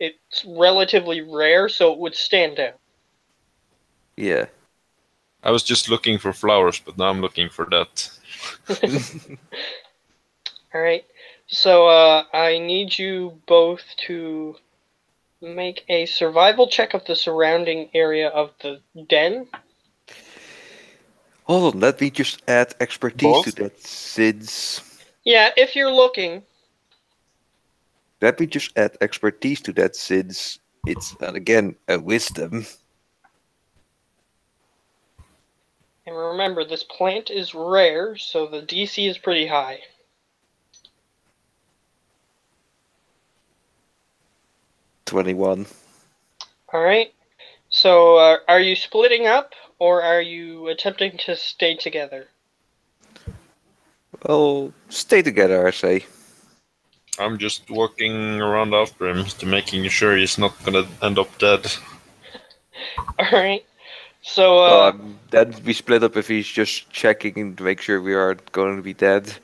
[SPEAKER 1] it's relatively rare, so it would stand out.
[SPEAKER 2] Yeah.
[SPEAKER 3] I was just looking for flowers, but now I'm looking for that.
[SPEAKER 1] Alright, so I need you both to make a survival check of the surrounding area of the den.
[SPEAKER 2] Hold on, let me just add expertise to
[SPEAKER 3] Both?
[SPEAKER 2] that since...
[SPEAKER 1] Yeah, if you're looking.
[SPEAKER 2] Let me just add expertise to that since it's, again, a wisdom.
[SPEAKER 1] And remember, this plant is rare, so the DC is pretty high.
[SPEAKER 2] 21.
[SPEAKER 1] Alright, so are you splitting up, or are you attempting to stay together?
[SPEAKER 2] Well, stay together, I say.
[SPEAKER 3] I'm just walking around after him to making sure he's not gonna end up dead.
[SPEAKER 1] Alright, so
[SPEAKER 2] Then we split up if he's just checking to make sure we aren't going to be dead.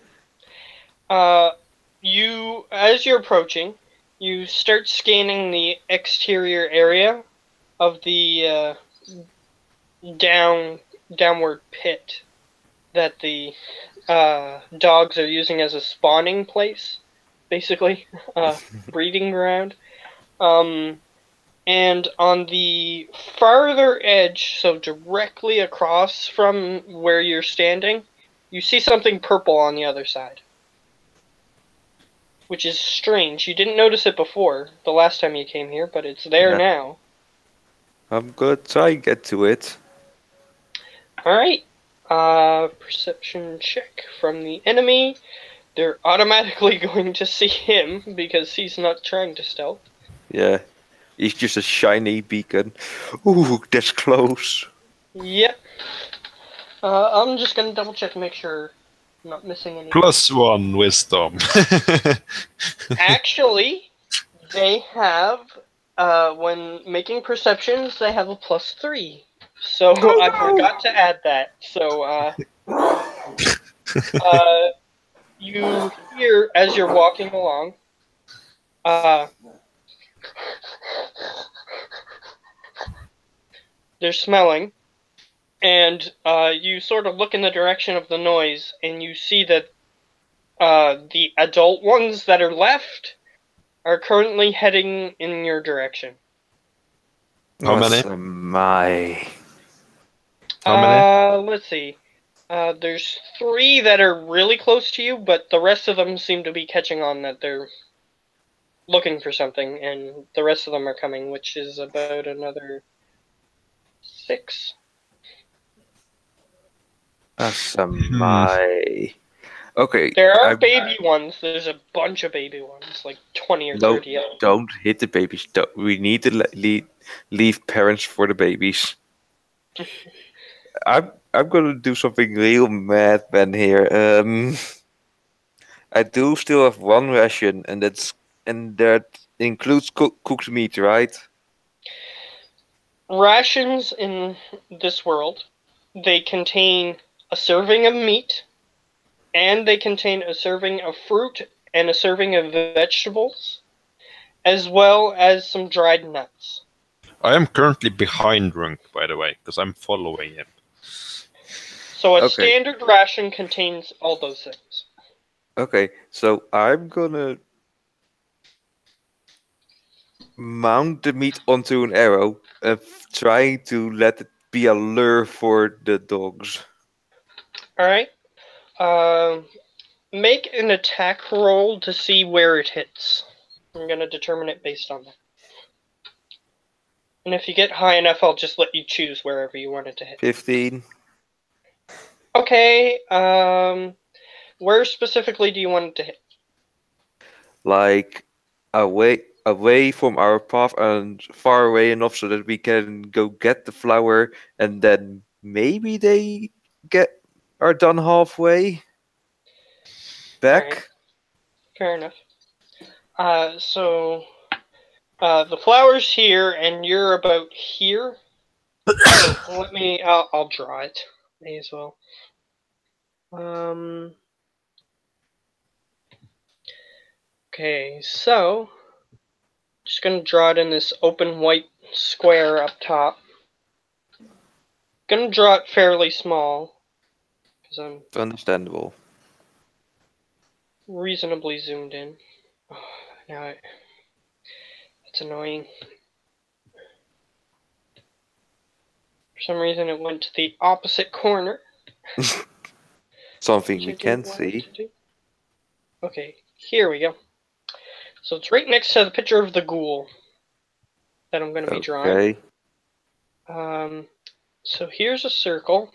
[SPEAKER 1] you, as you're approaching, you start scanning the exterior area of the downward pit that the dogs are using as a spawning place, basically, breeding ground. And on the farther edge, so directly across from where you're standing, you see something purple on the other side. Which is strange. You didn't notice it before, the last time you came here, but it's there
[SPEAKER 2] Yeah.
[SPEAKER 1] now.
[SPEAKER 2] I'm gonna try and get to it.
[SPEAKER 1] Alright. Perception check from the enemy. They're automatically going to see him because he's not trying to stealth.
[SPEAKER 2] Yeah. He's just a shiny beacon. Ooh, that's close.
[SPEAKER 1] Yep. I'm just gonna double check to make sure I'm not missing anything.
[SPEAKER 3] +1 wisdom.
[SPEAKER 1] Actually, they have, when making perceptions, they have a +3. So I forgot to add that. So, you hear as you're walking along, they're smelling, and you sort of look in the direction of the noise, and you see that the adult ones that are left are currently heading in your direction.
[SPEAKER 3] How many?
[SPEAKER 2] My.
[SPEAKER 3] How many?
[SPEAKER 1] Let's see. There's 3 that are really close to you, but the rest of them seem to be catching on that they're looking for something, and the rest of them are coming, which is about another 6.
[SPEAKER 2] My. Okay.
[SPEAKER 1] There are baby ones. There's a bunch of baby ones, like 20 or 30 of them.
[SPEAKER 2] Don't hit the babies. We need to leave parents for the babies. I'm gonna do something real mad, Ben. Here. I do still have 1 ration, and that includes cooked meat, right?
[SPEAKER 1] Rations in this world, they contain a serving of meat, and they contain a serving of fruit and a serving of vegetables, as well as some dried nuts.
[SPEAKER 3] I am currently behind Runk, by the way, because I'm following him.
[SPEAKER 1] So a
[SPEAKER 2] Okay.
[SPEAKER 1] standard ration contains all those things.
[SPEAKER 2] Okay, so I'm gonna mount the meat onto an arrow and trying to let it be a lure for the dogs.
[SPEAKER 1] Alright. Make an attack roll to see where it hits. I'm going to determine it based on that. And if you get high enough, I'll just let you choose wherever you want it to hit.
[SPEAKER 2] 15.
[SPEAKER 1] Okay, where specifically do you want it to hit?
[SPEAKER 2] Like away from our path and far away enough so that we can go get the flower and then maybe they are done halfway back.
[SPEAKER 1] Right. Fair enough. So the flower's here, and you're about here. Let me. I'll draw it. May as well. Okay, so Just gonna draw it in this open white square up top. Gonna draw it fairly small because I'm
[SPEAKER 2] Understandable.
[SPEAKER 1] reasonably zoomed in. Oh, now it's annoying. For some reason, it went to the opposite corner.
[SPEAKER 2] Something
[SPEAKER 1] which
[SPEAKER 2] we
[SPEAKER 1] I
[SPEAKER 2] can
[SPEAKER 1] didn't want it
[SPEAKER 2] see.
[SPEAKER 1] to do. Okay, here we go. So it's right next to the picture of the ghoul that I'm going to be drawing.
[SPEAKER 2] Okay.
[SPEAKER 1] So here's a circle.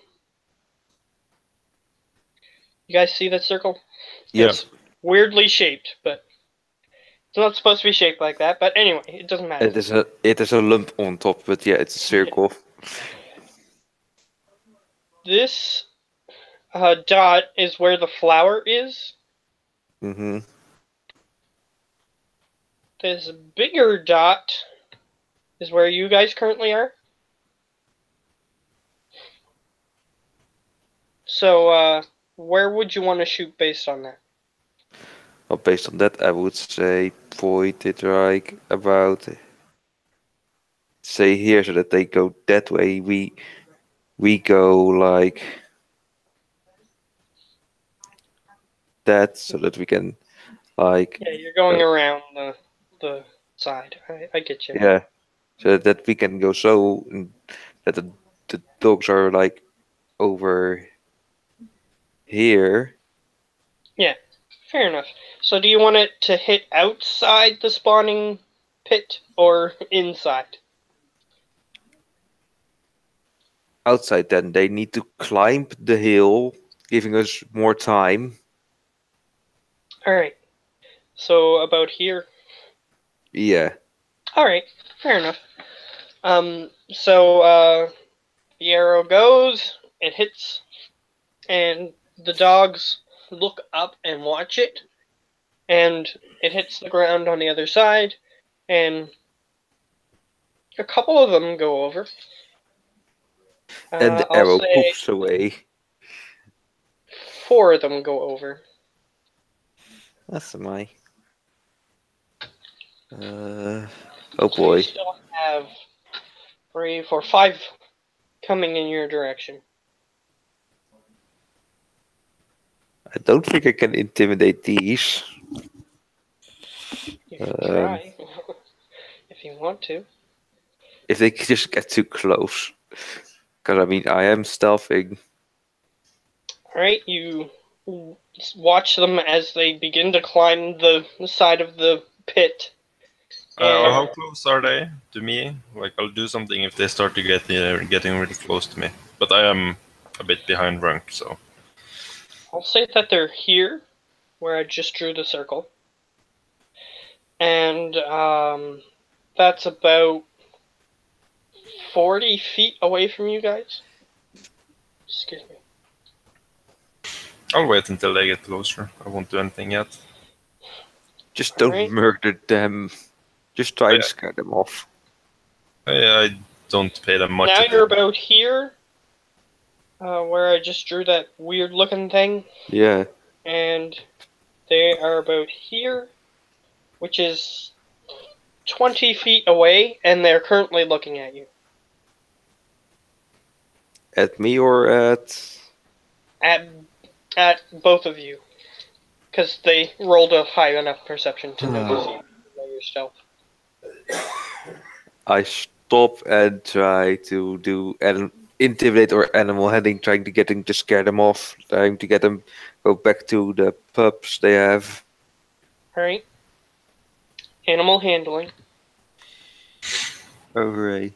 [SPEAKER 1] You guys see that circle?
[SPEAKER 2] Yep.
[SPEAKER 1] It's weirdly shaped, but it's not supposed to be shaped like that. But anyway, it doesn't matter.
[SPEAKER 2] It is a lump on top, but yeah, it's a circle.
[SPEAKER 1] This dot is where the flower is.
[SPEAKER 2] Mm-hmm.
[SPEAKER 1] This bigger dot is where you guys currently are. So, where would you want to shoot based on that?
[SPEAKER 2] Well, based on that, I would say point it like about, say here, so that they go that way. We go like that, so that we can like
[SPEAKER 1] Yeah, you're going around the side. I get you.
[SPEAKER 2] yeah, so that we can go so that the dogs are like over here.
[SPEAKER 1] Yeah, fair enough. So do you want it to hit outside the spawning pit or inside?
[SPEAKER 2] Outside, then they need to climb the hill, giving us more time.
[SPEAKER 1] Alright. So about here.
[SPEAKER 2] Yeah.
[SPEAKER 1] Alright, fair enough. So the arrow goes, it hits, and the dogs look up and watch it, and it hits the ground on the other side, and a couple of them go over.
[SPEAKER 2] And the
[SPEAKER 1] I'll
[SPEAKER 2] arrow
[SPEAKER 1] say
[SPEAKER 2] poofs away.
[SPEAKER 1] 4 of them go over.
[SPEAKER 2] That's my. Oh
[SPEAKER 1] So
[SPEAKER 2] boy.
[SPEAKER 1] you still have 3, 4, 5 coming in your direction.
[SPEAKER 2] I don't think I can intimidate these.
[SPEAKER 1] You can try if you want to.
[SPEAKER 2] If they just get too close. Because I mean, I am stealthing.
[SPEAKER 1] Alright, you watch them as they begin to climb the side of the pit.
[SPEAKER 3] How close are they to me? Like, I'll do something if they start to getting really close to me. But I am a bit behind rank, so.
[SPEAKER 1] I'll say that they're here, where I just drew the circle. And that's about 40 feet away from you guys. Excuse me.
[SPEAKER 3] I'll wait until they get closer. I won't do anything yet.
[SPEAKER 2] Just don't
[SPEAKER 1] Alright.
[SPEAKER 2] murder them. Just try and scare them off.
[SPEAKER 3] I don't pay them much
[SPEAKER 1] Now
[SPEAKER 3] attention.
[SPEAKER 1] you're about here, where I just drew that weird looking thing.
[SPEAKER 2] Yeah.
[SPEAKER 1] And they are about here, which is 20 feet away, and they're currently looking at you.
[SPEAKER 2] At me or at.
[SPEAKER 1] At both of you. Because they rolled a high enough perception to notice you know your stealth.
[SPEAKER 2] I stop and try to do intimidate or animal handling, trying to get them to scare them off, trying to get them go back to the pubs they have.
[SPEAKER 1] Alright. Animal handling.
[SPEAKER 2] Hooray.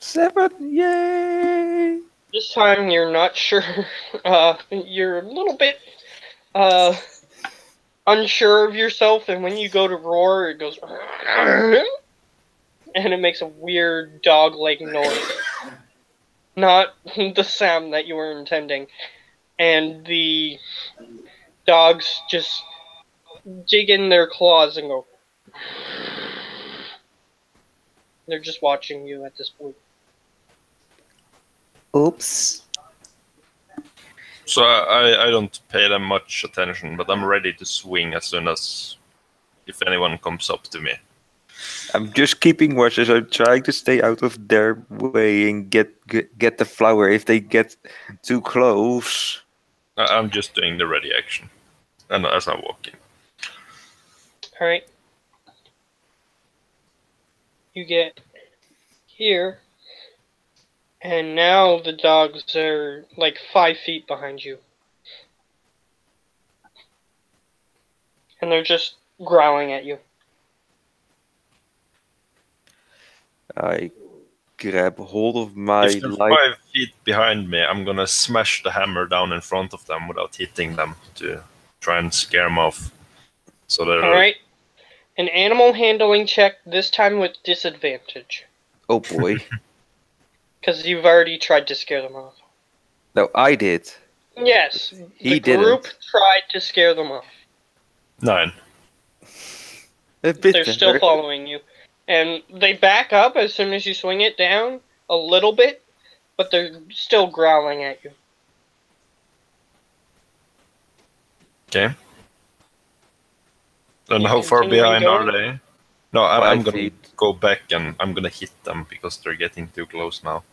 [SPEAKER 2] Seven, yay!
[SPEAKER 1] This time you're not sure. You're a little bit unsure of yourself, and when you go to roar, it goes and it makes a weird dog-like noise. Not the sound that you were intending. And the dogs just dig in their claws and go. They're just watching you at this point.
[SPEAKER 2] Oops.
[SPEAKER 4] So I don't pay them much attention, but I'm ready to swing as soon as if anyone comes up to me.
[SPEAKER 2] I'm just keeping watch as I'm trying to stay out of their way and get the flower if they get too close.
[SPEAKER 4] I'm just doing the ready action, and as I'm walking.
[SPEAKER 1] All right. You get here, and now the dogs are like 5 feet behind you. And they're just growling at you.
[SPEAKER 2] I grab hold of my
[SPEAKER 4] If they're
[SPEAKER 2] light.
[SPEAKER 4] 5 feet behind me, I'm gonna smash the hammer down in front of them without hitting them to try and scare them off. So they're
[SPEAKER 1] Alright. An animal handling check, this time with disadvantage.
[SPEAKER 2] Oh boy.
[SPEAKER 1] Because you've already tried to scare them off.
[SPEAKER 2] No, I did.
[SPEAKER 1] Yes,
[SPEAKER 2] He
[SPEAKER 1] the group
[SPEAKER 2] didn't.
[SPEAKER 1] tried to scare them off.
[SPEAKER 4] 9.
[SPEAKER 2] A bit
[SPEAKER 1] They're still
[SPEAKER 2] better.
[SPEAKER 1] following you. And they back up as soon as you swing it down, a little bit, but they're still growling at you.
[SPEAKER 4] Okay. And
[SPEAKER 1] You
[SPEAKER 4] how far
[SPEAKER 1] continuing
[SPEAKER 4] behind are
[SPEAKER 1] going?
[SPEAKER 4] they? No, I'm
[SPEAKER 2] 5
[SPEAKER 4] gonna
[SPEAKER 2] feet.
[SPEAKER 4] go back and I'm gonna hit them because they're getting too close now.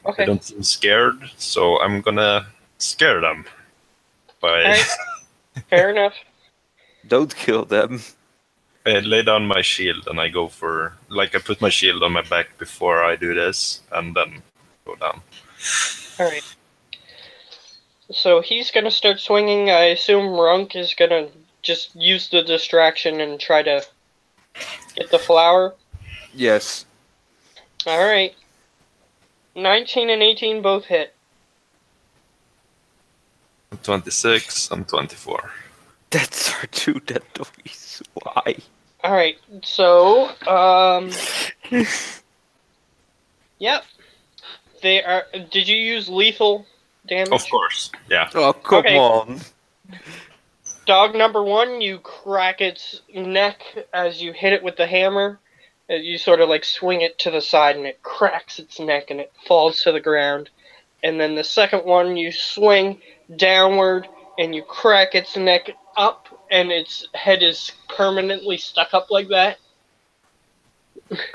[SPEAKER 4] They
[SPEAKER 1] Okay.
[SPEAKER 4] don't seem scared, so I'm gonna scare them. By
[SPEAKER 1] Alright. Fair enough.
[SPEAKER 2] Don't kill them.
[SPEAKER 4] I lay down my shield and I go for I put my shield on my back before I do this and then go down.
[SPEAKER 1] Alright. So he's gonna start swinging. I assume Runk is gonna just use the distraction and try to get the flower.
[SPEAKER 2] Yes.
[SPEAKER 1] Alright. 19 and 18 both hit.
[SPEAKER 4] I'm 26, I'm 24.
[SPEAKER 2] That's our two dead doggies. Why?
[SPEAKER 1] Alright, so, yep. They are. Did you use lethal damage?
[SPEAKER 4] Of course, yeah.
[SPEAKER 2] Oh, come
[SPEAKER 1] Okay.
[SPEAKER 2] on.
[SPEAKER 1] Dog number 1, you crack its neck as you hit it with the hammer. You sort of like swing it to the side and it cracks its neck and it falls to the ground. And then the second one, you swing downward and you crack its neck up and its head is permanently stuck up like that.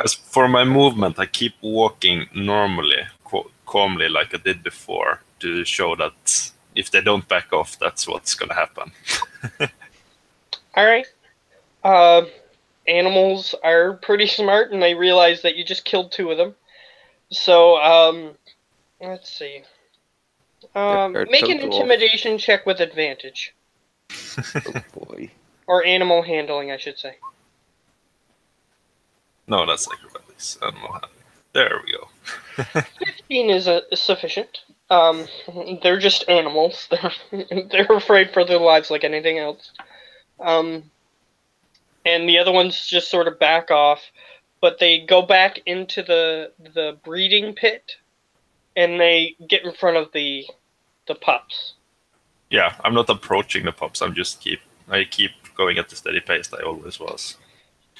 [SPEAKER 4] As for my movement, I keep walking normally, calmly like I did before, to show that if they don't back off, that's what's gonna happen.
[SPEAKER 1] Alright. Animals are pretty smart and they realize that you just killed 2 of them. So, let's see. Make an intimidation check with advantage.
[SPEAKER 2] Oh boy.
[SPEAKER 1] Or animal handling, I should say.
[SPEAKER 4] No, that's acrobatics. Animal handling. There we go.
[SPEAKER 1] 15 is sufficient. They're just animals. They're afraid for their lives like anything else. And the other ones just sort of back off, but they go back into the breeding pit, and they get in front of the pups.
[SPEAKER 4] Yeah, I'm not approaching the pups. I keep going at the steady pace I always was.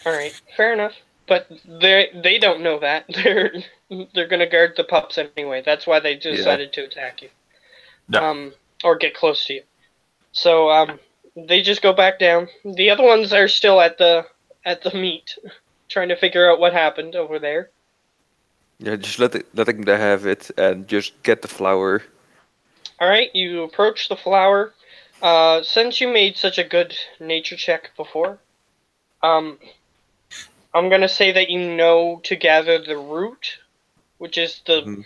[SPEAKER 1] All right, fair enough. But they don't know that. They're gonna guard the pups anyway. That's why they decided to attack you.
[SPEAKER 4] Yeah.
[SPEAKER 1] Or get close to you. So they just go back down. The other ones are still at the meat, trying to figure out what happened over there.
[SPEAKER 2] Yeah, just letting them have it and just get the flower.
[SPEAKER 1] All right, you approach the flower. Since you made such a good nature check before, I'm gonna say that you know to gather the root, which is the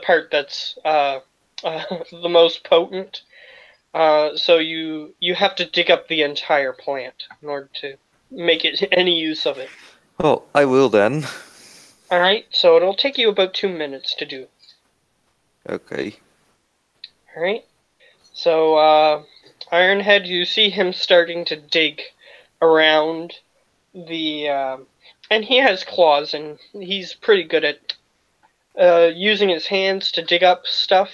[SPEAKER 1] part that's the most potent. So you have to dig up the entire plant in order to make it any use of it.
[SPEAKER 2] Well, I will then.
[SPEAKER 1] All right, so it'll take you about 2 minutes to do.
[SPEAKER 2] Okay.
[SPEAKER 1] All right. So Ironhead, you see him starting to dig around the, and he has claws, and he's pretty good at using his hands to dig up stuff.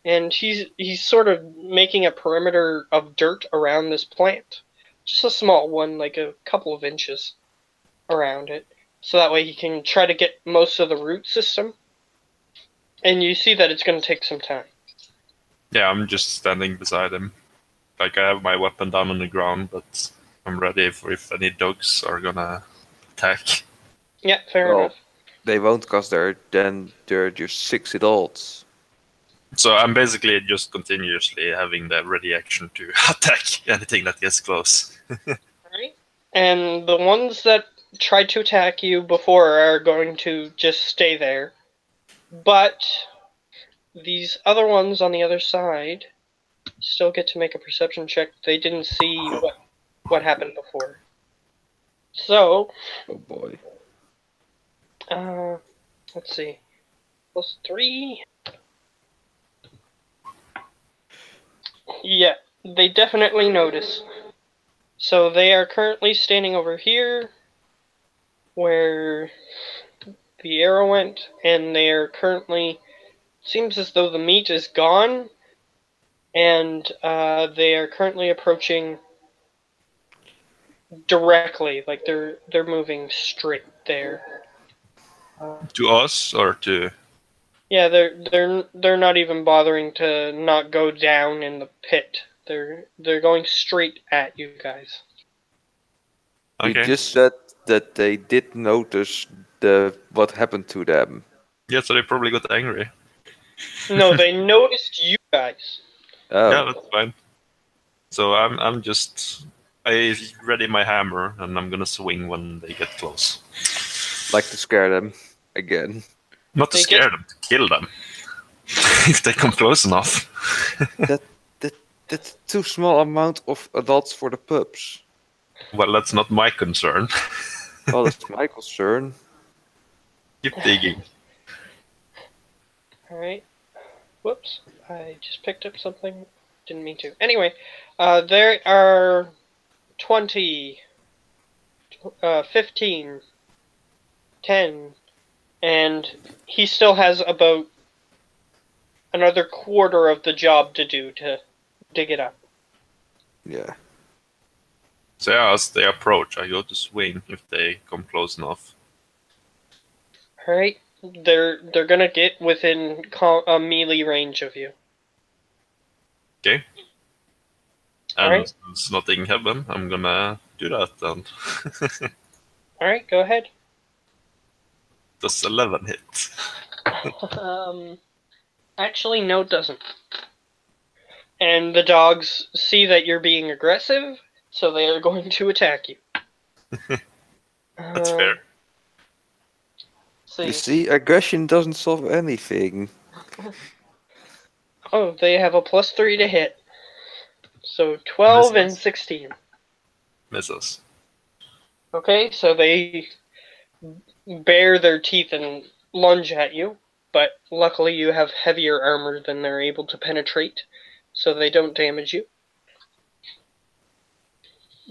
[SPEAKER 1] And he's sort of making a perimeter of dirt around this plant, just a small one, like a couple of inches around it, so that way he can try to get most of the root system. And you see that it's going to take some time.
[SPEAKER 4] Yeah, I'm just standing beside him. Like, I have my weapon down on the ground, but I'm ready for if any dogs are gonna attack.
[SPEAKER 1] Yeah, fair
[SPEAKER 2] Well,
[SPEAKER 1] enough.
[SPEAKER 2] they won't, cause they're just 6 adults.
[SPEAKER 4] So I'm basically just continuously having the ready action to attack anything that gets close.
[SPEAKER 1] Alright. And the ones that tried to attack you before are going to just stay there. But these other ones on the other side still get to make a perception check. They didn't see what happened before. So,
[SPEAKER 2] Oh boy.
[SPEAKER 1] let's see. +3. Yeah, they definitely notice. So they are currently standing over here where the arrow went, and they are currently, seems as though the meat is gone, and they are currently approaching directly, like they're moving straight there.
[SPEAKER 4] To us or to?
[SPEAKER 1] Yeah, they're not even bothering to not go down in the pit. They're going straight at you guys.
[SPEAKER 2] You
[SPEAKER 4] Okay.
[SPEAKER 2] just said that they did notice what happened to them.
[SPEAKER 4] Yeah, so they probably got angry.
[SPEAKER 1] No, they noticed you guys.
[SPEAKER 2] Oh,
[SPEAKER 4] Yeah, that's fine. So I'm just I ready my hammer and I'm gonna swing when they get close.
[SPEAKER 2] like to scare them again.
[SPEAKER 4] Not to
[SPEAKER 1] They
[SPEAKER 4] scare
[SPEAKER 1] get-
[SPEAKER 4] them, to kill them. If they come close enough.
[SPEAKER 2] That's too small amount of adults for the pups.
[SPEAKER 4] Well, that's not my concern.
[SPEAKER 2] Well, that's my concern.
[SPEAKER 4] Keep digging.
[SPEAKER 1] Alright. Whoops. I just picked up something. Didn't mean to. Anyway, there are 20, 15, 10, and he still has about another quarter of the job to do to dig it up.
[SPEAKER 2] Yeah.
[SPEAKER 4] So yeah, as they approach, I go to swing if they come close enough.
[SPEAKER 1] Alright? They're gonna get within a melee range of you.
[SPEAKER 4] Okay. And
[SPEAKER 1] Alright.
[SPEAKER 4] since nothing happened, I'm gonna do that then.
[SPEAKER 1] Alright, go ahead.
[SPEAKER 4] Does 11 hit?
[SPEAKER 1] Actually, no, it doesn't. And the dogs see that you're being aggressive, so they are going to attack you.
[SPEAKER 4] That's fair.
[SPEAKER 2] You see, aggression doesn't solve anything.
[SPEAKER 1] Oh, they have a +3 to hit. So 12 and
[SPEAKER 4] Misses.
[SPEAKER 1] 16.
[SPEAKER 4] Misses.
[SPEAKER 1] Okay, so they bare their teeth and lunge at you, but luckily you have heavier armor than they're able to penetrate, so they don't damage you.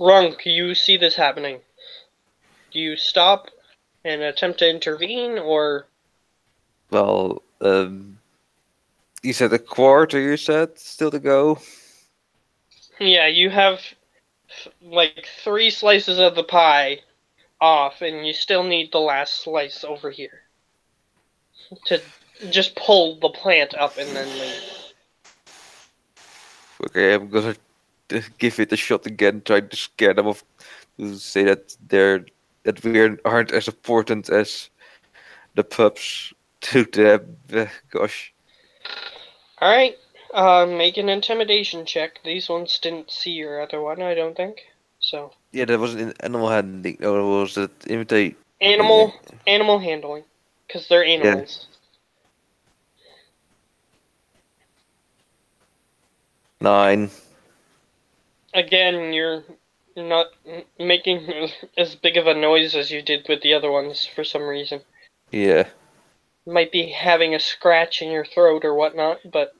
[SPEAKER 1] Runk, you see this happening. Do you stop and attempt to intervene, or...
[SPEAKER 2] Well, you said a quarter, you said, still to go?
[SPEAKER 1] Yeah, you have like 3 slices of the pie off, and you still need the last slice over here to just pull the plant up and then leave.
[SPEAKER 2] Okay, I'm gonna give it a shot again, try to scare them off, to say that we aren't as important as the pups to them. Gosh.
[SPEAKER 1] Alright, make an intimidation check. These ones didn't see your other one, I don't think. So,
[SPEAKER 2] Yeah, that was in animal handling. Or was it imitate?
[SPEAKER 1] animal handling, because they're animals.
[SPEAKER 2] 9.
[SPEAKER 1] Again, you're not making as big of a noise as you did with the other ones for some reason.
[SPEAKER 2] Yeah.
[SPEAKER 1] Might be having a scratch in your throat or whatnot, but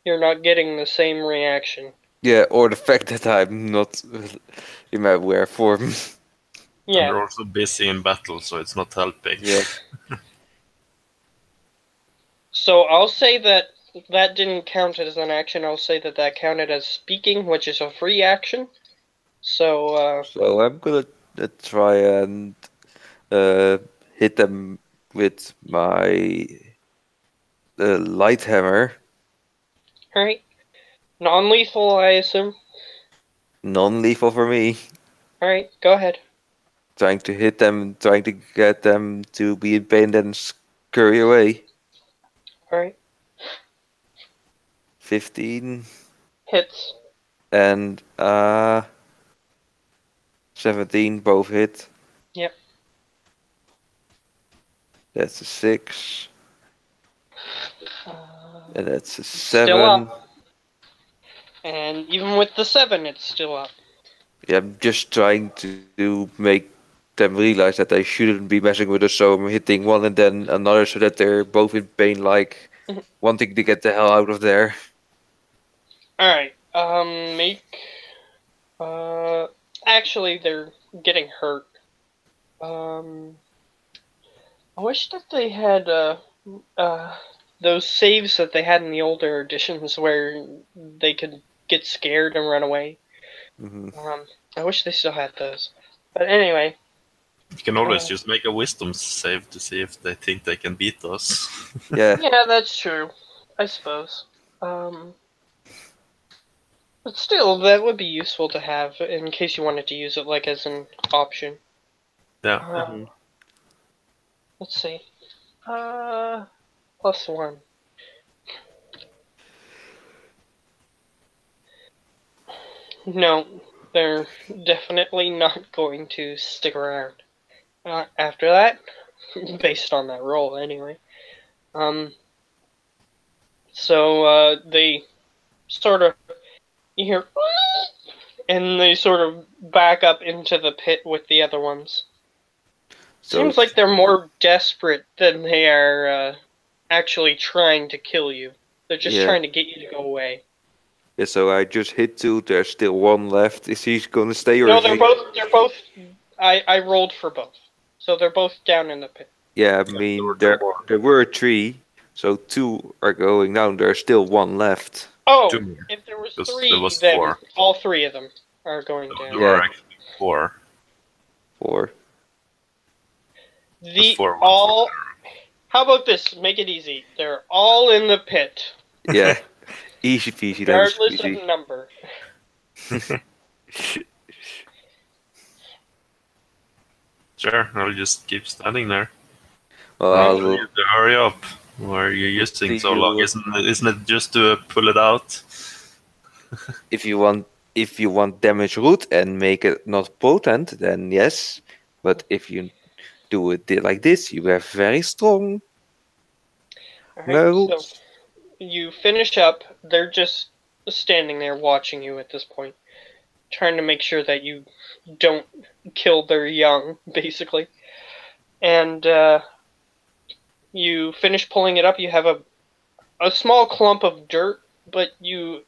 [SPEAKER 1] you're not getting the same reaction.
[SPEAKER 2] Yeah, or the fact that I'm not in my wear form.
[SPEAKER 4] And
[SPEAKER 1] Yeah,
[SPEAKER 4] they're also busy in battle, so it's not helping.
[SPEAKER 2] Yeah.
[SPEAKER 1] so I'll say that that didn't count as an action. I'll say that that counted as speaking, which is a free action. So,
[SPEAKER 2] So I'm gonna try and hit them with my light hammer.
[SPEAKER 1] alright. Non-lethal, I assume.
[SPEAKER 2] Non-lethal for me.
[SPEAKER 1] All right, go ahead.
[SPEAKER 2] Trying to hit them, trying to get them to be in pain, then scurry away.
[SPEAKER 1] All right,
[SPEAKER 2] 15
[SPEAKER 1] hits.
[SPEAKER 2] and 17, both hit.
[SPEAKER 1] Yep.
[SPEAKER 2] That's a 6. And that's a
[SPEAKER 1] Still
[SPEAKER 2] 7.
[SPEAKER 1] up. And even with the 7, it's still up.
[SPEAKER 2] Yeah, I'm just trying to make them realize that they shouldn't be messing with us, so I'm hitting one and then another so that they're both in pain, like wanting to get the hell out of there.
[SPEAKER 1] All right. Make. Actually, they're getting hurt. I wish that they had those saves that they had in the older editions where they could get scared and run away.
[SPEAKER 2] Hmm.
[SPEAKER 1] I wish they still had those. But anyway.
[SPEAKER 4] You can always just make a wisdom save to see if they think they can beat us.
[SPEAKER 2] Yeah.
[SPEAKER 1] Yeah, that's true. I suppose. But still, that would be useful to have in case you wanted to use it like as an option.
[SPEAKER 4] Yeah.
[SPEAKER 1] Let's see. +1. No, they're definitely not going to stick around. After that, based on that roll, anyway. So they sort of you hear, and they sort of back up into the pit with the other ones.
[SPEAKER 2] So
[SPEAKER 1] Seems like they're more desperate than they are actually trying to kill you. They're just
[SPEAKER 2] Yeah.
[SPEAKER 1] trying to get you to go away.
[SPEAKER 2] Yeah, so I just hit 2. There's still 1 left. Is he gonna stay or
[SPEAKER 1] No,
[SPEAKER 2] is he?
[SPEAKER 1] they're both. I rolled for both, so they're both down in the pit.
[SPEAKER 2] Yeah, I mean there were 3, so 2 are going down. There's still 1 left.
[SPEAKER 1] Oh,
[SPEAKER 4] 2 more.
[SPEAKER 1] if there was
[SPEAKER 4] Because
[SPEAKER 1] 3,
[SPEAKER 4] there was
[SPEAKER 1] then
[SPEAKER 4] 4.
[SPEAKER 1] all 3 of them are going
[SPEAKER 4] There
[SPEAKER 1] down.
[SPEAKER 4] were actually 4.
[SPEAKER 2] 4.
[SPEAKER 1] The
[SPEAKER 4] 4
[SPEAKER 1] all. How about this? Make it easy. They're all in the pit,
[SPEAKER 2] Yeah. Easy peasy, that was
[SPEAKER 1] regardless
[SPEAKER 2] easy.
[SPEAKER 1] of number.
[SPEAKER 4] Sure, I'll just keep standing there.
[SPEAKER 2] Well,
[SPEAKER 1] Right.
[SPEAKER 2] I'll-
[SPEAKER 4] You have to hurry up. Why are you using so long? Isn't it just to pull it out?
[SPEAKER 2] if you want damage root and make it not potent, then yes. But if you do it like this, you have very strong
[SPEAKER 1] Alright,
[SPEAKER 2] root.
[SPEAKER 1] so you finish up. They're just standing there watching you at this point, trying to make sure that you don't kill their young, basically. And you finish pulling it up. You have a small clump of dirt, but you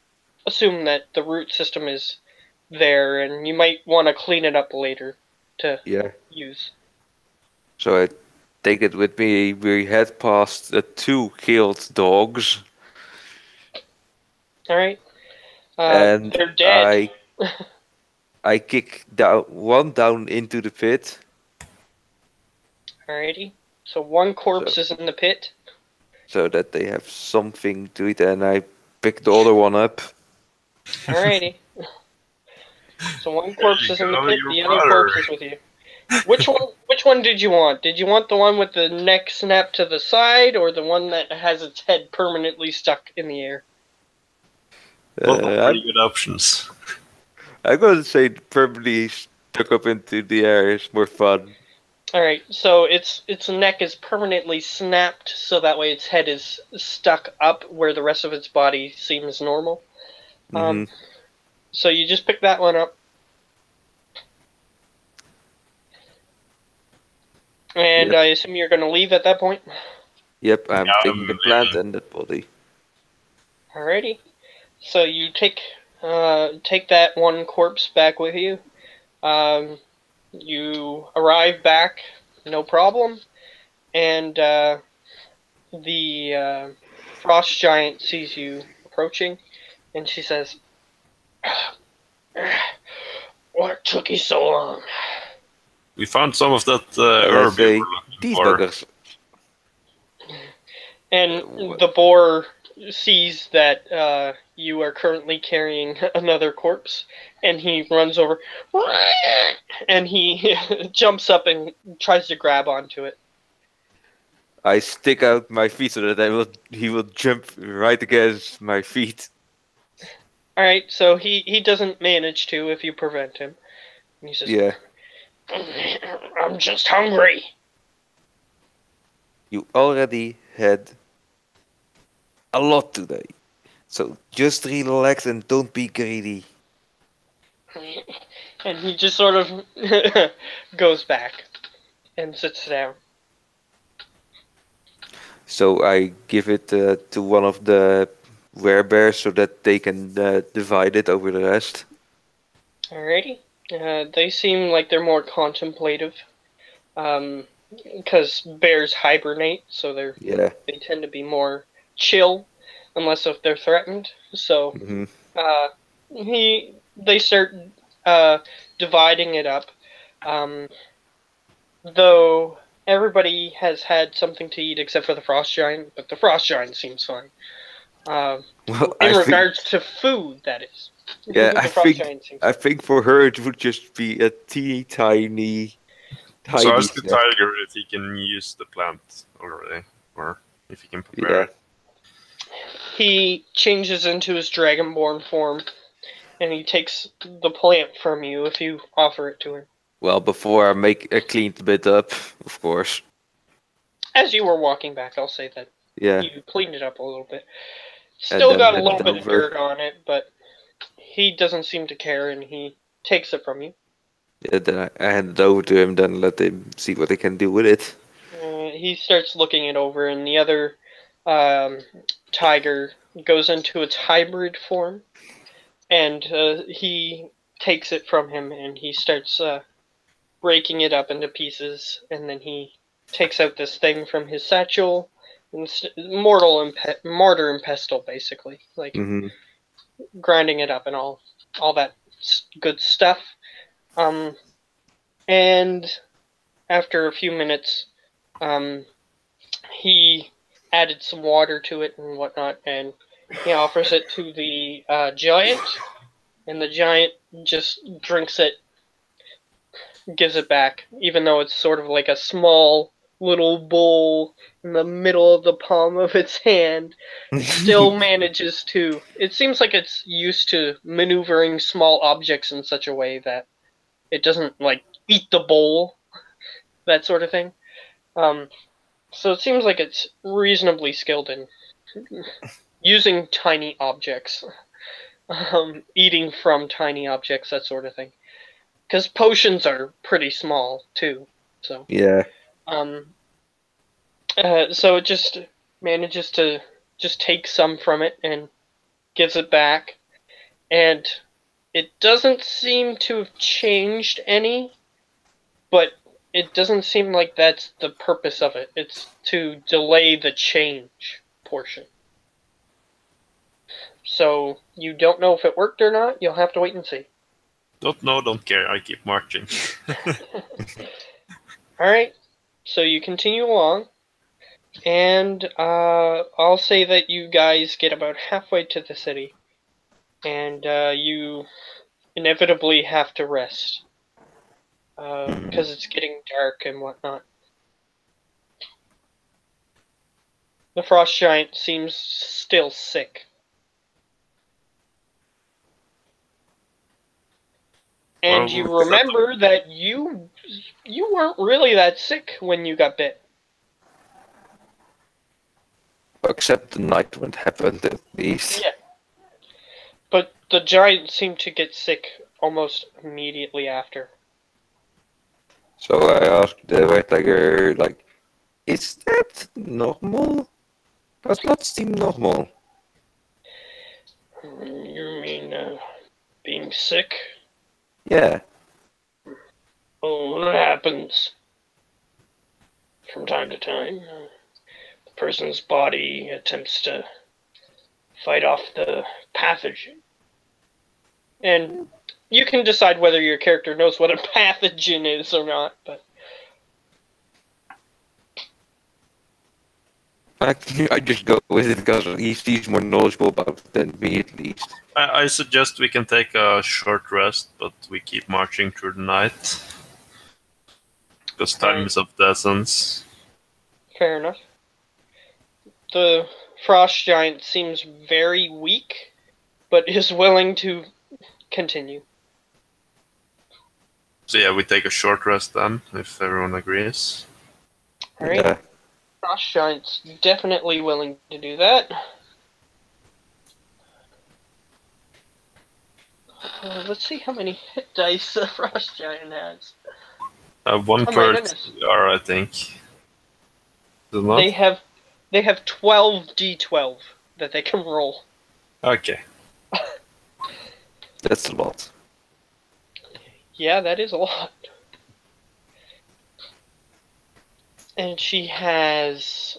[SPEAKER 1] assume that the root system is there, and you might want to clean it up later to
[SPEAKER 2] Yeah.
[SPEAKER 1] use.
[SPEAKER 2] So I take it with me. We head past the 2 killed dogs,
[SPEAKER 1] Alright?
[SPEAKER 2] and
[SPEAKER 1] They're dead.
[SPEAKER 2] I kick down 1 down into the pit.
[SPEAKER 1] Alrighty. So one corpse is in the pit.
[SPEAKER 2] So that they have something to eat, and I pick the other one up.
[SPEAKER 1] Alrighty. So one corpse is in the
[SPEAKER 4] go,
[SPEAKER 1] pit,
[SPEAKER 4] your
[SPEAKER 1] the other
[SPEAKER 4] brother.
[SPEAKER 1] corpse is with you. Which one did you want? Did you want the one with the neck snapped to the side, or the one that has its head permanently stuck in the air?
[SPEAKER 4] Both are pretty good options.
[SPEAKER 2] I'm going to say permanently stuck up into the air is more fun.
[SPEAKER 1] Alright, so its neck is permanently snapped, so that way its head is stuck up where the rest of its body seems normal.
[SPEAKER 2] Mhm.
[SPEAKER 1] So you just pick that one up. And
[SPEAKER 2] Yep.
[SPEAKER 1] I assume you're going to leave at that point?
[SPEAKER 2] Yep, I'm
[SPEAKER 4] Yeah,
[SPEAKER 2] taking the plant and the body.
[SPEAKER 1] Alrighty. So you take that one corpse back with you. You arrive back, no problem, and the frost giant sees you approaching, and she says, "What took you so long?"
[SPEAKER 4] We found some of that
[SPEAKER 2] I
[SPEAKER 4] herb
[SPEAKER 2] say,
[SPEAKER 4] you were looking
[SPEAKER 2] these
[SPEAKER 4] for.
[SPEAKER 2] buggers.
[SPEAKER 1] And the boar sees that you are currently carrying another corpse, and he runs over, and he jumps up and tries to grab onto it.
[SPEAKER 2] I stick out my feet so that he will jump right against my feet.
[SPEAKER 1] All right, so he doesn't manage to if you prevent him. And he says,
[SPEAKER 2] Yeah.
[SPEAKER 1] I'm just hungry.
[SPEAKER 2] You already had a lot today. So just relax and don't be greedy.
[SPEAKER 1] And he just sort of goes back and sits down.
[SPEAKER 2] So I give it to one of the werebears so that they can divide it over the rest.
[SPEAKER 1] Alrighty. They seem like they're more contemplative. Because bears hibernate, so
[SPEAKER 2] Yeah.
[SPEAKER 1] they tend to be more chill, unless if they're threatened. So
[SPEAKER 2] Hmm.
[SPEAKER 1] they start dividing it up. Though everybody has had something to eat except for the frost giant, but the frost giant seems fine.
[SPEAKER 2] Well,
[SPEAKER 1] In regards to food, that is.
[SPEAKER 2] Yeah,
[SPEAKER 1] The frost giant seems
[SPEAKER 2] I
[SPEAKER 1] fine.
[SPEAKER 2] think for her it would just be a teeny tiny
[SPEAKER 4] So ask the
[SPEAKER 2] snack.
[SPEAKER 4] tiger if he can use the plant already, or if he can prepare
[SPEAKER 2] Yeah.
[SPEAKER 4] it.
[SPEAKER 1] He changes into his dragonborn form, and he takes the plant from you if you offer it to him.
[SPEAKER 2] Well, before I cleaned a bit up, of course.
[SPEAKER 1] As you were walking back, I'll say that
[SPEAKER 2] Yeah.
[SPEAKER 1] you cleaned it up a little bit.
[SPEAKER 2] And
[SPEAKER 1] Still
[SPEAKER 2] then
[SPEAKER 1] got a
[SPEAKER 2] hand
[SPEAKER 1] little
[SPEAKER 2] it
[SPEAKER 1] bit of
[SPEAKER 2] over.
[SPEAKER 1] dirt on it, but he doesn't seem to care, and he takes it from you.
[SPEAKER 2] Yeah, then I hand it over to him, then let him see what he can do with it.
[SPEAKER 1] He starts looking it over, and the other tiger goes into its hybrid form, and he takes it from him, and he starts breaking it up into pieces, and then he takes out this thing from his satchel, and mortar and pestle, basically, like
[SPEAKER 2] Hmm.
[SPEAKER 1] grinding it up and all that good stuff. And after a few minutes, um, he added some water to it and whatnot, and he offers it to the giant, and the giant just drinks it, gives it back, even though it's sort of like a small little bowl in the middle of the palm of its hand. It still manages to. It seems like it's used to maneuvering small objects in such a way that it doesn't like eat the bowl, that sort of thing. So it seems like it's reasonably skilled in using tiny objects, eating from tiny objects, that sort of thing. Because potions are pretty small too, so
[SPEAKER 2] Yeah.
[SPEAKER 1] So it just manages to just take some from it and gives it back, and it doesn't seem to have changed any, but it doesn't seem like that's the purpose of it. It's to delay the change portion. So you don't know if it worked or not. You'll have to wait and see.
[SPEAKER 4] Don't know, don't care. I keep marching.
[SPEAKER 1] Alright, so you continue along, and I'll say that you guys get about halfway to the city, and you inevitably have to rest, because it's getting dark and whatnot. The frost giant seems still sick. And
[SPEAKER 4] Well,
[SPEAKER 1] you
[SPEAKER 4] we'll
[SPEAKER 1] remember that you weren't really that sick when you got bit.
[SPEAKER 2] Except the night when it happened, at least.
[SPEAKER 1] Yeah. But the giant seemed to get sick almost immediately after.
[SPEAKER 2] So I asked the white tiger, like, is that normal? Does not seem normal.
[SPEAKER 1] You mean being sick?
[SPEAKER 2] Yeah.
[SPEAKER 1] Oh, that happens from time to time. The person's body attempts to fight off the pathogen. And you can decide whether your character knows what a pathogen is or not, but
[SPEAKER 2] I just go with it because he's more knowledgeable about it than me, at least.
[SPEAKER 4] I suggest we can take a short rest, but we keep marching through the night. Because time is of the essence.
[SPEAKER 1] Fair enough. The frost giant seems very weak, but is willing to continue.
[SPEAKER 4] So yeah, we take a short rest then, if everyone agrees.
[SPEAKER 1] Alright.
[SPEAKER 2] Yeah.
[SPEAKER 1] Frost giant's definitely willing to do that. Let's see how many hit dice the frost giant has.
[SPEAKER 4] One
[SPEAKER 1] Oh my
[SPEAKER 4] per
[SPEAKER 1] goodness.
[SPEAKER 4] TR, I think. Is it not?
[SPEAKER 1] They have 12 d12 that they can roll.
[SPEAKER 4] Okay.
[SPEAKER 2] That's a lot.
[SPEAKER 1] Yeah, that is a lot. And she has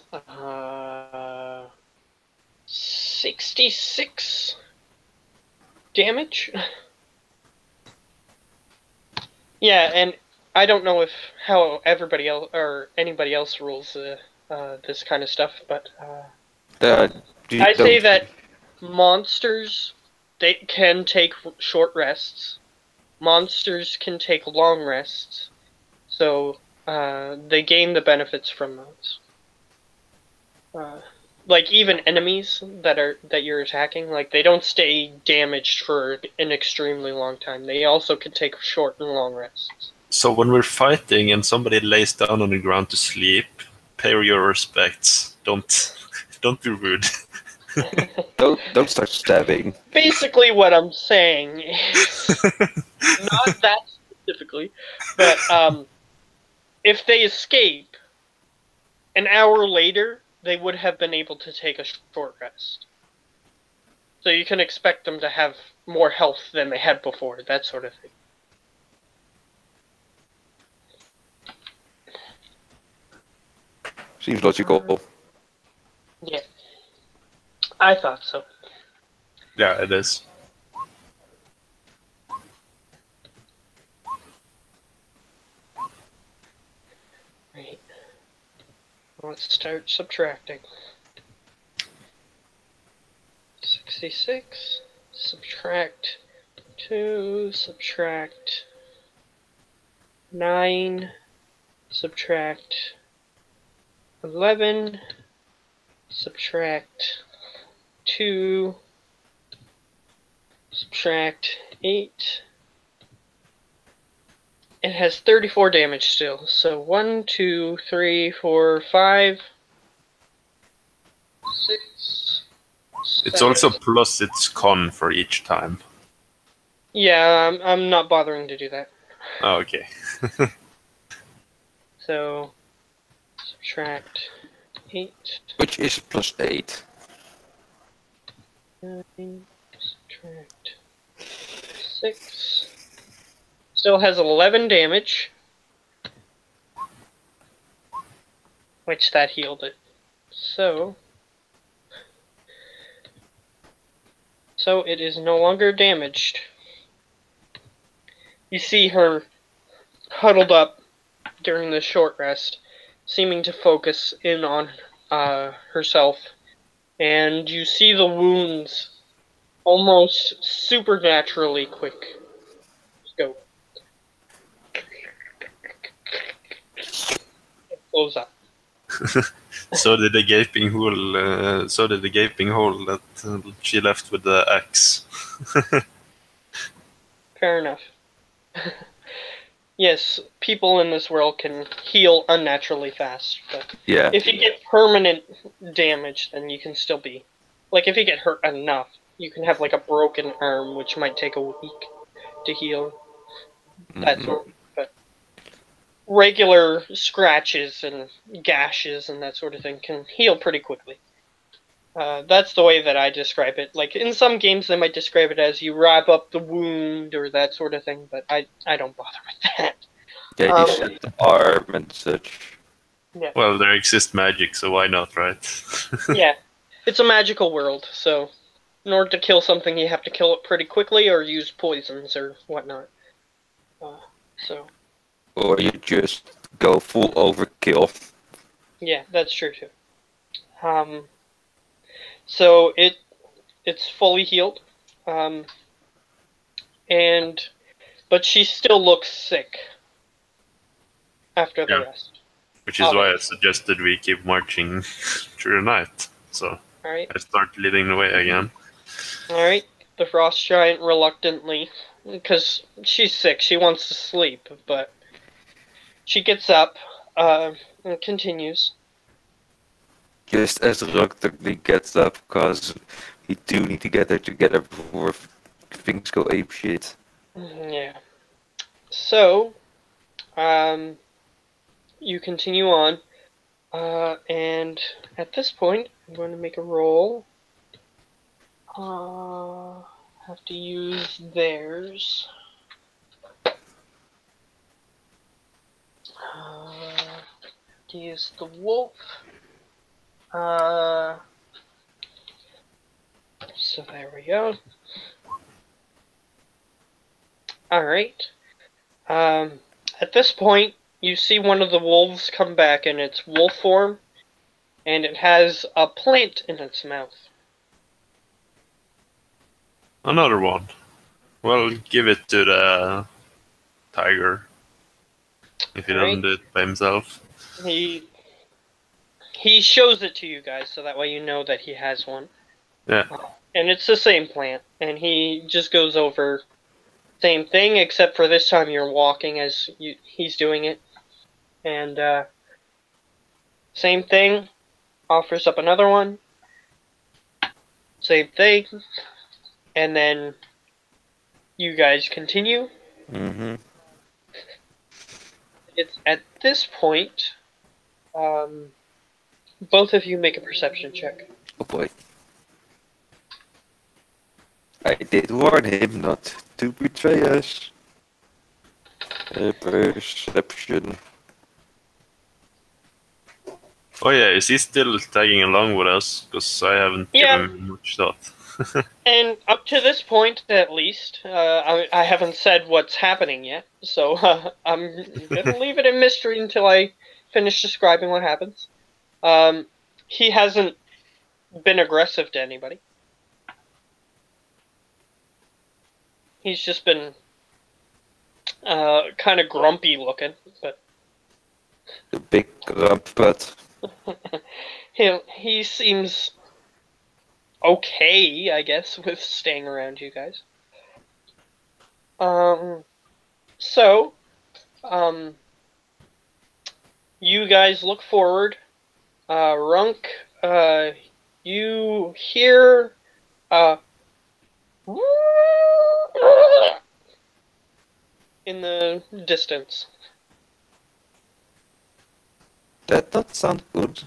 [SPEAKER 1] 66 damage. Yeah, and I don't know how everybody else or anybody else rules this kind of stuff, but I say that monsters, they can take short rests. Monsters can take long rests, so they gain the benefits from those. Like even enemies that you're attacking, like they don't stay damaged for an extremely long time. They also can take short and long rests.
[SPEAKER 4] So when we're fighting and somebody lays down on the ground to sleep, pay your respects. Don't be rude.
[SPEAKER 2] Don't start stabbing.
[SPEAKER 1] Basically, what I'm saying is not that specifically, but if they escape, an hour later, they would have been able to take a short rest. So you can expect them to have more health than they had before, that sort of thing.
[SPEAKER 2] Seems logical.
[SPEAKER 1] Yeah. I thought so.
[SPEAKER 4] Yeah, it is.
[SPEAKER 1] Right. Let's start subtracting. 66, subtract 2, subtract 9, subtract 11, subtract 2, subtract 8. It has 34 damage still. So 1, 2, 3, 4, 5, 6.
[SPEAKER 4] It's
[SPEAKER 1] 7.
[SPEAKER 4] also plus its con for each time.
[SPEAKER 1] Yeah, I'm not bothering to do that.
[SPEAKER 4] Oh, okay.
[SPEAKER 1] So subtract 8.
[SPEAKER 2] Which is plus 8.
[SPEAKER 1] 9, subtract 6. Still has 11 damage. Which that healed it. So it is no longer damaged. You see her huddled up during the short rest, seeming to focus in on herself. And you see the wounds almost supernaturally quick. Let's go. Close up.
[SPEAKER 4] So did the gaping hole. That she left with the axe.
[SPEAKER 1] Fair enough. Yes, people in this world can heal unnaturally fast, but
[SPEAKER 2] Yeah.
[SPEAKER 1] if you get permanent damage, then you can still be... Like, if you get hurt enough, you can have, like, a broken arm, which might take a week to heal. That sort of... But regular scratches and gashes and that sort of thing can heal pretty quickly. That's the way that I describe it. Like, in some games they might describe it as you wrap up the wound or that sort of thing, but I don't bother with that.
[SPEAKER 2] Yeah, you set the arm and such.
[SPEAKER 1] Yeah.
[SPEAKER 4] Well, there exists magic, so why not, right?
[SPEAKER 1] Yeah. It's a magical world, so in order to kill something you have to kill it pretty quickly or use poisons or whatnot.
[SPEAKER 2] Or you just go full overkill.
[SPEAKER 1] Yeah, that's true too. So it's fully healed, but she still looks sick after the
[SPEAKER 4] Yeah.
[SPEAKER 1] rest.
[SPEAKER 4] Which is why I suggested we keep marching through the night. So
[SPEAKER 1] All right.
[SPEAKER 4] I start leading the way again.
[SPEAKER 1] All right. The frost giant reluctantly, because she's sick, she wants to sleep, but she gets up and continues.
[SPEAKER 2] Just as reluctantly gets up, because we do need to get her together before things go ape shit.
[SPEAKER 1] Yeah. So, you continue on, and at this point, I'm going to make a roll. Have to use theirs. To use the wolf. So there we go. Alright. At this point, you see one of the wolves come back in its wolf form, and it has a plant in its mouth.
[SPEAKER 4] Another one. Well, give it to the tiger. If he doesn't do it by himself.
[SPEAKER 1] He shows it to you guys, so that way you know that he has one.
[SPEAKER 4] Yeah.
[SPEAKER 1] And it's the same plant, and he just goes over same thing, except for this time you're walking as he's doing it. And same thing, offers up another one. Same thing. And then you guys continue.
[SPEAKER 2] Mm-hmm.
[SPEAKER 1] It's at this point, both of you make a perception check.
[SPEAKER 2] Oh boy. I did warn him not to betray us. Perception.
[SPEAKER 4] Oh yeah, is he still tagging along with us? Because I haven't given him much thought.
[SPEAKER 1] And up to this point, at least, I haven't said what's happening yet, so I'm gonna leave it in mystery until I finish describing what happens. He hasn't been aggressive to anybody. He's just been kind of grumpy looking, but
[SPEAKER 2] The big grump butt.
[SPEAKER 1] he seems okay, I guess, with staying around you guys. So, you guys look forward. Runk, you hear, in the distance.
[SPEAKER 2] That does sound good.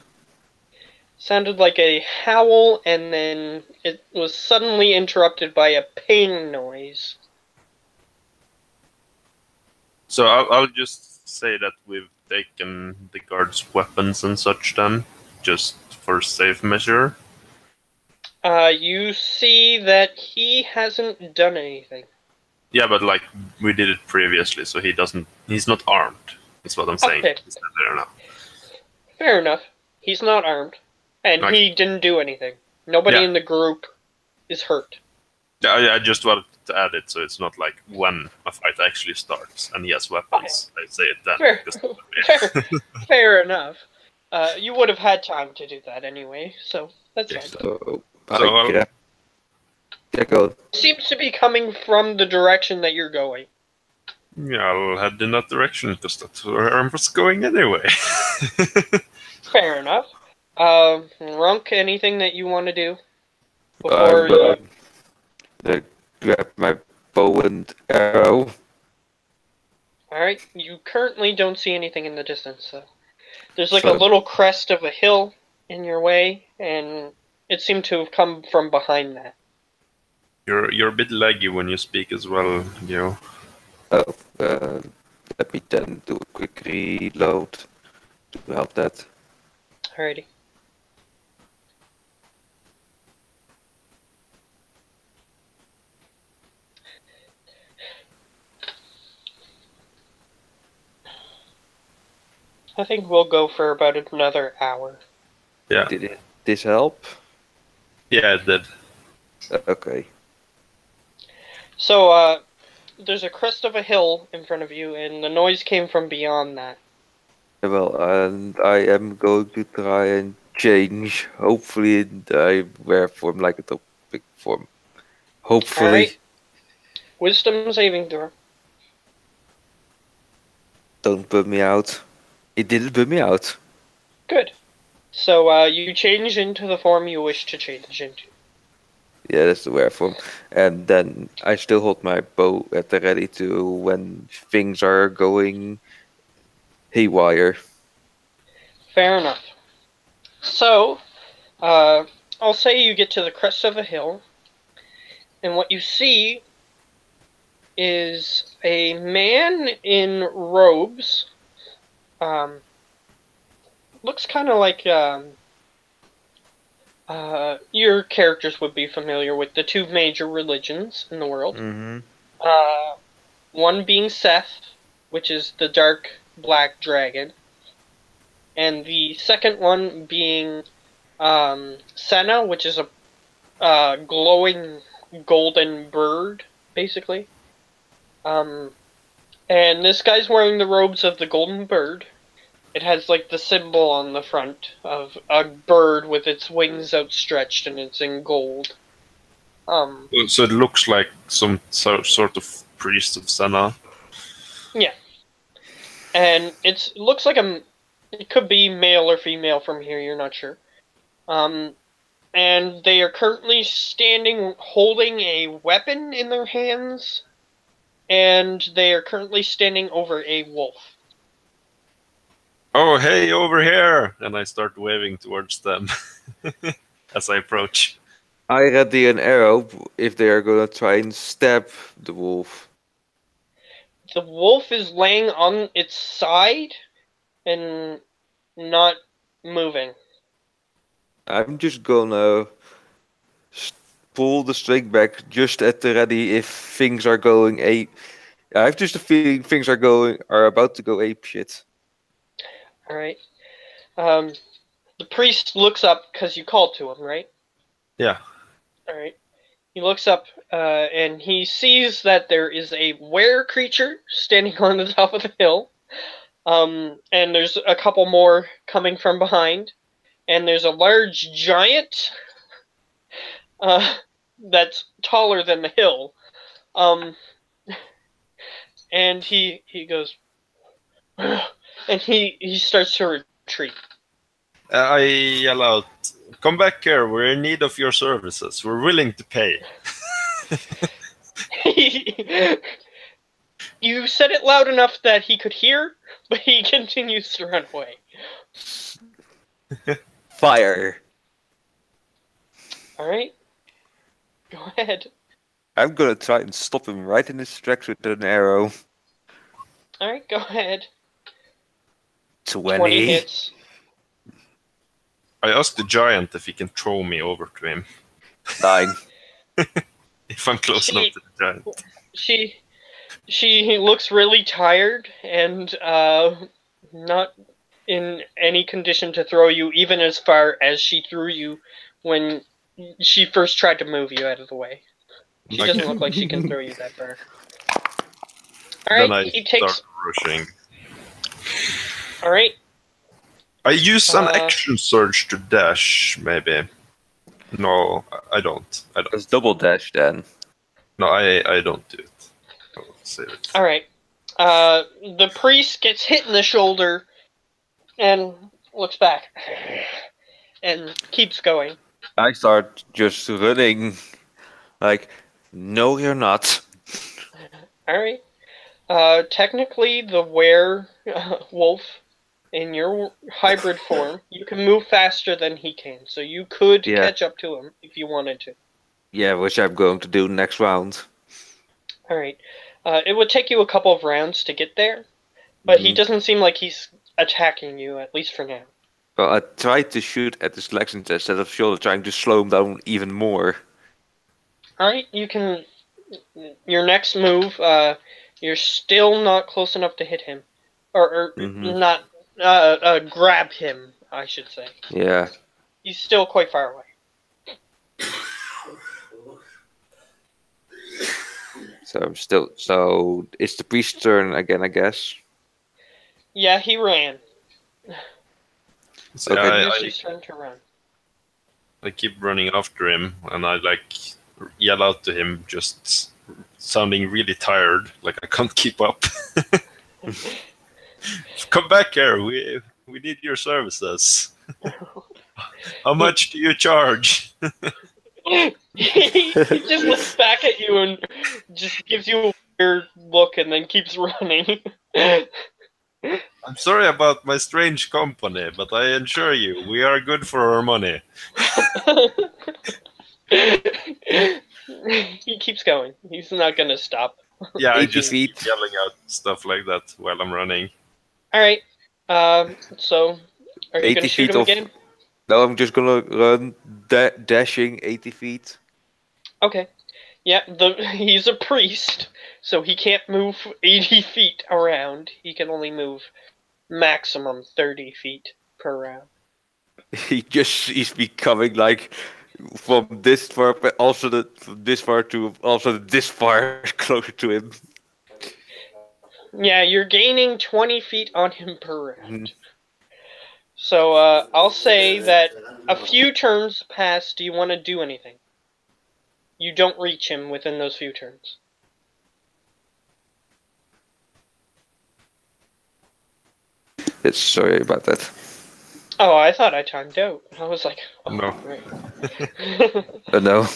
[SPEAKER 1] Sounded like a howl, and then it was suddenly interrupted by a ping noise.
[SPEAKER 4] So I'll just say that we've taken the guards' weapons and such then, just for safe measure.
[SPEAKER 1] You see that he hasn't done anything.
[SPEAKER 4] Yeah, but like we did it previously, so he's not armed. That's what I'm saying.
[SPEAKER 1] Okay.
[SPEAKER 4] He's not there now.
[SPEAKER 1] Fair enough. He's not armed, and he didn't do anything. Nobody in the group is hurt.
[SPEAKER 4] I just wanted to add it so it's not like when a fight actually starts and he has weapons. I say it then.
[SPEAKER 1] Fair enough. You would have had time to do that anyway, so that's fine.
[SPEAKER 2] Go.
[SPEAKER 1] Seems to be coming from the direction that you're going.
[SPEAKER 4] Yeah, I'll head in that direction because that's where I was going anyway.
[SPEAKER 1] Fair enough. Runk, anything that you want to do before you
[SPEAKER 2] grab my bow and arrow.
[SPEAKER 1] Alright, you currently don't see anything in the distance, so there's like a little crest of a hill in your way, and it seemed to have come from behind that.
[SPEAKER 4] You're a bit laggy when you speak as well, Geo.
[SPEAKER 2] Oh, let me then do a quick reload to help that.
[SPEAKER 1] Alrighty. I think we'll go for about another hour.
[SPEAKER 4] Yeah.
[SPEAKER 2] Did it? this help?
[SPEAKER 4] Yeah, it did.
[SPEAKER 2] Okay.
[SPEAKER 1] So, there's a crest of a hill in front of you, and the noise came from beyond that.
[SPEAKER 2] Well, and I am going to try and change. Hopefully, I wear form like a topic form. Hopefully.
[SPEAKER 1] Alright. Wisdom saving throw.
[SPEAKER 2] Don't put me out. It didn't put me out.
[SPEAKER 1] Good. So, you change into the form you wish to change into.
[SPEAKER 2] Yeah, that's the wear form. And then I still hold my bow at the ready to when things are going haywire.
[SPEAKER 1] Fair enough. So, I'll say you get to the crest of a hill, and what you see is a man in robes. Looks kind of like your characters would be familiar with the two major religions in the world.
[SPEAKER 2] Mm-hmm.
[SPEAKER 1] One being Seth, which is the dark black dragon, and the second one being Senna, which is a glowing golden bird, basically. And this guy's wearing the robes of the golden bird. It has like the symbol on the front of a bird with its wings outstretched, and it's in gold.
[SPEAKER 4] So it looks like some sort of priest of Senna.
[SPEAKER 1] Yeah. And it looks like it could be male or female from here, you're not sure. And they are currently standing holding a weapon in their hands, and they are currently standing over a wolf.
[SPEAKER 4] Oh, hey, over here! And I start waving towards them as I approach.
[SPEAKER 2] I ready an arrow if they are gonna try and stab the wolf.
[SPEAKER 1] The wolf is laying on its side and not moving.
[SPEAKER 2] I'm just gonna pull the string back just at the ready if things are going ape. I have just a feeling things are about to go ape shit.
[SPEAKER 1] Alright. The priest looks up because you called to him, right?
[SPEAKER 4] Yeah.
[SPEAKER 1] Alright. He looks up and he sees that there is a were creature standing on the top of the hill. And there's a couple more coming from behind. And there's a large giant that's taller than the hill. And he goes, and he starts to retreat.
[SPEAKER 4] I yell out, "Come back here, we're in need of your services. We're willing to pay."
[SPEAKER 1] You said it loud enough that he could hear, but he continues to run away.
[SPEAKER 2] Fire!
[SPEAKER 1] Alright. Go ahead.
[SPEAKER 2] I'm gonna try and stop him right in his tracks with an arrow.
[SPEAKER 1] Alright, go ahead.
[SPEAKER 2] 20
[SPEAKER 1] hits.
[SPEAKER 4] I ask the giant if he can throw me over to him.
[SPEAKER 2] 9.
[SPEAKER 4] If I'm close enough to the giant.
[SPEAKER 1] She looks really tired and not in any condition to throw you, even as far as she threw you when she first tried to move you out of the way. She doesn't look like she can throw you that far.
[SPEAKER 4] Then I
[SPEAKER 1] Alright, he takes...
[SPEAKER 4] start rushing.
[SPEAKER 1] Alright.
[SPEAKER 4] I use an action surge to dash, maybe. No, I don't.
[SPEAKER 2] That's double dash then.
[SPEAKER 4] No, I don't do it. I'll save it.
[SPEAKER 1] Alright. The priest gets hit in the shoulder and looks back and keeps going.
[SPEAKER 2] I start just running. Like, no, you're not.
[SPEAKER 1] Alright. Technically, the wolf in your hybrid form, you can move faster than he can, so you could catch up to him if you wanted to.
[SPEAKER 2] Yeah, which I'm going to do next round.
[SPEAKER 1] Alright. It would take you a couple of rounds to get there, but he doesn't seem like he's attacking you, at least for now.
[SPEAKER 2] Well, I tried to shoot at the selection test instead of trying to slow him down even more.
[SPEAKER 1] Alright, you can... Your next move, you're still not close enough to hit him. Or not... grab him, I should say.
[SPEAKER 2] Yeah.
[SPEAKER 1] he's still quite far away.
[SPEAKER 2] So it's the priest's turn again, I guess.
[SPEAKER 1] Yeah, he ran.
[SPEAKER 4] So
[SPEAKER 2] Okay.
[SPEAKER 1] It's his turn to run.
[SPEAKER 4] I keep running after him, and I like yell out to him, just sounding really tired, like I can't keep up. Come back here, we need your services. How much do you charge?
[SPEAKER 1] He just looks back at you and just gives you a weird look and then keeps running.
[SPEAKER 4] I'm sorry about my strange company, but I assure you, we are good for our money.
[SPEAKER 1] He keeps going. He's not gonna stop.
[SPEAKER 4] Yeah, I
[SPEAKER 2] 80
[SPEAKER 4] just
[SPEAKER 2] feet.
[SPEAKER 4] keep yelling out stuff like that while I'm running.
[SPEAKER 1] Alright. So are you
[SPEAKER 2] 80
[SPEAKER 1] gonna shoot
[SPEAKER 2] feet
[SPEAKER 1] him
[SPEAKER 2] of-
[SPEAKER 1] again?
[SPEAKER 2] No, I'm just gonna run dashing 80 feet.
[SPEAKER 1] Okay. Yeah, he's a priest, so he can't move 80 feet around. He can only move maximum 30 feet per round.
[SPEAKER 2] He's becoming like from this far, but also from this far to also this far closer to him.
[SPEAKER 1] Yeah, you're gaining 20 feet on him per round.
[SPEAKER 2] Mhm.
[SPEAKER 1] So I'll say that a few turns pass. Do you want to do anything? You don't reach him within those few turns.
[SPEAKER 2] Yes, sorry about that.
[SPEAKER 1] Oh, I thought I timed out. I was like, oh,
[SPEAKER 4] No.
[SPEAKER 1] right.
[SPEAKER 2] No.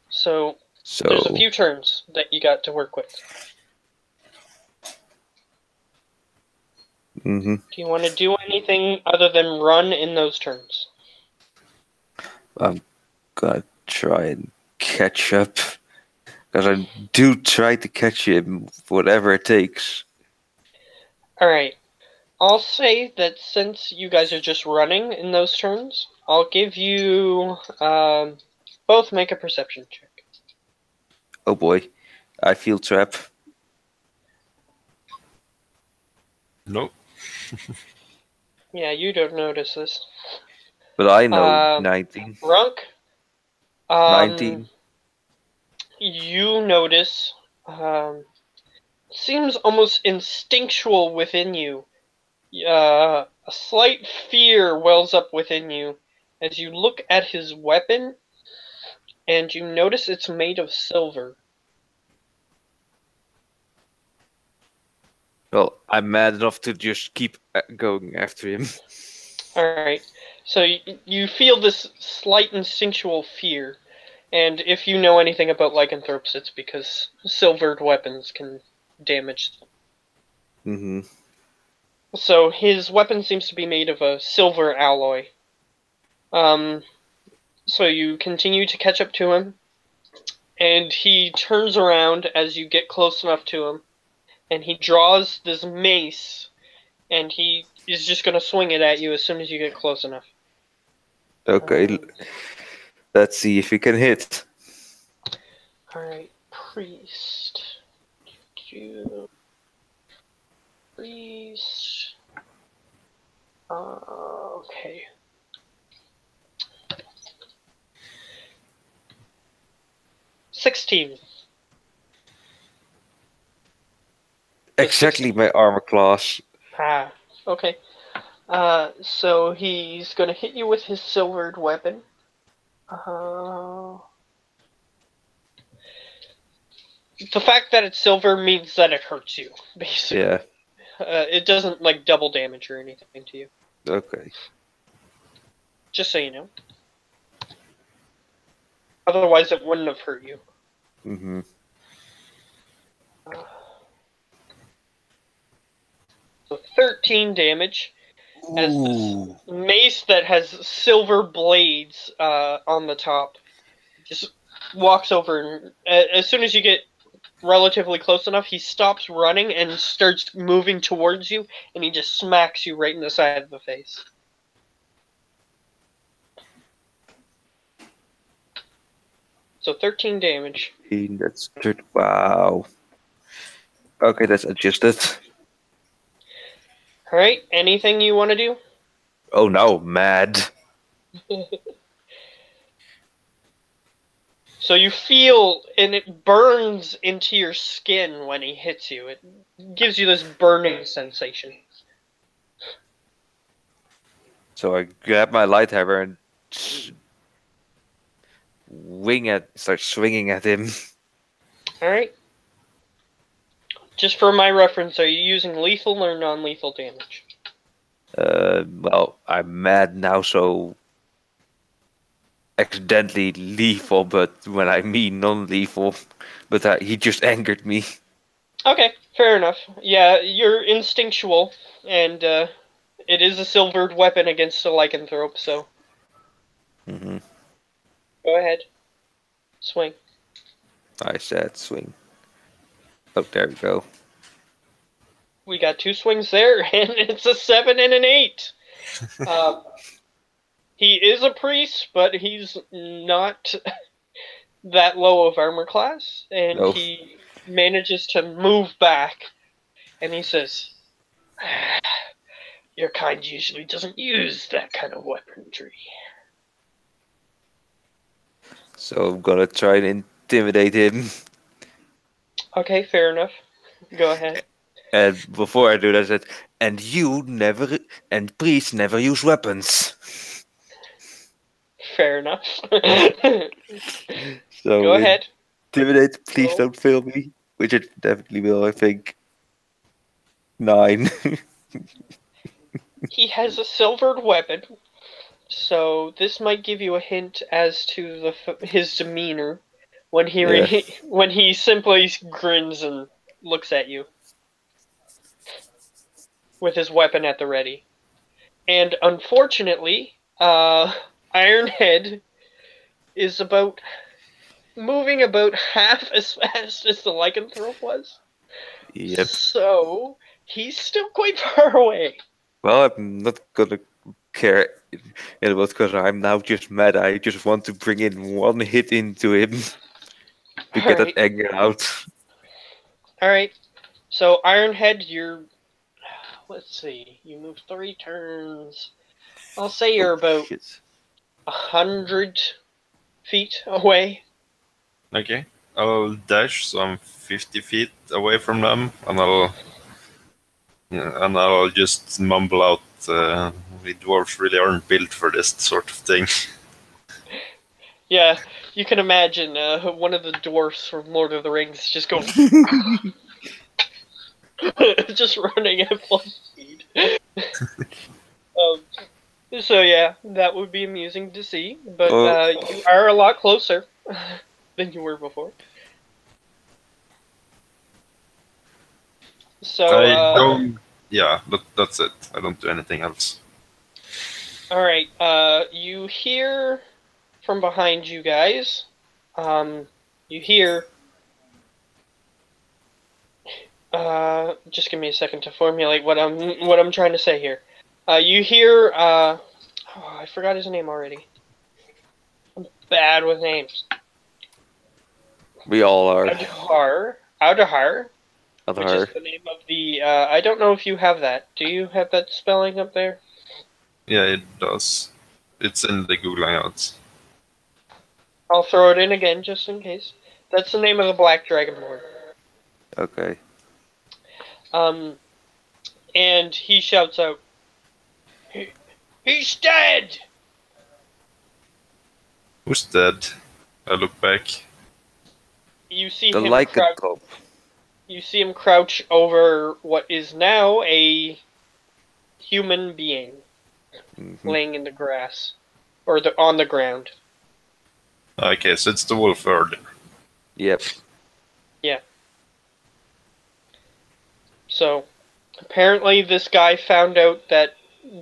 [SPEAKER 1] So
[SPEAKER 2] So
[SPEAKER 1] there's a few turns that you got to work with.
[SPEAKER 2] mhm.
[SPEAKER 1] Do you want to do anything other than run in those turns?
[SPEAKER 2] I'm gonna try and catch up. Because I do try to catch him, whatever it takes.
[SPEAKER 1] Alright. I'll say that since you guys are just running in those turns, I'll give you both make a perception check.
[SPEAKER 2] Oh boy, I feel trap.
[SPEAKER 4] No.
[SPEAKER 1] Yeah, you don't notice this.
[SPEAKER 2] But I know
[SPEAKER 1] Um,
[SPEAKER 2] 19.
[SPEAKER 1] Runk,
[SPEAKER 2] 19.
[SPEAKER 1] you notice, seems almost instinctual within you. A slight fear wells up within you as you look at his weapon, and you notice it's made of silver.
[SPEAKER 2] Well, I'm mad enough to just keep going after him.
[SPEAKER 1] Alright, so you feel this slight instinctual fear, and if you know anything about lycanthropes, it's because silvered weapons can damage them.
[SPEAKER 2] Mm-hmm.
[SPEAKER 1] So his weapon seems to be made of a silver alloy. So you continue to catch up to him, and he turns around as you get close enough to him, and he draws this mace, and he is just going to swing it at you as soon as you get close enough.
[SPEAKER 2] Okay, let's see if we can hit.
[SPEAKER 1] Alright, priest. Priest. Okay. $16.
[SPEAKER 2] Exactly my armor class.
[SPEAKER 1] Ah, okay. So he's gonna hit you with his silvered weapon. The fact that it's silver means that it hurts you, basically.
[SPEAKER 2] Yeah,
[SPEAKER 1] It doesn't like double damage or anything to you.
[SPEAKER 2] okay.
[SPEAKER 1] Just so you know. Otherwise, it wouldn't have hurt you.
[SPEAKER 2] Mm-hmm.
[SPEAKER 1] So 13 damage. As this
[SPEAKER 2] Ooh.
[SPEAKER 1] mace that has silver blades on the top just walks over, and as soon as you get relatively close enough, he stops running and starts moving towards you, and he just smacks you right in the side of the face. So 13 damage.
[SPEAKER 2] That's good. Wow. Okay, that's adjusted.
[SPEAKER 1] Alright, anything you want to do?
[SPEAKER 2] Oh no, mad.
[SPEAKER 1] So you feel, and it burns into your skin when he hits you. It gives you this burning sensation.
[SPEAKER 2] So I grab my light hammer and start swinging at him.
[SPEAKER 1] Alright. Just for my reference, are you using lethal or non-lethal damage?
[SPEAKER 2] Well, I'm mad now, so accidentally lethal, but when I mean non-lethal, but he just angered me.
[SPEAKER 1] Okay, fair enough. Yeah, you're instinctual, and it is a silvered weapon against a lycanthrope, so
[SPEAKER 2] Mm-hmm.
[SPEAKER 1] go ahead. Swing.
[SPEAKER 2] I said swing. Oh, there we go.
[SPEAKER 1] We got 2 swings there, and it's a 7 and an 8. He is a priest, but he's not that low of armor class, and
[SPEAKER 2] No.
[SPEAKER 1] he manages to move back, and he says, "Your kind usually doesn't use that kind of weaponry."
[SPEAKER 2] So I'm gonna try and intimidate him.
[SPEAKER 1] Okay, fair enough. Go ahead.
[SPEAKER 2] And before I do that, I said, and priests never use weapons.
[SPEAKER 1] Fair enough.
[SPEAKER 2] So
[SPEAKER 1] Go ahead.
[SPEAKER 2] intimidate, please
[SPEAKER 1] Roll.
[SPEAKER 2] don't fail me. Which it definitely will, I think. 9.
[SPEAKER 1] He has a silvered weapon, so this might give you a hint as to his demeanor when he
[SPEAKER 2] Yeah.
[SPEAKER 1] when he simply grins and looks at you with his weapon at the ready. And unfortunately, Ironhead is moving about half as fast as the lycanthrope was.
[SPEAKER 2] Yep.
[SPEAKER 1] So he's still quite far away.
[SPEAKER 2] Well, I'm not gonna care about because I'm now just mad. I just want to bring in one hit into him to get
[SPEAKER 1] Alright.
[SPEAKER 2] that anger out.
[SPEAKER 1] Alright. So Ironhead, let's see, you move 3 turns. I'll say you're about
[SPEAKER 2] Shit.
[SPEAKER 1] 100 feet away.
[SPEAKER 4] Okay. I'll dash, so I'm 50 feet away from them, and I'll just mumble out. We dwarves really aren't built for this sort of thing.
[SPEAKER 1] Yeah, you can imagine one of the dwarfs from Lord of the Rings just going, just running at full speed. So yeah, that would be amusing to see, but you are a lot closer than you were before. So
[SPEAKER 4] I don't. Yeah, that's it. I don't do anything else.
[SPEAKER 1] all right, you hear from behind you guys. You hear. Just give me a second to formulate what I'm trying to say here. You hear. Oh, I forgot his name already. I'm bad with names.
[SPEAKER 2] We all are.
[SPEAKER 1] Audahar,
[SPEAKER 2] Of
[SPEAKER 1] which
[SPEAKER 2] her.
[SPEAKER 1] is the name of the. I don't know if you have that. Do you have that spelling up there?
[SPEAKER 4] Yeah, it does. It's in the Google Hangouts.
[SPEAKER 1] I'll throw it in again just in case. That's the name of the Black Dragonborn.
[SPEAKER 2] Okay.
[SPEAKER 1] And he shouts out, "He's dead!"
[SPEAKER 4] Who's dead? I look back.
[SPEAKER 1] You see
[SPEAKER 2] The
[SPEAKER 1] him
[SPEAKER 2] lycanthrope.
[SPEAKER 1] You see him crouch over what is now a human being laying in the grass or on the ground.
[SPEAKER 4] Okay, so it's the wolf earlier.
[SPEAKER 2] Yep.
[SPEAKER 1] Yeah. So apparently this guy found out that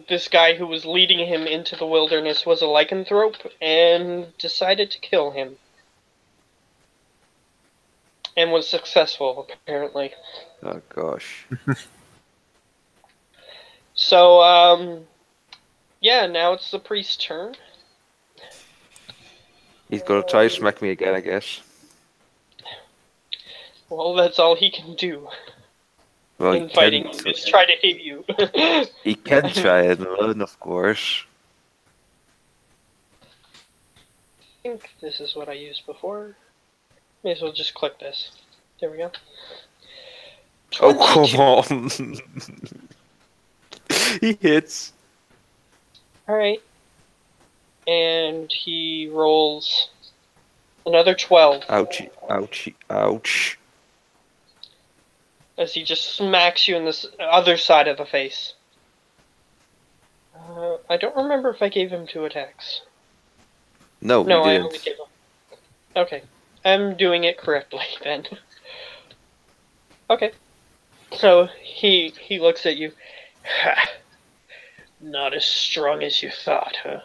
[SPEAKER 1] this guy who was leading him into the wilderness was a lycanthrope and decided to kill him. And was successful, apparently.
[SPEAKER 2] Oh gosh.
[SPEAKER 1] So, yeah, now it's the priest's turn.
[SPEAKER 2] He's gonna try to smack me again, I guess.
[SPEAKER 1] Well, that's all he can do.
[SPEAKER 2] Well,
[SPEAKER 1] in fighting. Just try to hit you.
[SPEAKER 2] he can try and run, of course.
[SPEAKER 1] I think this is what I used before. May as well just click this. There we go.
[SPEAKER 2] Oh,
[SPEAKER 1] 22.
[SPEAKER 2] come on. He hits.
[SPEAKER 1] Alright. And he rolls another 12
[SPEAKER 2] Ouchie, ouchie, ouch.
[SPEAKER 1] as he just smacks you in the other side of the face. I don't remember if I gave him 2 attacks.
[SPEAKER 2] No,
[SPEAKER 1] No,
[SPEAKER 2] we
[SPEAKER 1] I
[SPEAKER 2] didn't.
[SPEAKER 1] only gave him. Okay. I'm doing it correctly then. Okay. So he looks at you. Ha! Not as strong as you thought, huh?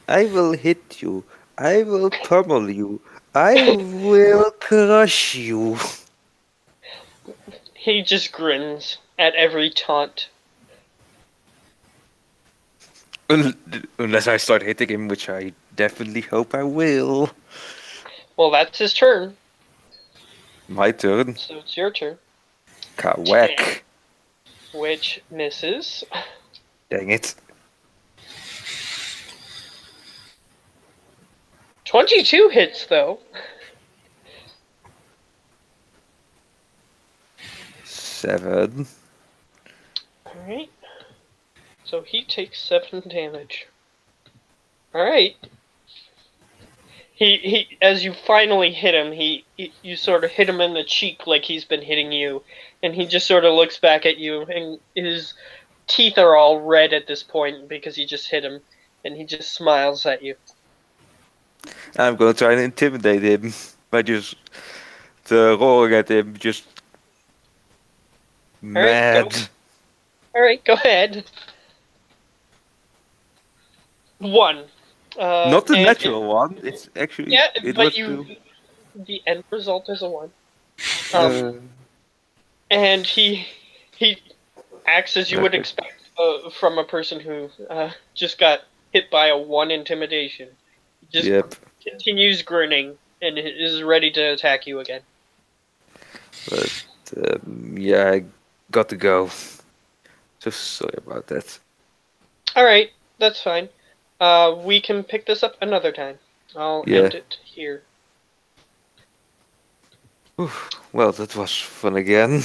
[SPEAKER 2] I will hit you. I will pummel you. I will crush you.
[SPEAKER 1] He just grins at every taunt.
[SPEAKER 2] Unless I start hitting him, which I definitely hope I will.
[SPEAKER 1] Well, that's his turn,
[SPEAKER 2] My turn.
[SPEAKER 1] so it's your turn.
[SPEAKER 2] Whack.
[SPEAKER 1] Which misses.
[SPEAKER 2] Dang it.
[SPEAKER 1] 22 hits, though.
[SPEAKER 2] 7.
[SPEAKER 1] Alright. So he takes 7 damage. Alright. He as you finally hit him, you sort of hit him in the cheek like he's been hitting you, and he just sort of looks back at you, and his teeth are all red at this point because you just hit him, and he just smiles at you.
[SPEAKER 2] I'm going to try and intimidate him by just roaring at him, just mad.
[SPEAKER 1] Alright, go ahead. 1.
[SPEAKER 2] Not the natural one. It's actually
[SPEAKER 1] Yeah,
[SPEAKER 2] it
[SPEAKER 1] but
[SPEAKER 2] was
[SPEAKER 1] the end result is a 1.
[SPEAKER 2] the,
[SPEAKER 1] And he acts as you would expect from a person who just got hit by a 1 intimidation. Just
[SPEAKER 2] Yep.
[SPEAKER 1] continues grinning and is ready to attack you again.
[SPEAKER 2] But yeah, I got to go. So sorry about that.
[SPEAKER 1] Alright, that's fine. We can pick this up another time. I'll end it here.
[SPEAKER 2] Well, that was fun again.